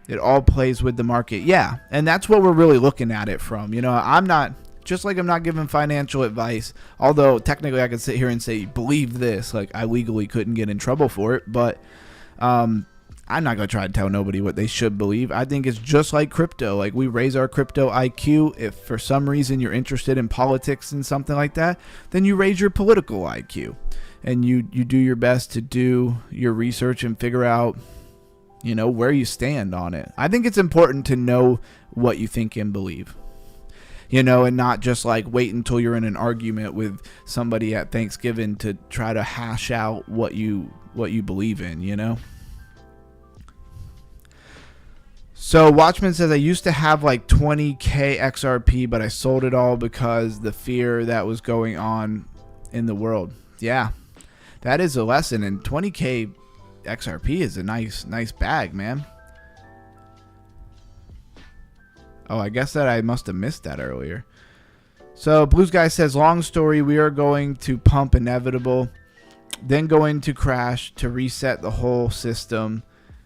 It all plays with the market. Yeah, and that's what we're really looking at it from. You know, I'm not, just like I'm not giving financial advice, although technically I could sit here and say, believe this. Like I legally couldn't get in trouble for it, but I'm not going to try to tell nobody what they should believe. I think it's just like crypto. Like we raise our crypto IQ. If for some reason you're interested in politics and something like that, then you raise your political IQ. And you do your best to do your research and figure out, you know, where you stand on it. I think it's important to know what you think and believe. You know, and not just like wait until you're in an argument with somebody at Thanksgiving to try to hash out what you believe in, you know? So Watchman says, I used to have like 20K XRP, but I sold it all because the fear that was going on in the world. Yeah, that is a lesson. And 20K XRP is a nice bag, man. Oh, I guess that I must have missed that earlier. So Blues Guy says, long story, we are going to pump inevitable, then going to crash to reset the whole system.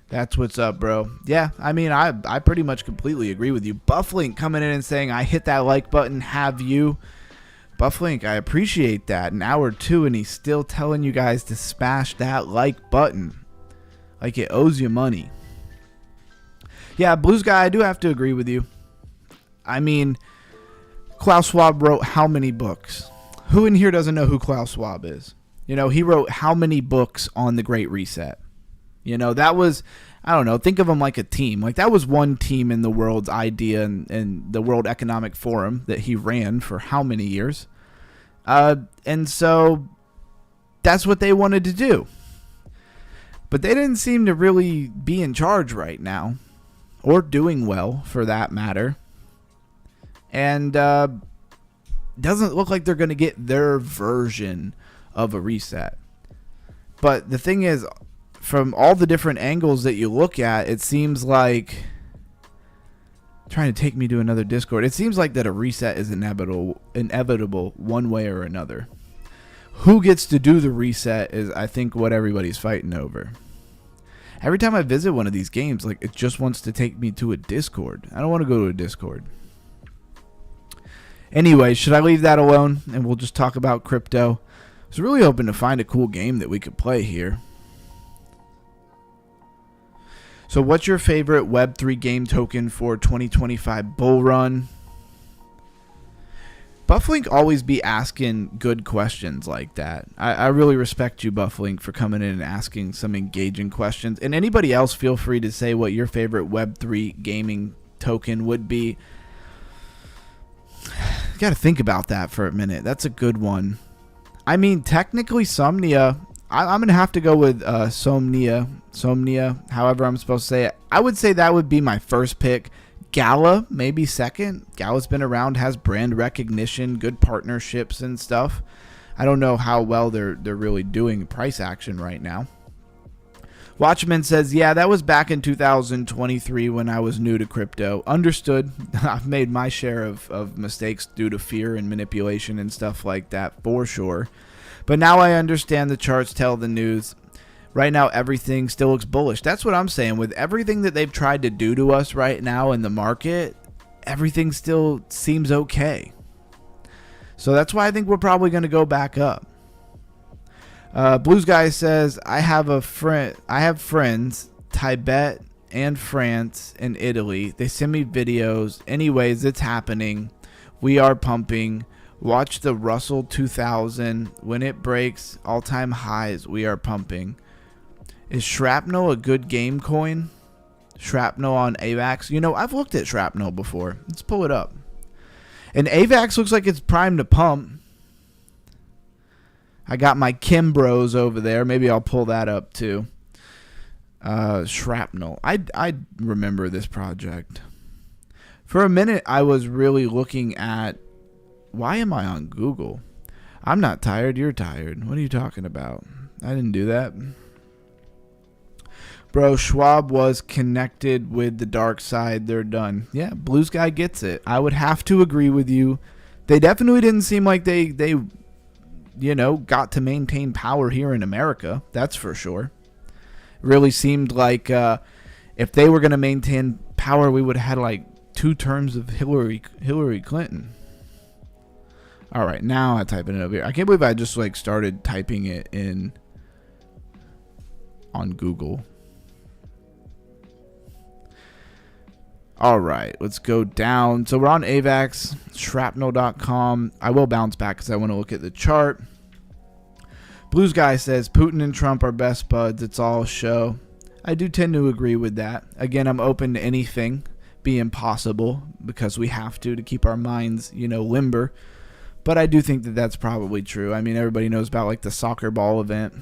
That's what's up, bro. Yeah, I mean, I pretty much completely agree with you. Bufflink coming in and saying, I hit that like button, have you? Bufflink, I appreciate that. An hour 2, and he's still telling you guys to smash that like button. Like it owes you money. Yeah, Blues Guy, I do have to agree with you. I mean, Klaus Schwab wrote how many books? Who in here doesn't know who Klaus Schwab is? You know, he wrote how many books on the Great Reset? You know, that was, I don't know, think of them like a team. Like that was one team in the world's idea and the World Economic Forum that he ran for how many years? And so that's what they wanted to do. But they didn't seem to really be in charge right now, or doing well for that matter. And doesn't look like they're going to get their version of a reset. But the thing is, from all the different angles that you look at, it seems like, trying to take me to another Discord, it seems like that a reset is inevitable one way or another. Who gets to do the reset is, I think, what everybody's fighting over. Every time I visit one of these games, like it just wants to take me to a Discord. I don't want to go to a Discord. Anyway, should I leave that alone and we'll just talk about crypto? I was really hoping to find a cool game that we could play here. So what's your favorite Web3 game token for 2025 bull run? Bufflink always be asking good questions like that. I really respect you, Bufflink, for coming in and asking some engaging questions. And anybody else, feel free to say what your favorite Web3 gaming token would be. You got to think about that for a minute. That's a good one. I mean, technically, Somnia. I'm going to have to go with Somnia, however I'm supposed to say it. I would say that would be my first pick. Gala, maybe second. Gala's been around, has brand recognition, good partnerships and stuff. I don't know how well they're really doing price action right now. Watchman says, yeah, that was back in 2023 when I was new to crypto. Understood. I've made my share of mistakes due to fear and manipulation and stuff like that for sure. But now I understand the charts tell the news. Right now, everything still looks bullish. That's what I'm saying. With everything that they've tried to do to us right now in the market, everything still seems okay. So that's why I think we're probably going to go back up. Blues Guy says, I have friends, Tibet and France and Italy. They send me videos. Anyways, it's happening. We are pumping. Watch the Russell 2000. When it breaks all-time highs, we are pumping. Is Shrapnel a good game coin? Shrapnel on AVAX? You know, I've looked at Shrapnel before. Let's pull it up. And AVAX looks like it's primed to pump. I got my Kimbros over there. Maybe I'll pull that up too. Shrapnel. I remember this project. For a minute, I was really looking at... Why am I on Google? I'm not tired. You're tired. What are you talking about? I didn't do that. Bro, Schwab was connected with the dark side. They're done. Yeah, Blue Sky gets it. I would have to agree with you. They definitely didn't seem like they you know, got to maintain power here in America. That's for sure. It really seemed like if they were going to maintain power, we would have had like 2 terms of Hillary Clinton. All right, now I type it over here. I can't believe I just like started typing it in on Google. All right, let's go down. So we're on AVAX, shrapnel.com. I will bounce back because I want to look at the chart. Blues Guy says Putin and Trump are best buds. It's all a show. I do tend to agree with that. Again, I'm open to anything being possible because we have to keep our minds, you know, limber. But I do think that that's probably true. I mean, everybody knows about like the soccer ball event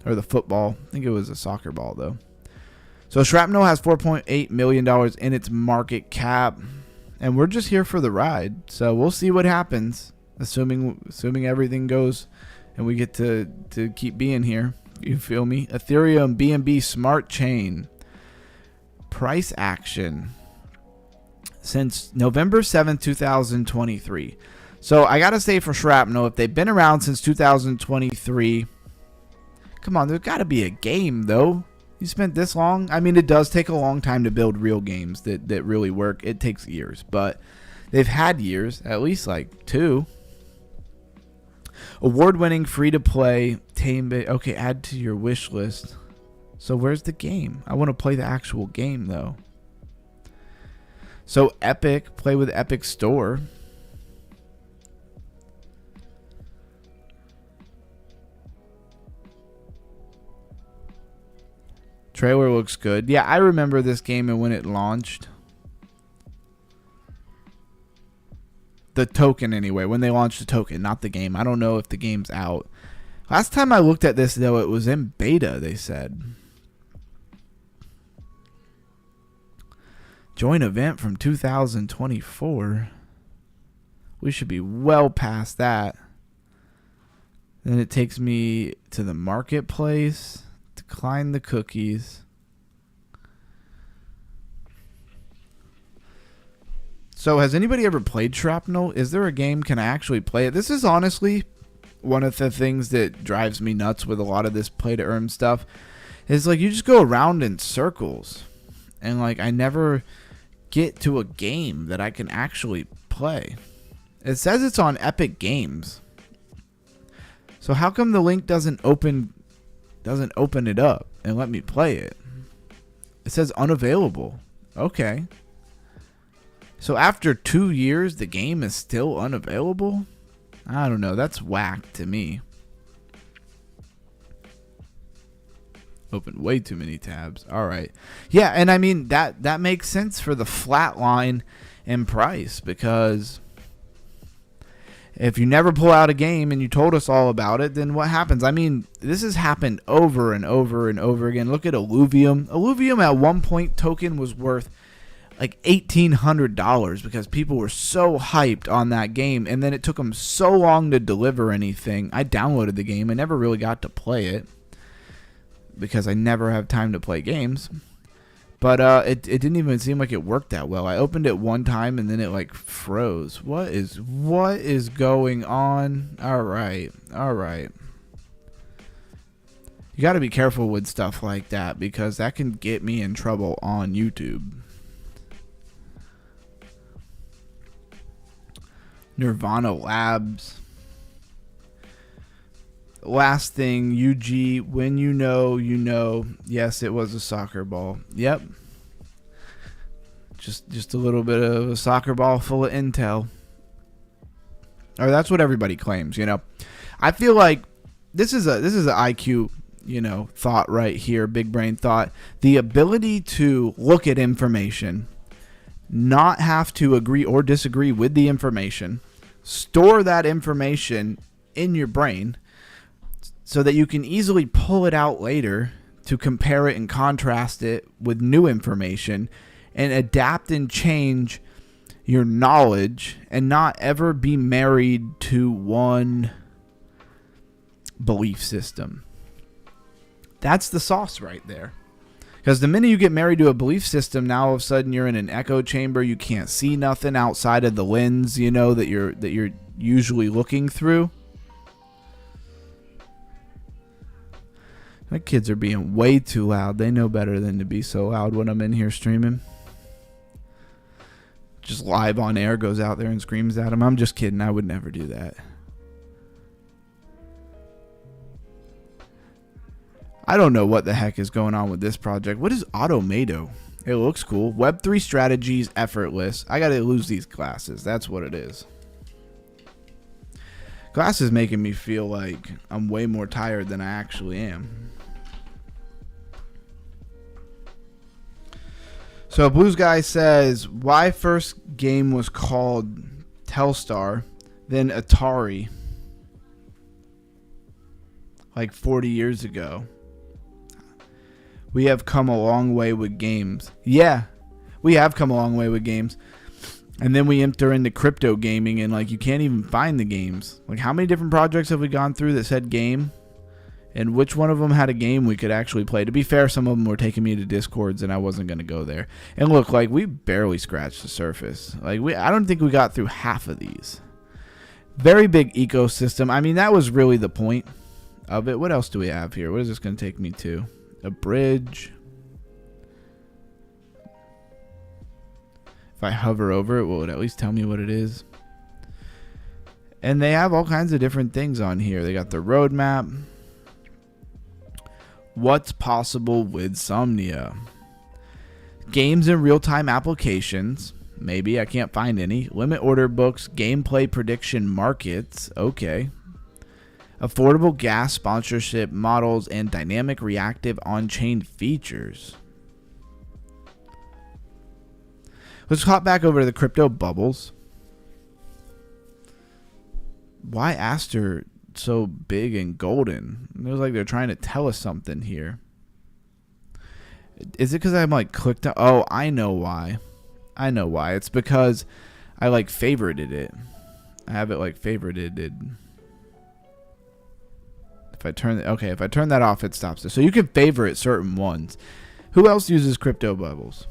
or the football. I think it was a soccer ball though. So Shrapnel has $4.8 million in its market cap, and we're just here for the ride. So we'll see what happens, assuming everything goes, and we get to keep being here. You feel me? Ethereum BNB Smart Chain price action since November 7th, 2023. So I gotta say for Shrapnel, if they've been around since 2023, come on, there's got to be a game though. You spent this long? I mean, it does take a long time to build real games that really work. It takes years, but they've had years, at least like 2. Award-winning free-to-play tame. Okay, add to your wish list. So where's the game? I want to play the actual game though. So Epic, play with Epic Store. Trailer looks good. Yeah, I remember this game and when it launched. The token anyway, when they launched the token, not the game. I don't know if the game's out. Last time I looked at this though, it was in beta, they said. Join event from 2024. We should be well past that. Then it takes me to the marketplace. Decline the cookies. So has anybody ever played Shrapnel? Is there a game? Can I actually play it? This is honestly one of the things that drives me nuts with a lot of this play to earn stuff. Is like you just go around in circles. And like I never get to a game that I can actually play. It says it's on Epic Games. So how come the link doesn't open it up and let me play it? It says unavailable. Okay. So after 2 years, the game is still unavailable? I don't know. That's whack to me. Opened way too many tabs. All right. Yeah, and I mean, that makes sense for the flat line in price because if you never pull out a game and you told us all about it, then what happens? I mean, this has happened over and over and over again. Look at Illuvium. Illuvium at one point token was worth like $1,800 because people were so hyped on that game, and then it took them so long to deliver anything. I downloaded the game. I never really got to play it because I never have time to play games. But it didn't even seem like it worked that well. I opened it one time and then it like froze. What is going on? All right. You got to be careful with stuff like that because that can get me in trouble on YouTube. Nirvana Labs. Last thing, UG, when you know, you know. Yes, it was a soccer ball. Yep. Just a little bit of a soccer ball full of intel. or that's what everybody claims. I feel like this is an IQ, thought right here, big brain thought. The ability to look at information, not have to agree or disagree with the information, store that information in your brain so that you can easily pull it out later to compare it and contrast it with new information and adapt and change your knowledge and not ever be married to one belief system. That's the sauce right there. Because the minute you get married to a belief system, now all of a sudden you're in an echo chamber. You can't see nothing outside of the lens, that you're usually looking through. My kids are being way too loud. They know better than to be so loud when I'm in here streaming. Just live on air, goes out there and screams at them. I'm just kidding. I would never do that. I don't know what the heck is going on with this project. What is Automado? It looks cool. Web3 strategies effortless. I gotta lose these glasses. That's what it is. Glasses making me feel like I'm way more tired than I actually am. So Blues Guy says, why first game was called Telstar, then Atari, like 40 years ago? We have come a long way with games. Yeah, we have come a long way with games. And then we enter into crypto gaming and you can't even find the games. How many different projects have we gone through that said game? And which one of them had a game we could actually play? To be fair, some of them were taking me to Discords and I wasn't going to go there. And look, we barely scratched the surface. I don't think we got through half of these. Very big ecosystem. I mean, that was really the point of it. What else do we have here? What is this going to take me to? A bridge. If I hover over it, will it at least tell me what it is? And they have all kinds of different things on here. They got the roadmap. What's possible with Somnia? Games and real-time applications. Maybe. I can't find any. Limit order books. Gameplay prediction markets. Okay. Affordable gas sponsorship models and dynamic reactive on-chain features. Let's hop back over to the crypto bubbles. Why Aster so big and golden? It was like they're trying to tell us something here. Is it because I'm clicked on? Oh, I know why. It's because I favorited it. I have it favorited. If I turn that off, it stops it. So you can favorite certain ones. Who else uses crypto bubbles?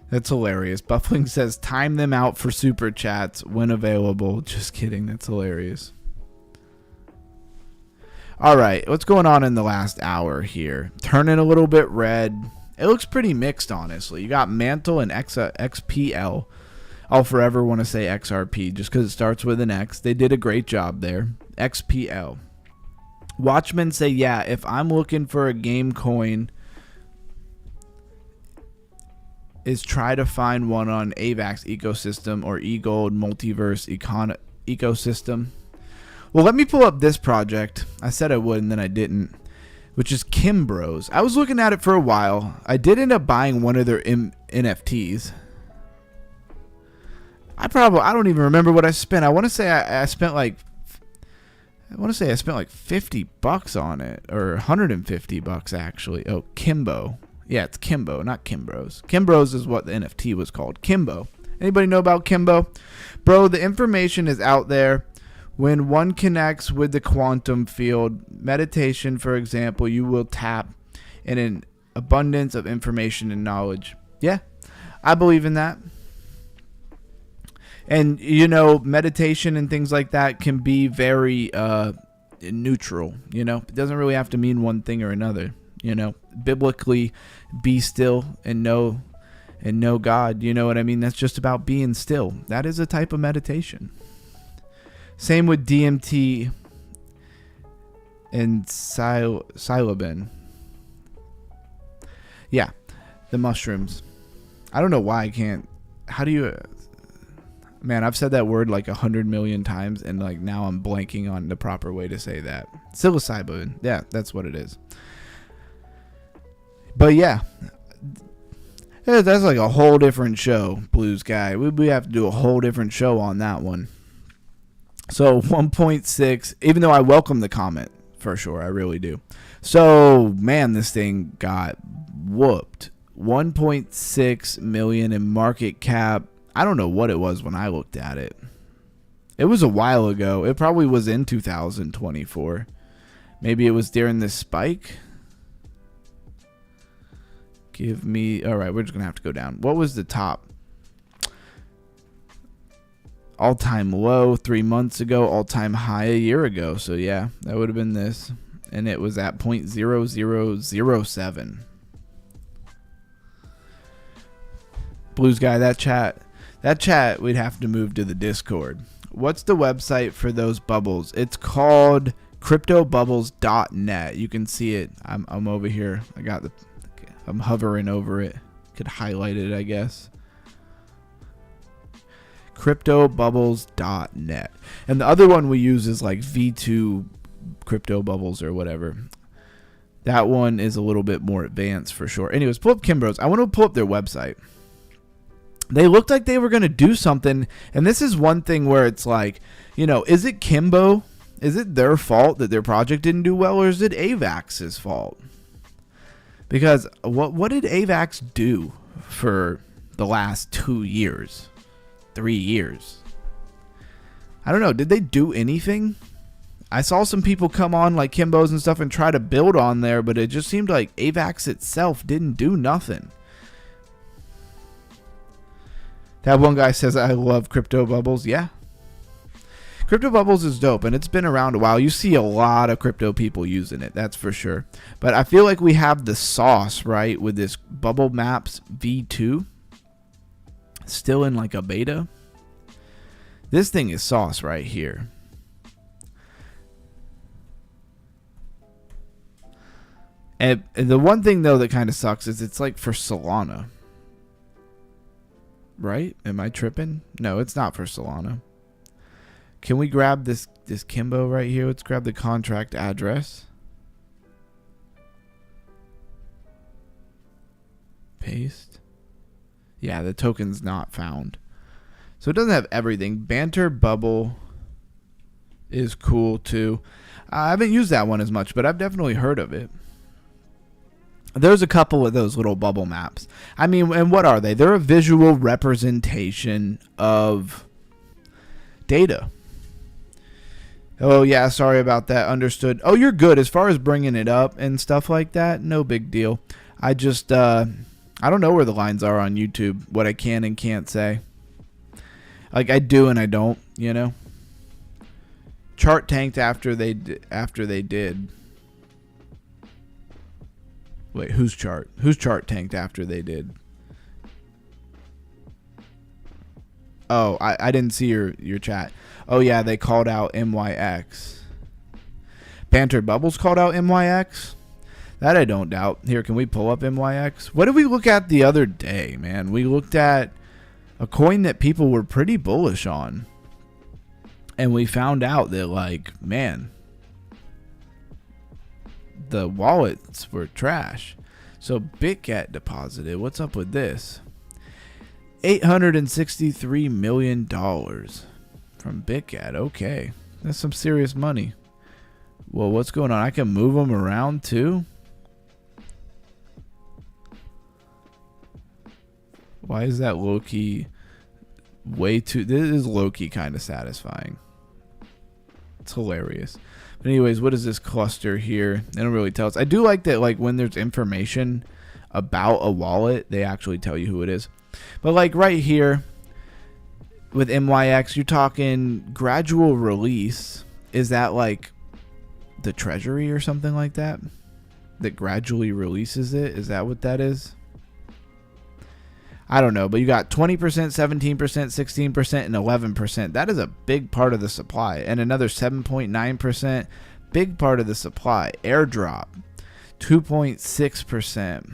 That's hilarious. Buffling says, time them out for super chats when available. Just kidding. That's hilarious. All right. What's going on in the last hour here? Turning a little bit red. It looks pretty mixed, honestly. You got Mantle and XPL. I'll forever want to say XRP just because it starts with an X. They did a great job there. XPL. Watchmen say, yeah, if I'm looking for a game coin, is try to find one on AVAX ecosystem or eGold multiverse ecosystem. Well, let me pull up this project. I said I would and then I didn't, which is Kimbros. I was looking at it for a while. I did end up buying one of their NFTs. I don't even remember what I spent. I want to say I spent $50 on it, or $150 actually. Oh, Kimbo. Yeah, it's Kimbo, not Kimbros. Kimbros is what the NFT was called. Kimbo. Anybody know about Kimbo? Bro, the information is out there. When one connects with the quantum field, meditation, for example, you will tap in an abundance of information and knowledge. Yeah, I believe in that. And, meditation and things like that can be very neutral, It doesn't really have to mean one thing or another, Biblically, be still and know God, you know what I mean? That's just about being still. That is a type of meditation. Same with DMT and psilocybin. Yeah, the mushrooms. I don't know why I can't. How do you? Man, I've said that word like 100 million times, and like now I'm blanking on the proper way to say that. Psilocybin. Yeah, that's what it is. But yeah, that's like a whole different show, Blue Sky. We have to do a whole different show on that one. So 1.6, even though I welcome the comment for sure, I really do. So man, this thing got whooped. 1.6 million in market cap. I don't know what it was when I looked at it. It was a while ago. It probably was in 2024. Maybe it was during this spike. Give me... All right, we're just going to have to go down. What was the top? All-time low 3 months ago. All-time high a year ago. So, yeah, that would have been this. And it was at 0.0007. Blues guy, that chat, we'd have to move to the Discord. What's the website for those bubbles? It's called cryptobubbles.net. You can see it. I'm over here. I'm hovering over it. Could highlight it, I guess. Cryptobubbles.net. And the other one we use is like V2 Crypto Bubbles or whatever. That one is a little bit more advanced for sure. Anyways, pull up Kimbro's. I want to pull up their website. They looked like they were going to do something. And this is one thing where it's like, you know, is it Kimbo? Is it their fault that their project didn't do well? Or is it AVAX's fault? Because what did AVAX do for the last 2 years? 3 years? I don't know. Did they do anything? I saw some people come on like Kimbo's and stuff and try to build on there. But it just seemed like AVAX itself didn't do nothing. That one guy says, I love Crypto Bubbles. Yeah. Crypto Bubbles is dope, and it's been around a while. You see a lot of crypto people using it, that's for sure. But I feel like we have the sauce, right, with this Bubble Maps V2. Still in like a beta. This thing is sauce right here. And the one thing, though, that kind of sucks is it's like for Solana. Right? Am I tripping? No, it's not for Solana. Can we grab this Kimbo right here? Let's grab the contract address. Paste. Yeah, the token's not found. So it doesn't have everything. Banter Bubble is cool too. I haven't used that one as much, but I've definitely heard of it. There's a couple of those little bubble maps. I mean, and what are they? They're a visual representation of data. Oh, yeah, sorry about that. Understood. Oh, you're good. As far as bringing it up and stuff like that, no big deal. I just, I don't know where the lines are on YouTube, what I can and can't say. Like, I do and I don't, you know. Chart tanked after they did. Wait, whose chart? Whose chart tanked after they did? Oh, I didn't see your chat. Oh, yeah, they called out MYX. Banter Bubbles called out MYX? That I don't doubt. Here, can we pull up MYX? What did we look at the other day, man? We looked at a coin that people were pretty bullish on. And we found out that, like, man, the wallets were trash. So BitGet deposited. What's up with this? $863 million from BitGet. Okay, that's some serious money. Well, what's going on? I can move them around too. Why is that low-key way too... This is low-key kind of satisfying. It's hilarious. But anyways, what is this cluster here? They don't really tell us. I do like that, like, when there's information about a wallet, they actually tell you who it is. But, like, right here with MYX, you're talking gradual release. Is that, like, the treasury or something like that? That gradually releases it? Is that what that is? I don't know, but you got 20%, 17%, 16%, and 11%. That is a big part of the supply. And another 7.9%, big part of the supply. Airdrop, 2.6%.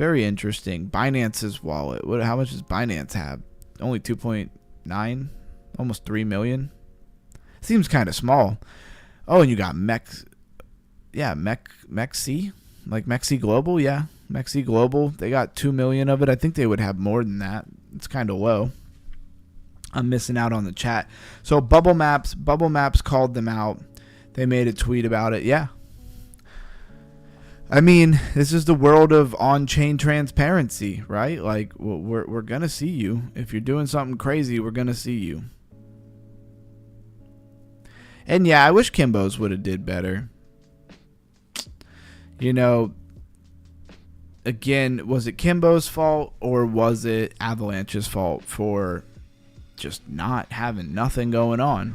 Very interesting. Binance's wallet. How much does Binance have? Only 2.9, almost 3 million. Seems kind of small. Oh, and you got Mexi, like Mexi Global, yeah, Mexi Global. They got 2 million of it. I think they would have more than that. It's kind of low. I'm missing out on the chat. So Bubble Maps called them out. They made a tweet about it. Yeah. I mean, this is the world of on-chain transparency, right? Like, we're going to see you. If you're doing something crazy, we're going to see you. And yeah, I wish Kimbo's would have did better. You know, again, was it Kimbo's fault or was it Avalanche's fault for just not having nothing going on?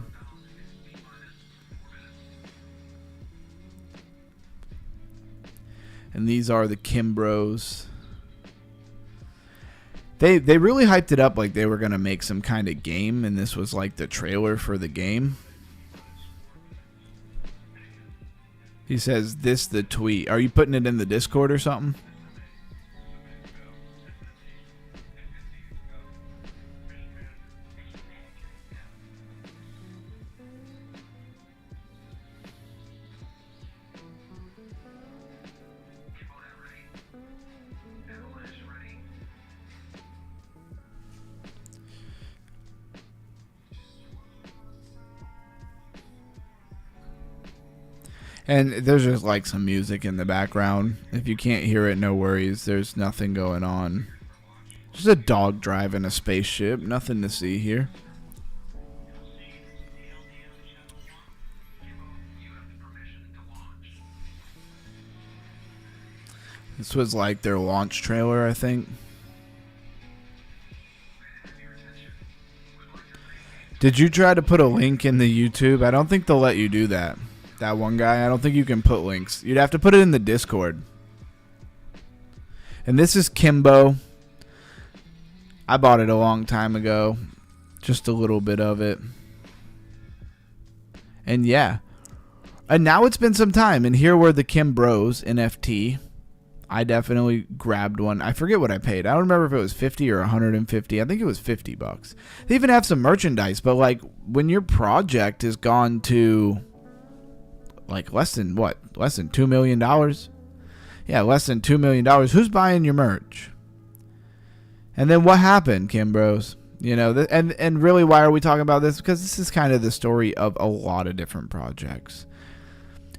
And these are the Kimbros. They really hyped it up like they were going to make some kind of game, and this was like the trailer for the game. He says, this the tweet. Are you putting it in the Discord or something? And there's just like some music in the background. If you can't hear it, no worries. There's nothing going on. Just a dog driving a spaceship. Nothing to see here. This was like their launch trailer, I think. Did you try to put a link in the YouTube? I don't think they'll let you do that. That one guy, I don't think you can put links. You'd have to put it in the Discord. And this is Kimbo. I bought it a long time ago. Just a little bit of it. And yeah. And now it's been some time. And here were the Kimbros NFT. I definitely grabbed one. I forget what I paid. I don't remember if it was 50 or 150. I think it was $50. They even have some merchandise. But like when your project has gone to... like less than $2 million? Yeah, less than $2 million. Who's buying your merch? And then what happened, Kimbros? You know, and really, why are we talking about this? Because this is kind of the story of a lot of different projects.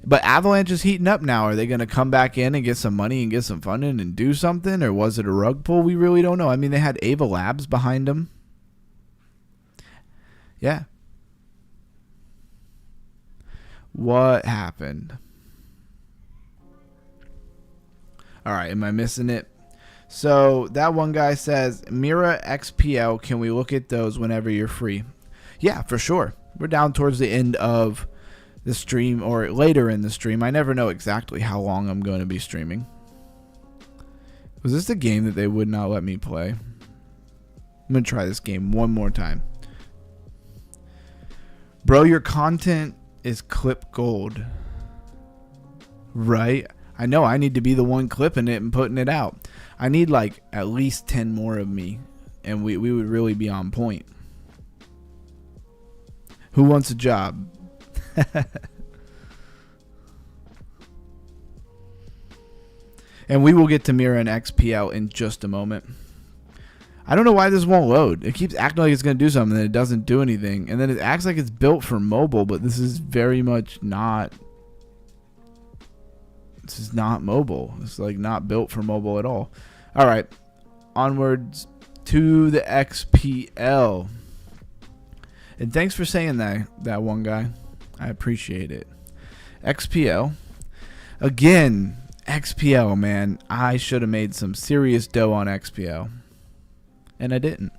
But Avalanche is heating up now. Are they going to come back in and get some money and get some funding and do something? Or was it a rug pull? We really don't know. I mean, they had Ava Labs behind them. Yeah. What happened? All right, am I missing it? So that one guy says, Mira XPL, can we look at those whenever you're free? Yeah, for sure. We're down towards the end of the stream or later in the stream. I never know exactly how long I'm going to be streaming. Was this the game that they would not let me play? I'm going to try this game one more time. Bro, your content is clip gold. Right? I know I need to be the one clipping it and putting it out. I need like at least 10 more of me, and we would really be on point. Who wants a job? And we will get to Mira and XPL in just a moment. I don't know why this won't load. It keeps acting like it's going to do something, and it doesn't do anything. And then it acts like it's built for mobile, but this is very much not. This is not mobile. It's like not built for mobile at all. All right. Onwards to the XPL. And thanks for saying that one guy. I appreciate it. XPL. Again, XPL, man. I should have made some serious dough on XPL. And I didn't.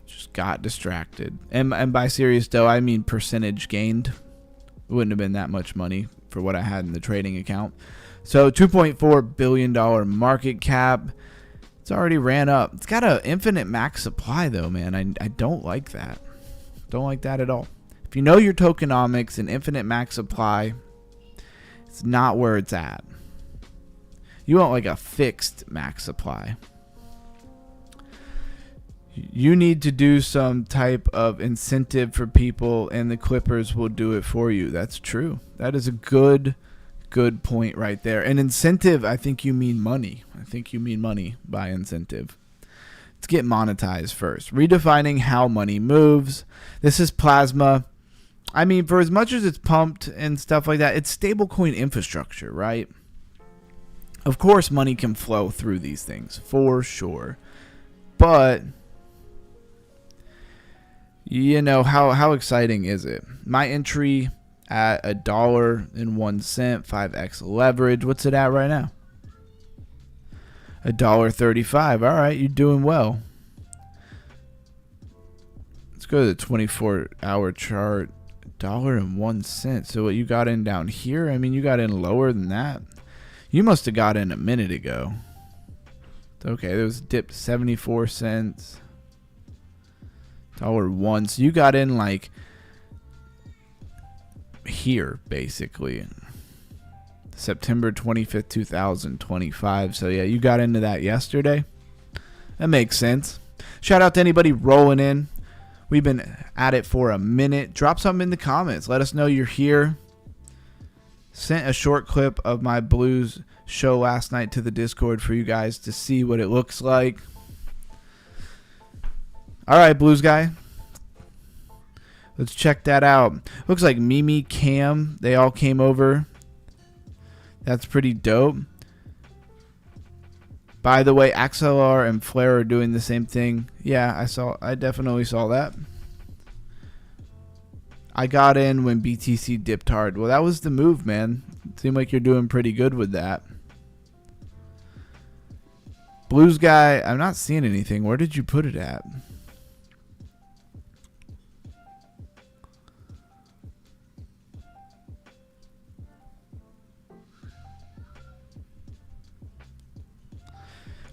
Just got distracted. And by serious dough, I mean percentage gained. It wouldn't have been that much money for what I had in the trading account. So $2.4 billion market cap. It's already ran up. It's got an infinite max supply though, man. I don't like that. Don't like that at all. If you know your tokenomics and infinite max supply It's not where it's at. You want like a fixed max supply. You need to do some type of incentive for people, and the Clippers will do it for you. That's true. That is a good point right there. An incentive, I think you mean money. I think you mean money by incentive. Let's get monetized first. Redefining how money moves. This is Plasma. I mean, for as much as it's pumped and stuff like that, it's stablecoin infrastructure, right? Of course, money can flow through these things, for sure. But you know, how exciting is it? My entry at $1.01, 5x leverage. What's it at right now? $1.35. All right, you're doing well. Let's go to the 24-hour chart. $1.01. So what you got in down here? I mean, you got in lower than that. You must have got in a minute ago. Okay, there was a dip 74 cents. $1. So you got in like here, basically. September 25th, 2025. So yeah, you got into that yesterday. That makes sense. Shout out to anybody rolling in. We've been at it for a minute. Drop something in the comments. Let us know you're here. Sent a short clip of my blues show last night to the Discord for you guys to see what it looks like. All right, blues guy. Let's check that out. Looks like Mimi, Cam, they all came over. That's pretty dope. By the way, XLR and Flare are doing the same thing. Yeah, I definitely saw that. I got in when BTC dipped hard. Well, that was the move, man. Seemed like you're doing pretty good with that. Blues guy, I'm not seeing anything. Where did you put it at?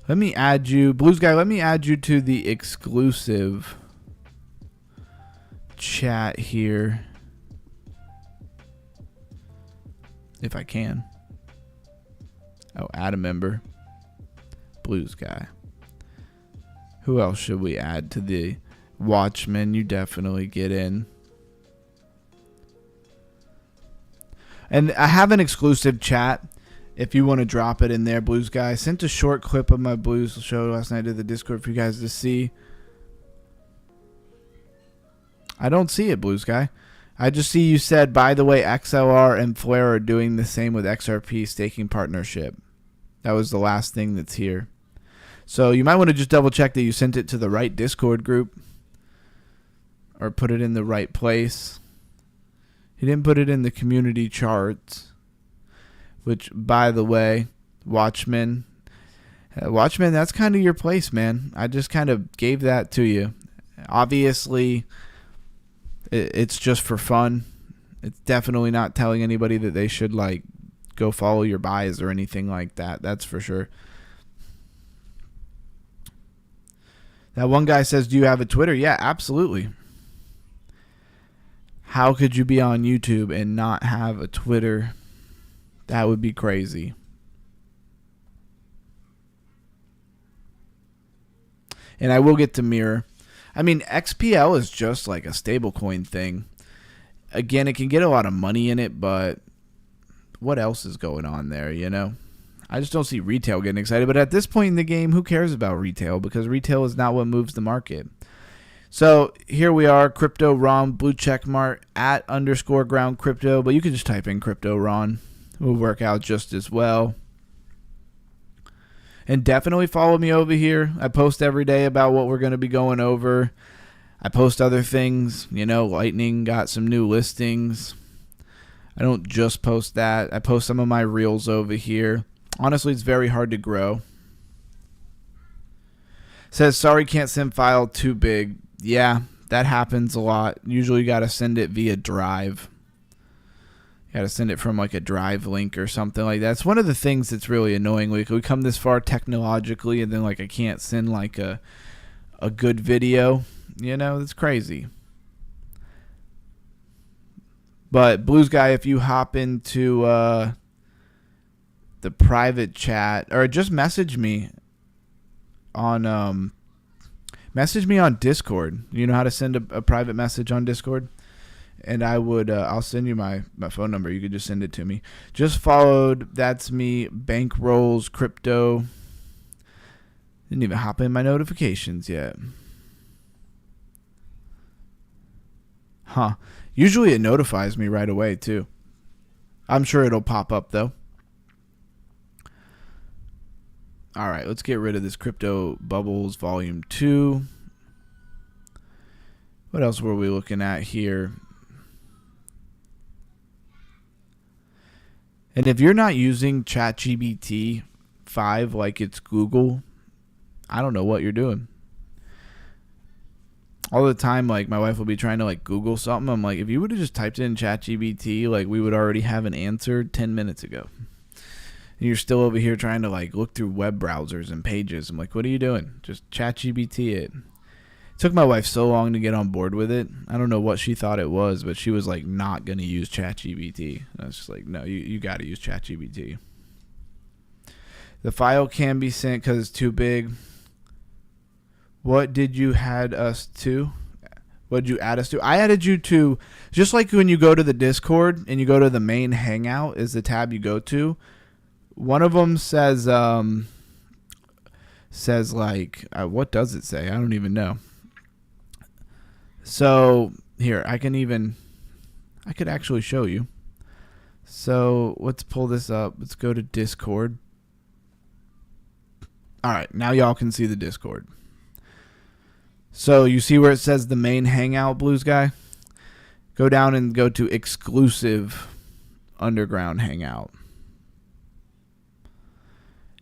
Let me add you, Blues guy, let me add you to the exclusive chat here. If I can. Oh, add a member. Blues guy. Who else should we add to the Watchmen? You definitely get in. And I have an exclusive chat. If you want to drop it in there, Blues guy. I sent a short clip of my blues show last night to the Discord for you guys to see. I don't see it, Blues guy. I just see you said, by the way, XLR and Flare are doing the same with XRP staking partnership. That was the last thing that's here. So you might want to just double check that you sent it to the right Discord group. Or put it in the right place. He didn't put it in the community charts. Which, by the way, Watchmen, that's kind of your place, man. I just kind of gave that to you. Obviously, it's just for fun. It's definitely not telling anybody that they should, like, go follow your buys or anything like that. That's for sure. That one guy says, do you have a Twitter? Yeah, absolutely. How could you be on YouTube and not have a Twitter? That would be crazy. And I will get to Mirror. I mean, XPL is just like a stablecoin thing. Again, it can get a lot of money in it, but what else is going on there, you know? I just don't see retail getting excited. But at this point in the game, who cares about retail? Because retail is not what moves the market. So here we are, Crypto Ron, blue check mark, at _ground crypto. But you can just type in Crypto Ron. It will work out just as well. And definitely follow me over here. I post every day about what we're going to be going over. I post other things. You know, Lightning got some new listings. I don't just post that. I post some of my reels over here. Honestly, it's very hard to grow. Says, sorry, can't send file too big. Yeah, that happens a lot. Usually you got to send it via Drive. Got to send it from like a Drive link or something like that. It's one of the things that's really annoying. Like we come this far technologically, and then like I can't send like a good video. You know, it's crazy. But Blues guy, if you hop into the private chat, or just message me on Discord. You know how to send a private message on Discord? And I'll send you my phone number. You could just send it to me. Just followed, that's me, Bankrolls Crypto. Didn't even hop in my notifications yet. Huh. Usually it notifies me right away too. I'm sure it'll pop up though. All right, let's get rid of this Crypto Bubbles Volume 2. What else were we looking at here? And if you're not using ChatGPT 5 like it's Google, I don't know what you're doing. All the time, like, my wife will be trying to, like, Google something. I'm like, if you would have just typed in ChatGPT, like, we would already have an answer 10 minutes ago. And you're still over here trying to, like, look through web browsers and pages. I'm like, what are you doing? Just ChatGPT it. It took my wife so long to get on board with it. I don't know what she thought it was, but she was, like, not going to use ChatGPT. I was just like, no, you got to use ChatGPT. The file can be sent because it's too big. What did you add us to? What did you add us to? I added you to, just like when you go to the Discord and you go to the main Hangout is the tab you go to. One of them says like, what does it say? I don't even know. So here, I could actually show you. So let's pull this up. Let's go to Discord. All right, now y'all can see the Discord. So you see where it says the main Hangout, Blues Guy? Go down and go to exclusive underground Hangout.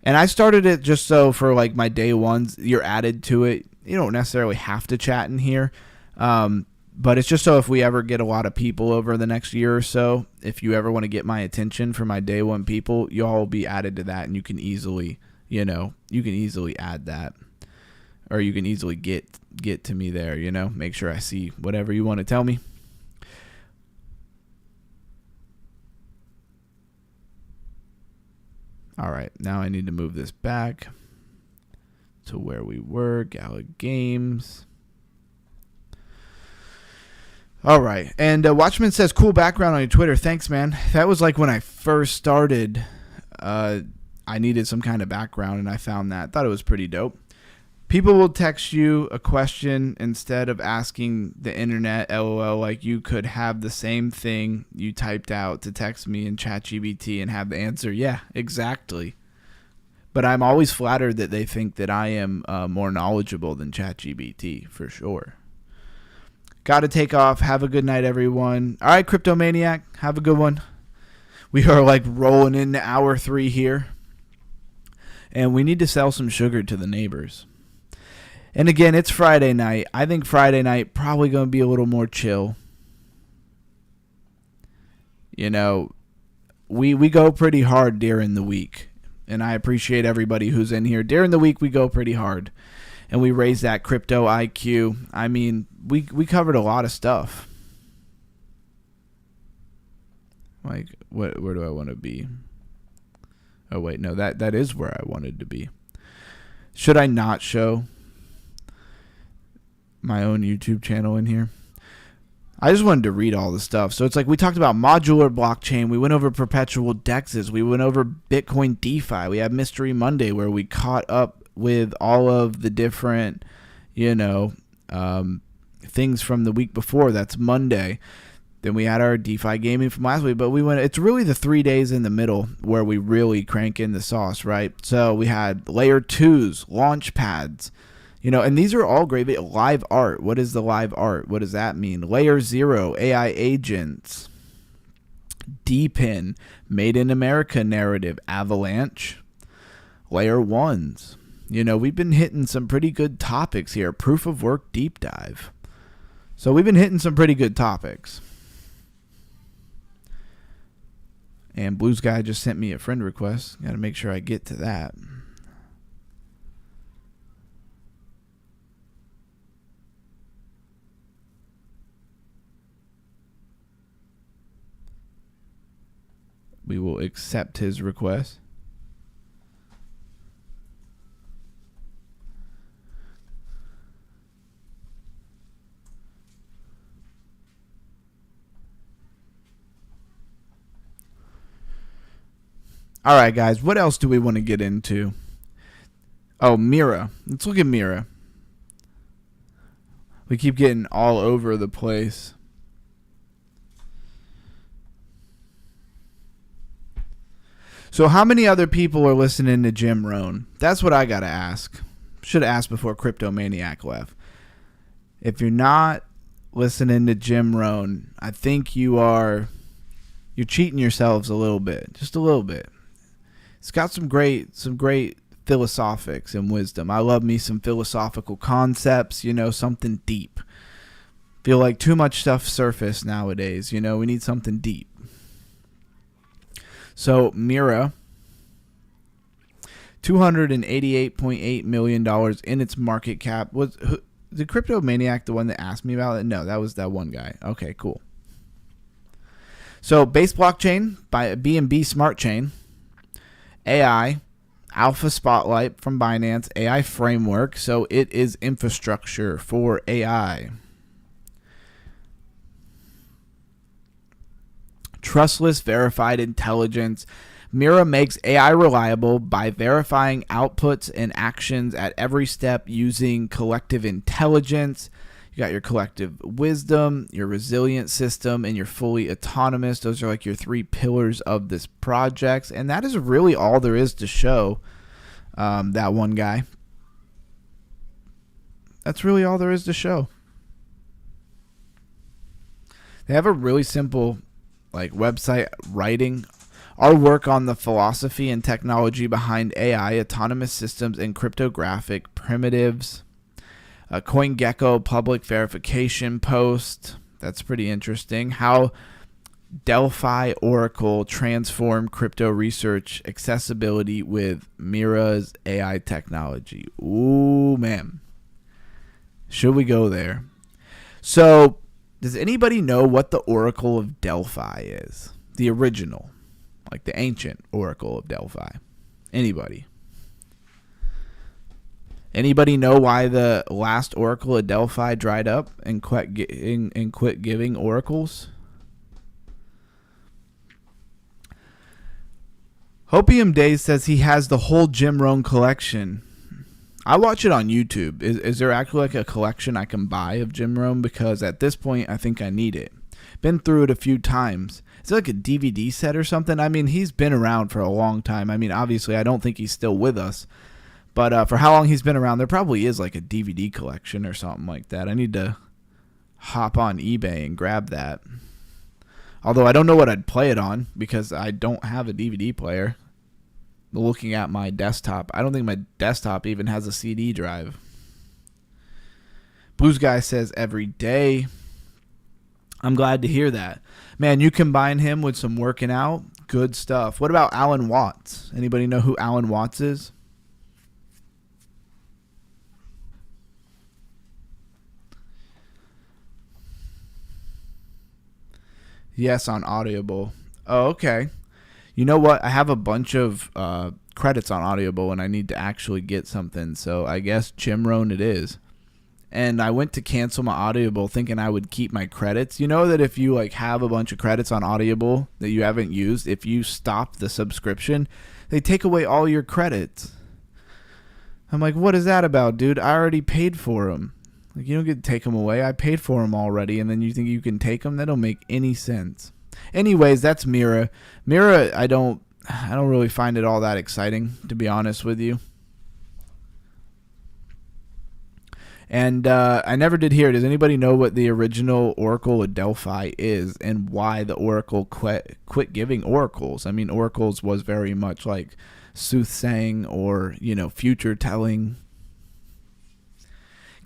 And I started it just so for like my day ones, you're added to it. You don't necessarily have to chat in here. But it's just so if we ever get a lot of people over the next year or so, if you ever want to get my attention for my day one people, y'all will be added to that, and you can easily, add that. Or you can easily get to me there, make sure I see whatever you want to tell me. All right, now I need to move this back to where we were, Gala Games. All right, and Watchman says, cool background on your Twitter. Thanks, man. That was like when I first started. I needed some kind of background, and I found that. Thought it was pretty dope. People will text you a question instead of asking the internet, LOL, like you could have the same thing you typed out to text me in ChatGPT and have the answer. Yeah, exactly. But I'm always flattered that they think that I am more knowledgeable than ChatGPT, for sure. Got to take off. Have a good night, everyone. All right, Cryptomaniac, have a good one. We are like rolling into hour 3 here. And we need to sell some sugar to the neighbors. And again, it's Friday night. I think Friday night probably going to be a little more chill. We go pretty hard during the week. And I appreciate everybody who's in here. During the week, we go pretty hard. And we raise that crypto IQ. I mean, we covered a lot of stuff. Like, where do I want to be? Oh, wait, no, that is where I wanted to be. Should I not show my own YouTube channel in here? I just wanted to read all the stuff. So it's like we talked about modular blockchain. We went over perpetual DEXs. We went over Bitcoin DeFi. We had Mystery Monday where we caught up with all of the different, things from the week before. That's Monday. Then we had our DeFi gaming from last week. But it's really the 3 days in the middle where we really crank in the sauce, right? So we had layer 2s, launch pads. And these are all great. Live art. What is the live art? What does that mean? Layer 0, AI agents. DPIN, Made in America narrative. Avalanche. Layer 1s. We've been hitting some pretty good topics here. Proof of work deep dive. So we've been hitting some pretty good topics. And Blues Guy just sent me a friend request. Got to make sure I get to that. We will accept his request. All right, guys, what else do we want to get into? Oh, Mira. Let's look at Mira. We keep getting all over the place. So how many other people are listening to Jim Rohn? That's what I got to ask. Should have asked before Crypto Maniac left. If you're not listening to Jim Rohn, I think you're cheating yourselves a little bit. Just a little bit. It's got some great philosophics and wisdom. I love me some philosophical concepts, something deep. Feel like too much stuff surface nowadays, we need something deep. So Mira, $288.8 million in its market cap. Was the Crypto Maniac the one that asked me about it? No, that was that one guy. Okay, cool. So base blockchain by BNB Smart Chain, AI, Alpha Spotlight from Binance, AI framework. So it is infrastructure for AI. Trustless verified intelligence. Mira makes AI reliable by verifying outputs and actions at every step using collective intelligence. You got your collective wisdom, your resilient system, and your fully autonomous. Those are like your three pillars of this project. And that is really all there is to show that one guy. That's really all there is to show. They have a really simple website writing. Our work on the philosophy and technology behind AI, autonomous systems, and cryptographic primitives. A CoinGecko public verification post. That's pretty interesting. How DeFi Oracle transformed crypto research accessibility with Mira's AI technology. Ooh, man. Should we go there? So, does anybody know what the Oracle of Delphi is? The original, like the ancient Oracle of Delphi. Anybody? Anybody know why the last Oracle of Delphi dried up and quit giving oracles? Hopium Days says he has the whole Jim Rohn collection. I watch it on YouTube. Is there actually a collection I can buy of Jim Rohn? Because at this point, I think I need it. Been through it a few times. Is it like a DVD set or something? I mean, he's been around for a long time. I mean, obviously, I don't think he's still with us. But for how long he's been around, there probably is like a DVD collection or something like that. I need to hop on eBay and grab that. Although I don't know what I'd play it on because I don't have a DVD player. Looking at my desktop, I don't think my desktop even has a CD drive. Blues Guy says every day. I'm glad to hear that. Man, you combine him with some working out, good stuff. What about Alan Watts? Anybody know who Alan Watts is? Yes, on Audible. Oh, okay. You know what? I have a bunch of credits on Audible, and I need to actually get something. So I guess Jim Rohn it is. And I went to cancel my Audible thinking I would keep my credits. You know that if you have a bunch of credits on Audible that you haven't used, if you stop the subscription, they take away all your credits. I'm like, what is that about, dude? I already paid for them. You don't get to take them away. I paid for them already, and then you think you can take them? That don't make any sense. Anyways, that's Mira. Mira, I don't really find it all that exciting, to be honest with you. And I never did hear. Does anybody know what the original Oracle of Delphi is and why the Oracle quit giving oracles? I mean, oracles was very much like soothsaying or, future telling.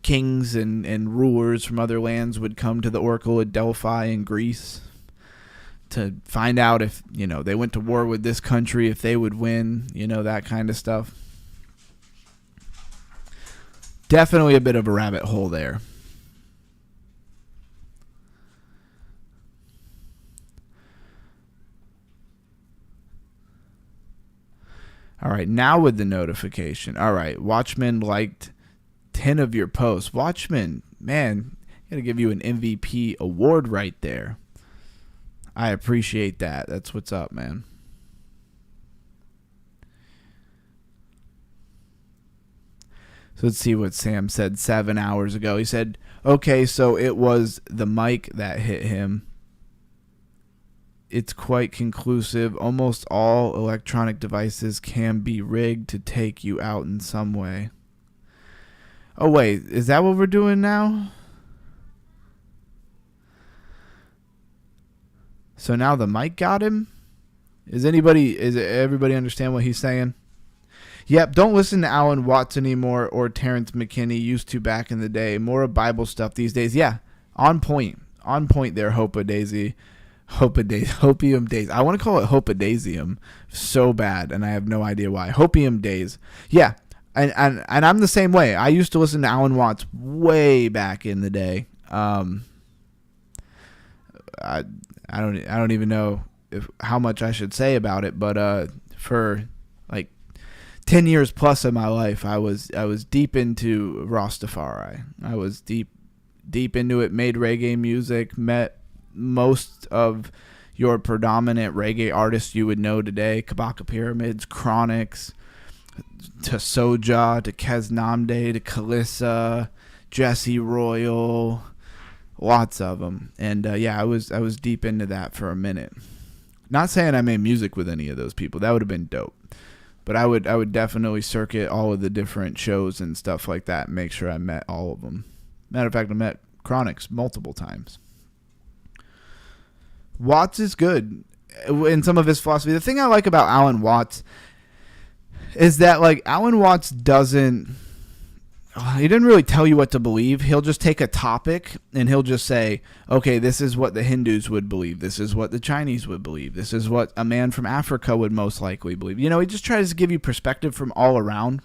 Kings and rulers from other lands would come to the Oracle of Delphi in Greece to find out if, they went to war with this country, if they would win, that kind of stuff. Definitely a bit of a rabbit hole there. All right, now with the notification. All right, Watchman liked 10 of your posts. Watchman, man, gotta give you an MVP award right there. I appreciate that. That's what's up, man. So let's see what Sam said 7 hours ago. He said, okay, so it was the mic that hit him. It's quite conclusive. Almost all electronic devices can be rigged to take you out in some way. Oh, wait. Is that what we're doing now? So now the mic got him? Is everybody understand what he's saying? Yep, don't listen to Alan Watts anymore or Terrence McKinney used to back in the day. More of Bible stuff these days. Yeah, on point. On point there, Hopium Days. I want to call it Hopadaisium so bad, and I have no idea why. Hopium Days. Yeah, and I'm the same way. I used to listen to Alan Watts way back in the day. I don't even know how much I should say about it, but for like 10 years plus of my life, I was deep into Rastafari. I was deep into it, made reggae music, met most of your predominant reggae artists you would know today, Kabaka Pyramids, Chronix, to Soja, to Keznamde, to Kalissa, Jesse Royal, lots of them. And yeah, I was deep into that for a minute. Not saying I made music with any of those people. That would have been dope. But I would definitely circuit all of the different shows and stuff like that and make sure I met all of them. Matter of fact, I met Chronix multiple times. Watts is good in some of his philosophy. The thing I like about Alan Watts is that, like, Alan Watts he didn't really tell you what to believe. He'll just take a topic and he'll just say, okay, this is what the Hindus would believe. This is what the Chinese would believe. This is what a man from Africa would most likely believe. You know, he just tries to give you perspective from all around.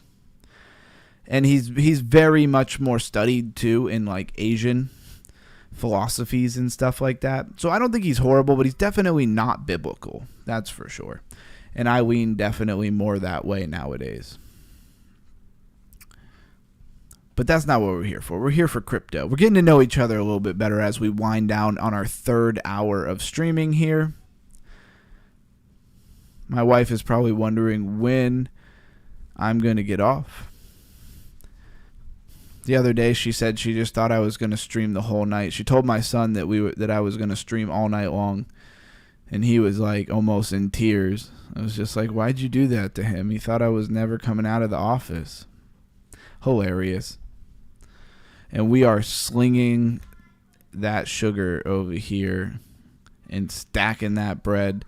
And he's very much more studied too in like Asian philosophies and stuff like that. So I don't think he's horrible, but he's definitely not biblical. That's for sure. And I lean definitely more that way nowadays. But that's not what we're here for. We're here for crypto. We're getting to know each other a little bit better as we wind down on our third hour of streaming here. My wife is probably wondering when I'm going to get off. The other day she said she just thought I was going to stream the whole night. She told my son that I was going to stream all night long. And he was like almost in tears. I was just like, why'd you do that to him? He thought I was never coming out of the office. Hilarious. And we are slinging that sugar over here and stacking that bread.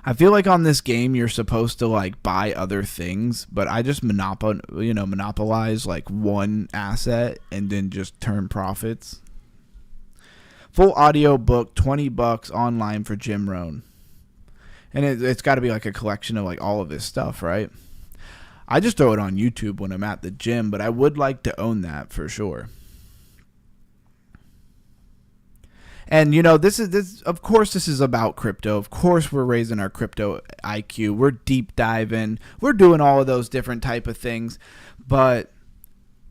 I feel like on this game you're supposed to like buy other things, but I just monopolize like one asset and then just turn profits. Full audio book, $20 online for Jim Rohn. And it's got to be like a collection of like all of his stuff, right? I just throw it on YouTube when I'm at the gym, but I would like to own that for sure. And you know, this of course this is about crypto. Of course we're raising our crypto IQ. We're deep diving. We're doing all of those different type of things. But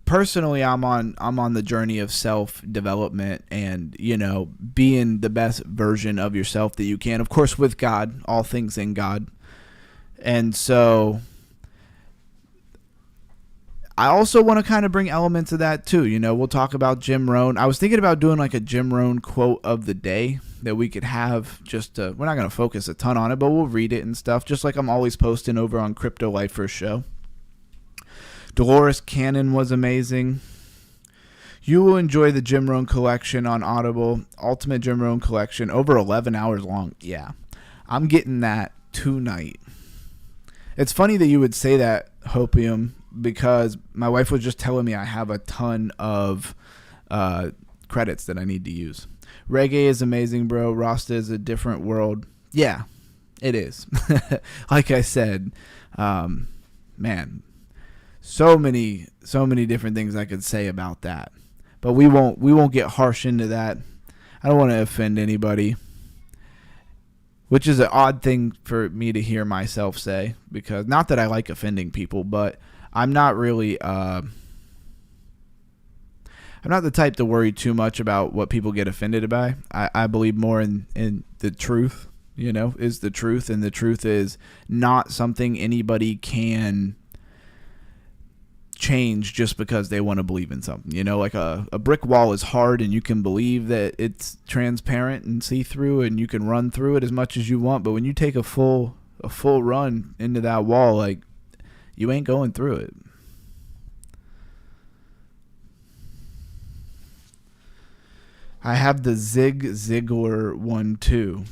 personally, I'm on the journey of self-development and, you know, being the best version of yourself that you can. Of course with God, all things in God. And so I also want to kind of bring elements of that too. You know, we'll talk about Jim Rohn. I was thinking about doing like a Jim Rohn quote of the day that we could have we're not going to focus a ton on it, but we'll read it and stuff, just like I'm always posting over on Crypto Lifer's show. Dolores Cannon was amazing. You will enjoy the Jim Rohn collection on Audible. Ultimate Jim Rohn collection, over 11 hours long. Yeah, I'm getting that tonight. It's funny that you would say that, Hopium, because my wife was just telling me I have a ton of credits that I need to use. Reggae is amazing, bro. Rasta is a different world. Yeah, it is. Like I said, man, so many different things I could say about that. But we won't get harsh into that. I don't want to offend anybody, which is an odd thing for me to hear myself say, because not that I like offending people, but I'm not really I'm not the type to worry too much about what people get offended by. I believe more in the truth, you know, is the truth, and the truth is not something anybody can change just because they want to believe in something. You know, like a brick wall is hard and you can believe that it's transparent and see-through and you can run through it as much as you want, but when you take a full run into that wall, like, you ain't going through it. I have the Zig Ziglar one too.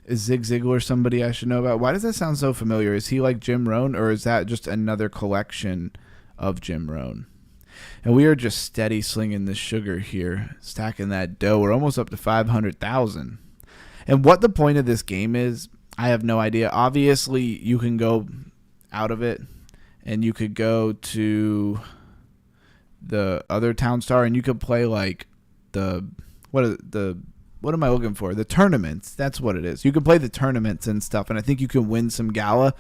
Is Zig Ziglar somebody I should know about? Why does that sound so familiar? Is he like Jim Rohn, or is that just another collection of Jim Rohn? And we are just steady slinging the sugar here, stacking that dough. We're almost up to 500,000. And what the point of this game is, I have no idea. Obviously, you can go out of it, and you could go to the other Town Star, and you could play like what am I looking for? The tournaments. That's what it is. You can play the tournaments and stuff, and I think you can win some gala.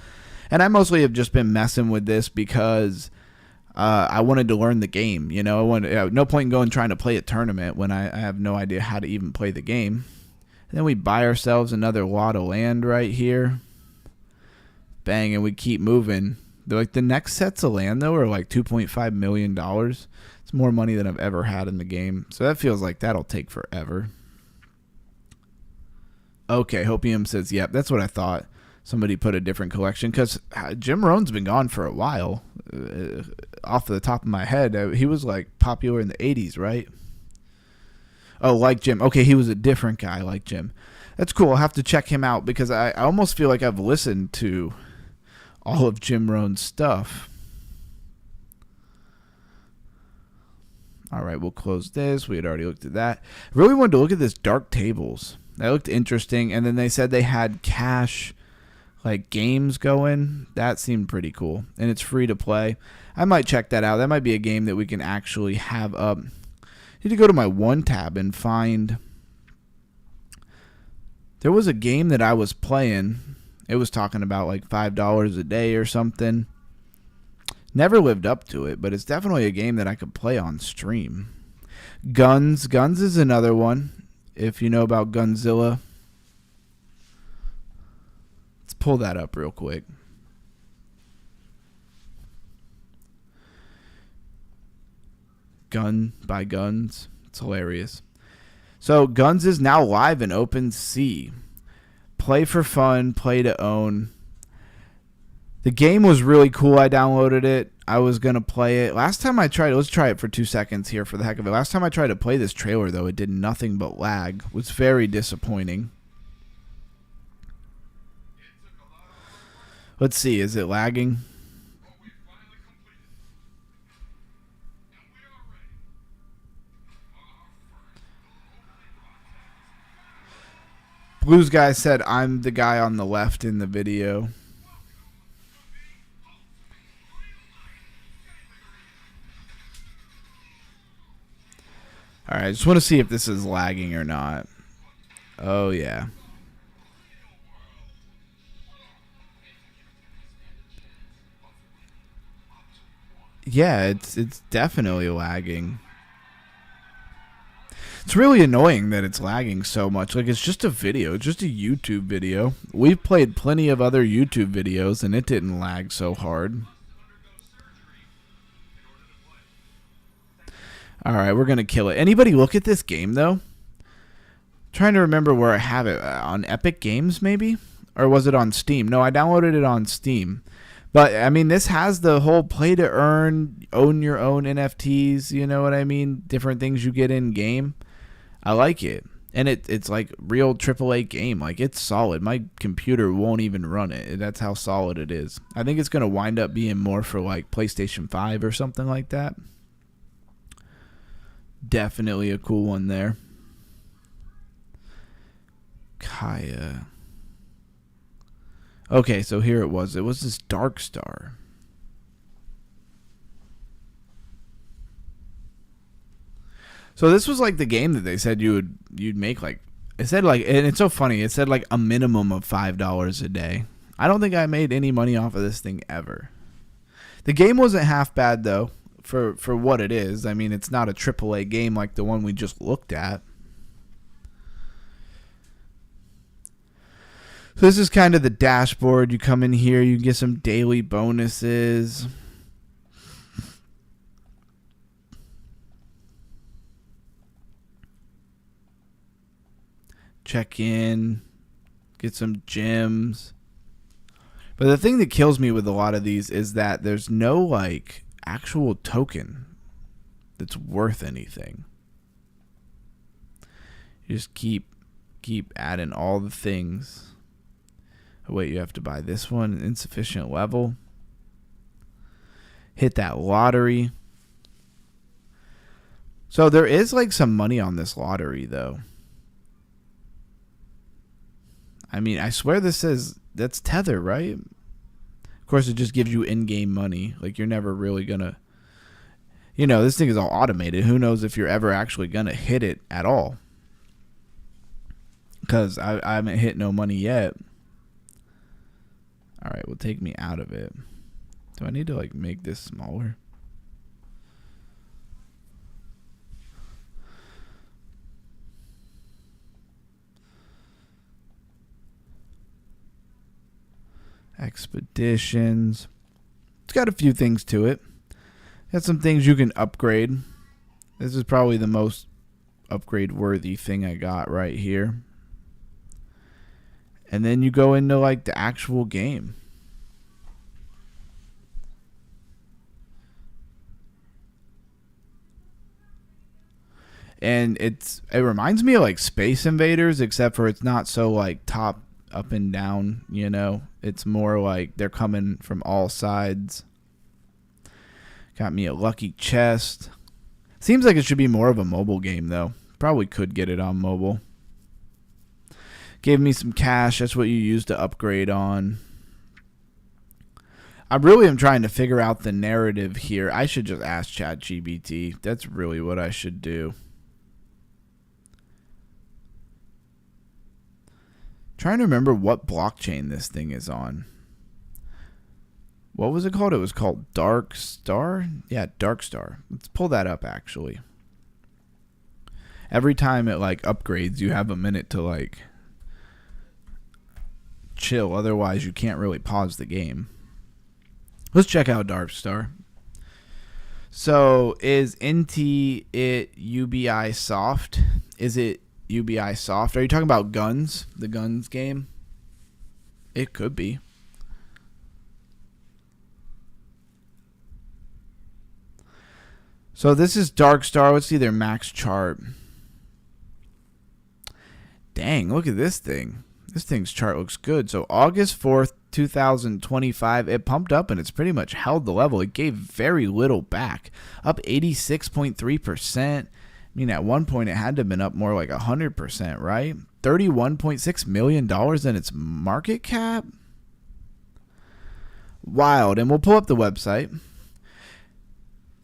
And I mostly have just been messing with this because I wanted to learn the game. You know, no point in going trying to play a tournament when I have no idea how to even play the game. And then we buy ourselves another lot of land right here. Bang, and we keep moving. They're like, the next sets of land, though, are like $2.5 million. It's more money than I've ever had in the game. So that feels like that'll take forever. Okay, Hopium says, yep, that's what I thought. Somebody put a different collection because Jim Rohn's been gone for a while. Off the top of my head, he was like popular in the 80s, right? Oh, like Jim. Okay, he was a different guy like Jim. That's cool. I'll have to check him out because I almost feel like I've listened to all of Jim Rohn's stuff. All right, we'll close this. We had already looked at that. I really wanted to look at this Dark Tables. That looked interesting. And then they said they had cash, like, games going. That seemed pretty cool. And it's free to play. I might check that out. That might be a game that we can actually have up. I need to go to my one tab and find. There was a game that I was playing. It was talking about like $5 a day or something. Never lived up to it, but it's definitely a game that I could play on stream. Guns is another one. If you know about Gunzilla. Let's pull that up real quick. Gun by Guns. It's hilarious. So Guns is now live in OpenSea. Play for fun, play to own. The game was really cool. I downloaded it. I was going to play it. Last time I tried it, let's try it for 2 seconds here for the heck of it. Last time I tried to play this trailer, though, it did nothing but lag. It was very disappointing. Let's see. Is it lagging? Blues guy said I'm the guy on the left in the video. Alright, I just want to see if this is lagging or not. Oh, yeah. Yeah, it's definitely lagging. It's really annoying that it's lagging so much. Like, it's just a video. It's just a YouTube video. We've played plenty of other YouTube videos, and it didn't lag so hard. Alright, we're going to kill it. Anybody look at this game, though? Trying to remember where I have it. On Epic Games, maybe? Or was it on Steam? No, I downloaded it on Steam. But, I mean, this has the whole play to earn, own your own NFTs, you know what I mean? Different things you get in game. I like it. And it's like real AAA game. Like, it's solid. My computer won't even run it. That's how solid it is. I think it's going to wind up being more for, like, PlayStation 5 or something like that. Definitely a cool one there. Kaya. Okay, so here it was. It was this Dark Star. So this was like the game that they said you'd make, like, it said like, and it's so funny, it said like a minimum of $5 a day. I don't think I made any money off of this thing ever. The game wasn't half bad though for what it is. I mean, it's not a AAA game like the one we just looked at. So this is kind of the dashboard. You come in here, you get some daily bonuses. check in, get some gems. But the thing that kills me with a lot of these is that there's no like actual token that's worth anything. You just keep adding all the things. Oh, wait, you have to buy this one, insufficient level. Hit that lottery. So there is like some money on this lottery though. I mean, I swear this says that's Tether, right? Of course, it just gives you in-game money. Like, you're never really going to... You know, this thing is all automated. Who knows if you're ever actually going to hit it at all. Because I haven't hit no money yet. All right, well, take me out of it. Do I need to, like, make this smaller? Expeditions. It's got a few things to it. Got some things you can upgrade. This is probably the most upgrade worthy thing I got right here. And then you go into like the actual game. And it reminds me of like Space Invaders, except for it's not so like top up and down, you know. It's more like they're coming from all sides. Got me a lucky chest. Seems like it should be more of a mobile game though. Probably could get it on mobile. Gave me some cash. That's what you use to upgrade on. I really am trying to figure out the narrative here. I should just ask ChatGPT. That's really what I should do. Trying to remember what blockchain this thing is on. What was it called? It was called Dark Star? Yeah, Dark Star. Let's pull that up actually. Every time it like upgrades, you have a minute to like chill. Otherwise, you can't really pause the game. Let's check out Dark Star. So, is NT it UBI soft? Is it UBI soft? Are you talking about guns? The guns game? It could be. So this is Dark Star. Let's see their max chart. Dang, look at this thing. This thing's chart looks good. So August 4th, 2025, it pumped up and it's pretty much held the level. It gave very little back. Up 86.3%. I mean, at one point it had to have been up more like 100%, right? $31.6 million in its market cap. Wild. And we'll pull up the website.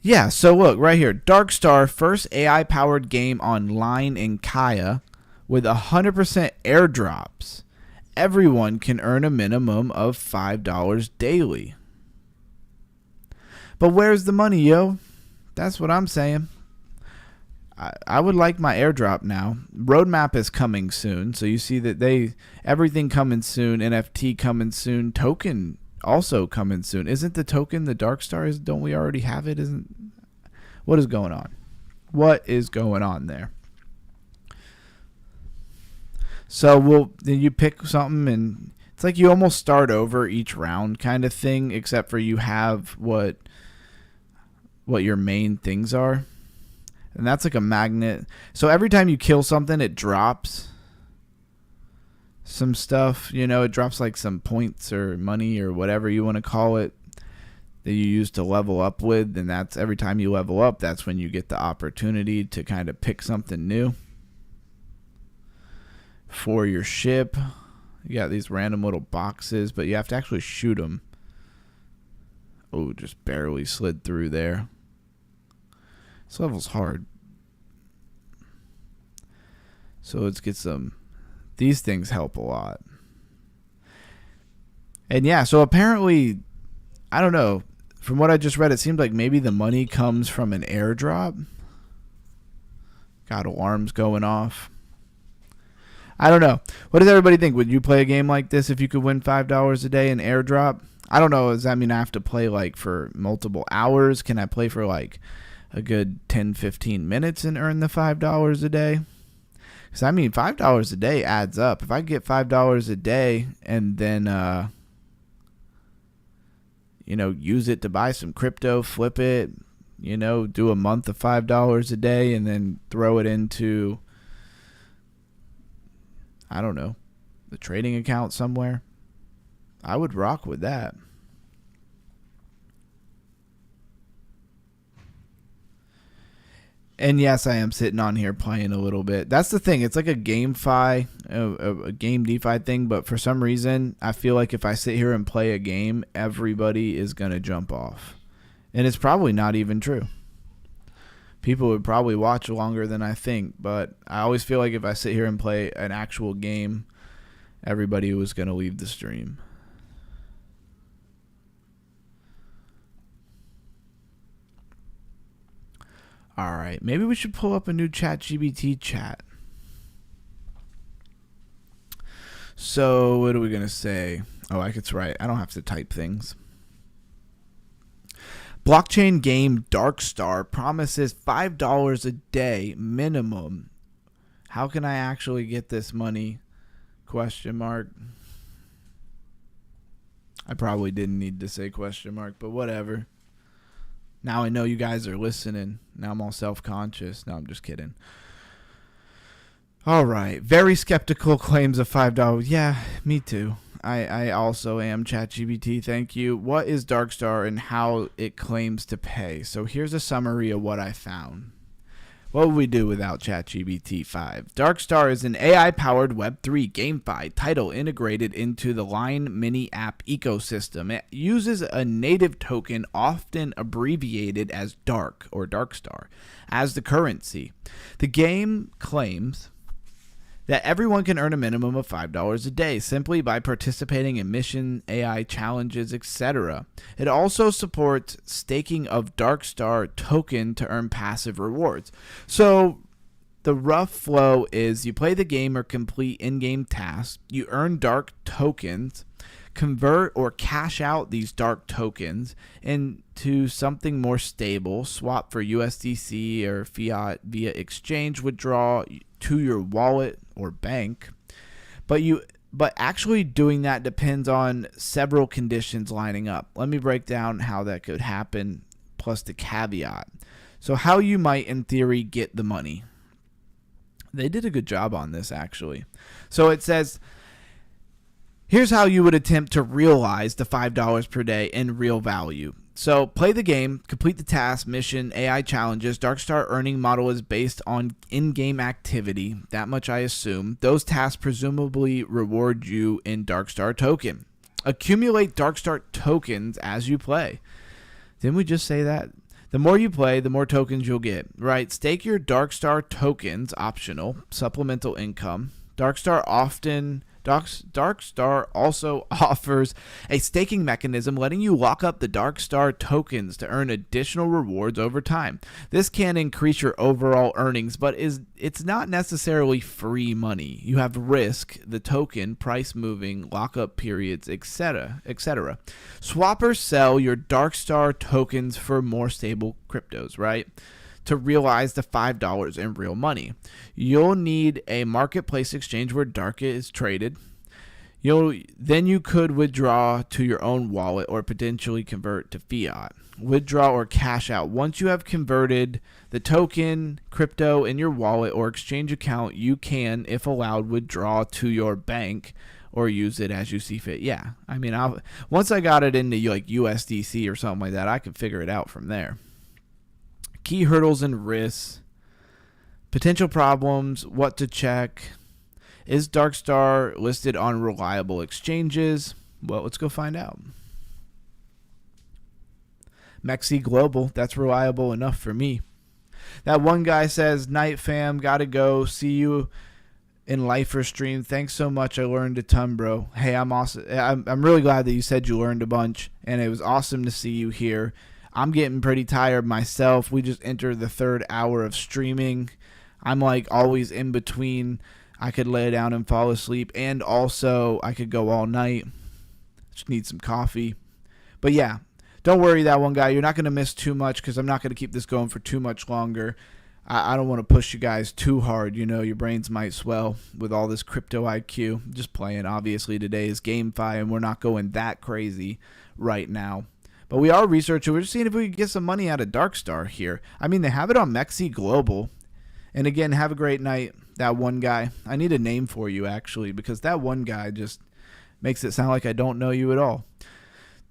Yeah, so look, right here. Dark Star, first AI-powered game online in Kaya with 100% airdrops. Everyone can earn a minimum of $5 daily. But where's the money, yo? That's what I'm saying. I would like my airdrop now. Roadmap is coming soon, so you see that everything coming soon. NFT coming soon. Token also coming soon. Isn't the token the Dark Star? Don't we already have it? What is going on? What is going on there? So then you pick something and it's like you almost start over each round kind of thing, except for you have what your main things are. And that's like a magnet. So every time you kill something, it drops some stuff. You know, it drops like some points or money or whatever you want to call it that you use to level up with. And that's every time you level up, that's when you get the opportunity to kind of pick something new for your ship. You got these random little boxes, but you have to actually shoot them. Oh, just barely slid through there. This level's hard. So let's get some. These things help a lot. And yeah, so apparently, I don't know. From what I just read, it seemed like maybe the money comes from an airdrop. Got alarms going off. I don't know. What does everybody think? Would you play a game like this if you could win $5 a day in airdrop? I don't know. Does that mean I have to play like for multiple hours? Can I play for like a good 10, 15 minutes and earn the $5 a day? Because, I mean, $5 a day adds up. If I get $5 a day and then, use it to buy some crypto, flip it, do a month of $5 a day and then throw it into, I don't know, the trading account somewhere, I would rock with that. And yes, I am sitting on here playing a little bit. That's the thing. It's like a GameFi, a game DeFi thing. But for some reason, I feel like if I sit here and play a game, everybody is going to jump off. And it's probably not even true. People would probably watch longer than I think. But I always feel like if I sit here and play an actual game, everybody was going to leave the stream. All right, maybe we should pull up a new ChatGPT chat. So what are we going to say? Oh, it's right. I don't have to type things. Blockchain game Darkstar promises $5 a day minimum. How can I actually get this money? Question mark. I probably didn't need to say question mark, but whatever. Now I know you guys are listening. Now I'm all self-conscious. No, I'm just kidding. All right. Very skeptical claims of $5. Yeah, me too. I also am. ChatGPT, thank you. What is Darkstar and how it claims to pay? So here's a summary of what I found. What would we do without ChatGPT 5? Darkstar is an AI-powered Web3 GameFi title integrated into the Line mini app ecosystem. It uses a native token, often abbreviated as DARK or Darkstar, as the currency. The game claims that everyone can earn a minimum of $5 a day simply by participating in mission, AI challenges, etc. It also supports staking of Darkstar token to earn passive rewards. So the rough flow is you play the game or complete in-game tasks, you earn Dark tokens, convert or cash out these Dark tokens into something more stable, swap for USDC or fiat via exchange, withdraw to your wallet or bank. But actually doing that depends on several conditions lining up. Let me break down how that could happen plus the caveat. So how you might in theory get the money. They did a good job on this actually. So it says, here's how you would attempt to realize the $5 per day in real value. So play the game, complete the task, mission, AI challenges. Darkstar earning model is based on in-game activity. That much I assume. Those tasks presumably reward you in Darkstar token. Accumulate Darkstar tokens as you play. Didn't we just say that? The more you play, the more tokens you'll get. Right? Stake your Darkstar tokens, optional, supplemental income. Darkstar also offers a staking mechanism letting you lock up the Darkstar tokens to earn additional rewards over time. This can increase your overall earnings, but it's not necessarily free money. You have risk, the token, price moving, lockup periods, etc., etc. Swap or sell your Darkstar tokens for more stable cryptos, right? To realize the $5 in real money. You'll need a marketplace exchange where Dark is traded. Then you could withdraw to your own wallet or potentially convert to fiat. Withdraw or cash out. Once you have converted the token, crypto in your wallet or exchange account, you can, if allowed, withdraw to your bank or use it as you see fit. Yeah, I mean, once I got it into like USDC or something like that, I could figure it out from there. Key hurdles and risks, potential problems, what to check. Is Darkstar listed on reliable exchanges? Well, let's go find out. Mexi Global, that's reliable enough for me. That one guy says, "Night fam, gotta go. See you in Lifer stream. Thanks so much. I learned a ton, bro." Hey, I'm awesome. I'm really glad that you said you learned a bunch, and it was awesome to see you here. I'm getting pretty tired myself. We just entered the 3rd hour of streaming. I'm like always in between. I could lay down and fall asleep, and also I could go all night. Just need some coffee. But yeah, don't worry, that one guy. You're not going to miss too much because I'm not going to keep this going for too much longer. I don't want to push you guys too hard. You know, your brains might swell with all this crypto IQ. Just playing. Obviously, today is GameFi, and we're not going that crazy right now. But we are researching. We're just seeing if we can get some money out of Darkstar here. I mean, they have it on Mexi Global. And again, have a great night. That one guy. I need a name for you, actually, because that one guy just makes it sound like I don't know you at all.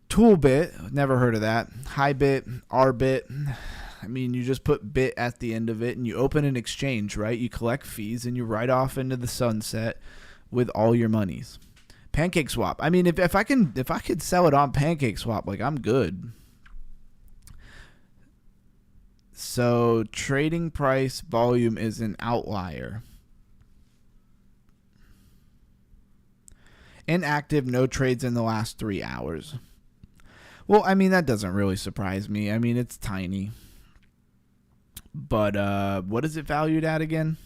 Toolbit. Never heard of that. Hybit. Rbit. I mean, you just put bit at the end of it, and you open an exchange, right? You collect fees, and you ride off into the sunset with all your monies. PancakeSwap. I mean, if I could sell it on PancakeSwap, like, I'm good. So trading price volume is an outlier. Inactive, no trades in the last 3 hours. Well, I mean, that doesn't really surprise me. I mean, it's tiny. But what is it valued at again?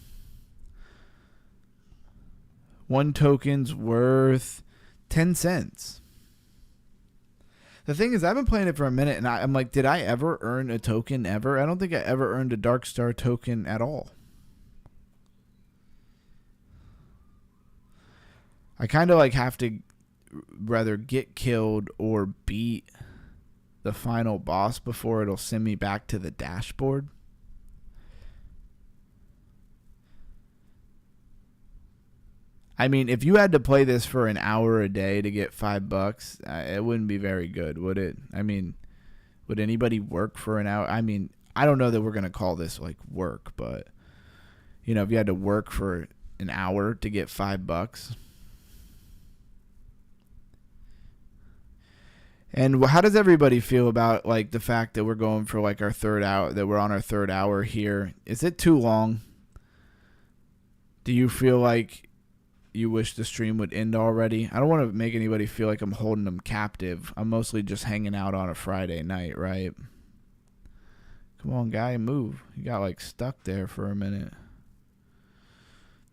One token's worth 10 cents. The thing is, I've been playing it for a minute, and I'm like, did I ever earn a token ever? I don't think I ever earned a Darkstar token at all. I kind of like have to rather get killed or beat the final boss before it'll send me back to the dashboard. I mean, if you had to play this for an hour a day to get $5, it wouldn't be very good, would it? I mean, would anybody work for an hour? I mean, I don't know that we're going to call this like work, but you know, if you had to work for an hour to get $5. And how does everybody feel about like the fact that we're going for like our third hour, that we're on our third hour here? Is it too long? Do you feel like you wish the stream would end already? I don't want to make anybody feel like I'm holding them captive. I'm mostly just hanging out on a Friday night, right? Come on, guy, move. You got like stuck there for a minute.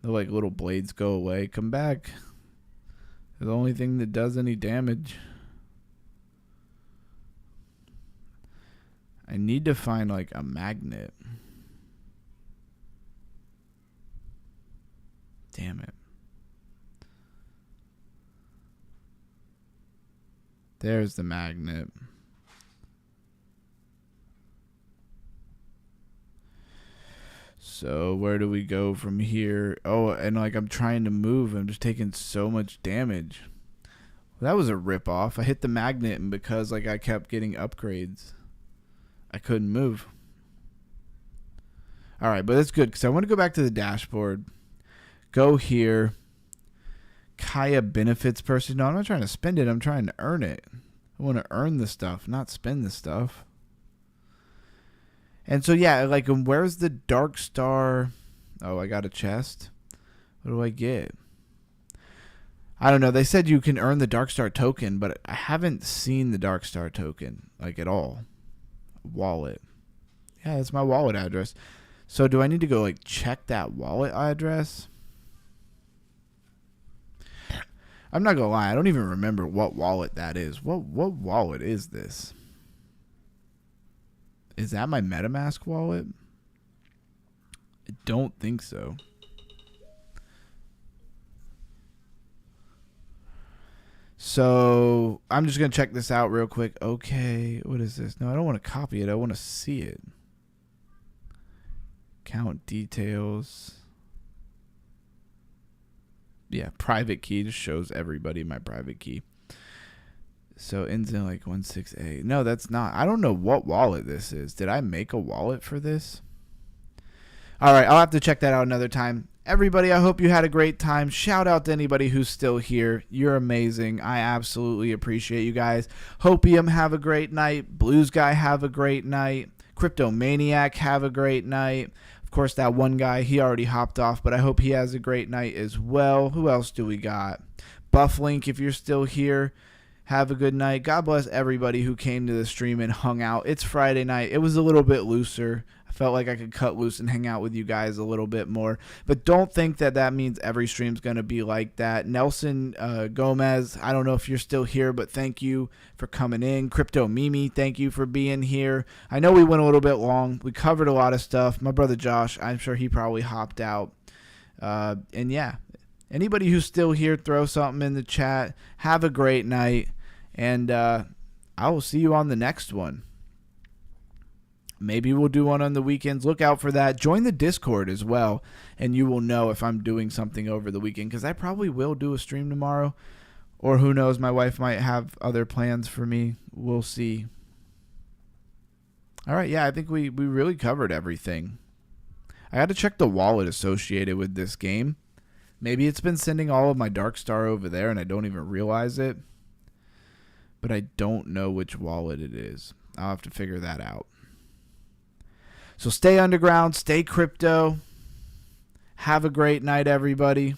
The like little blades go away. Come back. They're the only thing that does any damage. I need to find like a magnet. Damn it. There's the magnet. So where do we go from here? Oh, and like I'm trying to move. I'm just taking so much damage. Well, that was a ripoff. I hit the magnet, and because like I kept getting upgrades, I couldn't move. All right, but that's good because I want to go back to the dashboard. Go here. Kaya benefits person. No, I'm not trying to spend it. I'm trying to earn it. I want to earn the stuff, not spend the stuff. And so, yeah, like, where's the Darkstar? Oh, I got a chest. What do I get? I don't know. They said you can earn the Darkstar token, but I haven't seen the Darkstar token, like, at all. Wallet. Yeah, that's my wallet address. So, do I need to go, like, check that wallet address? I'm not gonna lie, I don't even remember what wallet that is. What wallet is this? Is that my MetaMask wallet? I don't think so. So I'm just gonna check this out real quick. Okay, what is this? No, I don't want to copy it. I want to see it. Account details. Yeah, private key just shows everybody my private key. So ends in like 16A. No, that's not. I don't know what wallet this is. Did I make a wallet for this? All right, I'll have to check that out another time. Everybody, I hope you had a great time. Shout out to anybody who's still here. You're amazing. I absolutely appreciate you guys. Hopium, have a great night. Blues Guy, have a great night. Crypto Maniac, have a great night. Of course, that one guy, he already hopped off, but I hope he has a great night as well. Who else do we got? Bufflink, if you're still here, Have a good night. God bless everybody who came to the stream and hung out. It's Friday night. It was a little bit looser. I felt like I could cut loose and hang out with you guys a little bit more. But don't think that that means every stream's going to be like that. Nelson Gomez, I don't know if you're still here, but thank you for coming in. Crypto Mimi, thank you for being here. I know we went a little bit long. We covered a lot of stuff. My brother Josh, I'm sure he probably hopped out. And yeah, anybody who's still here, throw something in the chat. Have a great night. And I will see you on the next one. Maybe we'll do one on the weekends. Look out for that. Join the Discord as well, and you will know if I'm doing something over the weekend, because I probably will do a stream tomorrow. Or who knows, my wife might have other plans for me. We'll see. All right, yeah, I think we really covered everything. I had to check the wallet associated with this game. Maybe it's been sending all of my Dark Star over there, and I don't even realize it. But I don't know which wallet it is. I'll have to figure that out. So stay underground, stay crypto. Have a great night, everybody.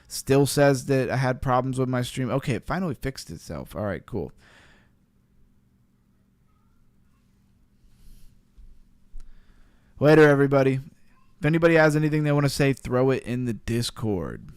Still says that I had problems with my stream. Okay, it finally fixed itself. All right, cool. Later, everybody. If anybody has anything they want to say, throw it in the Discord.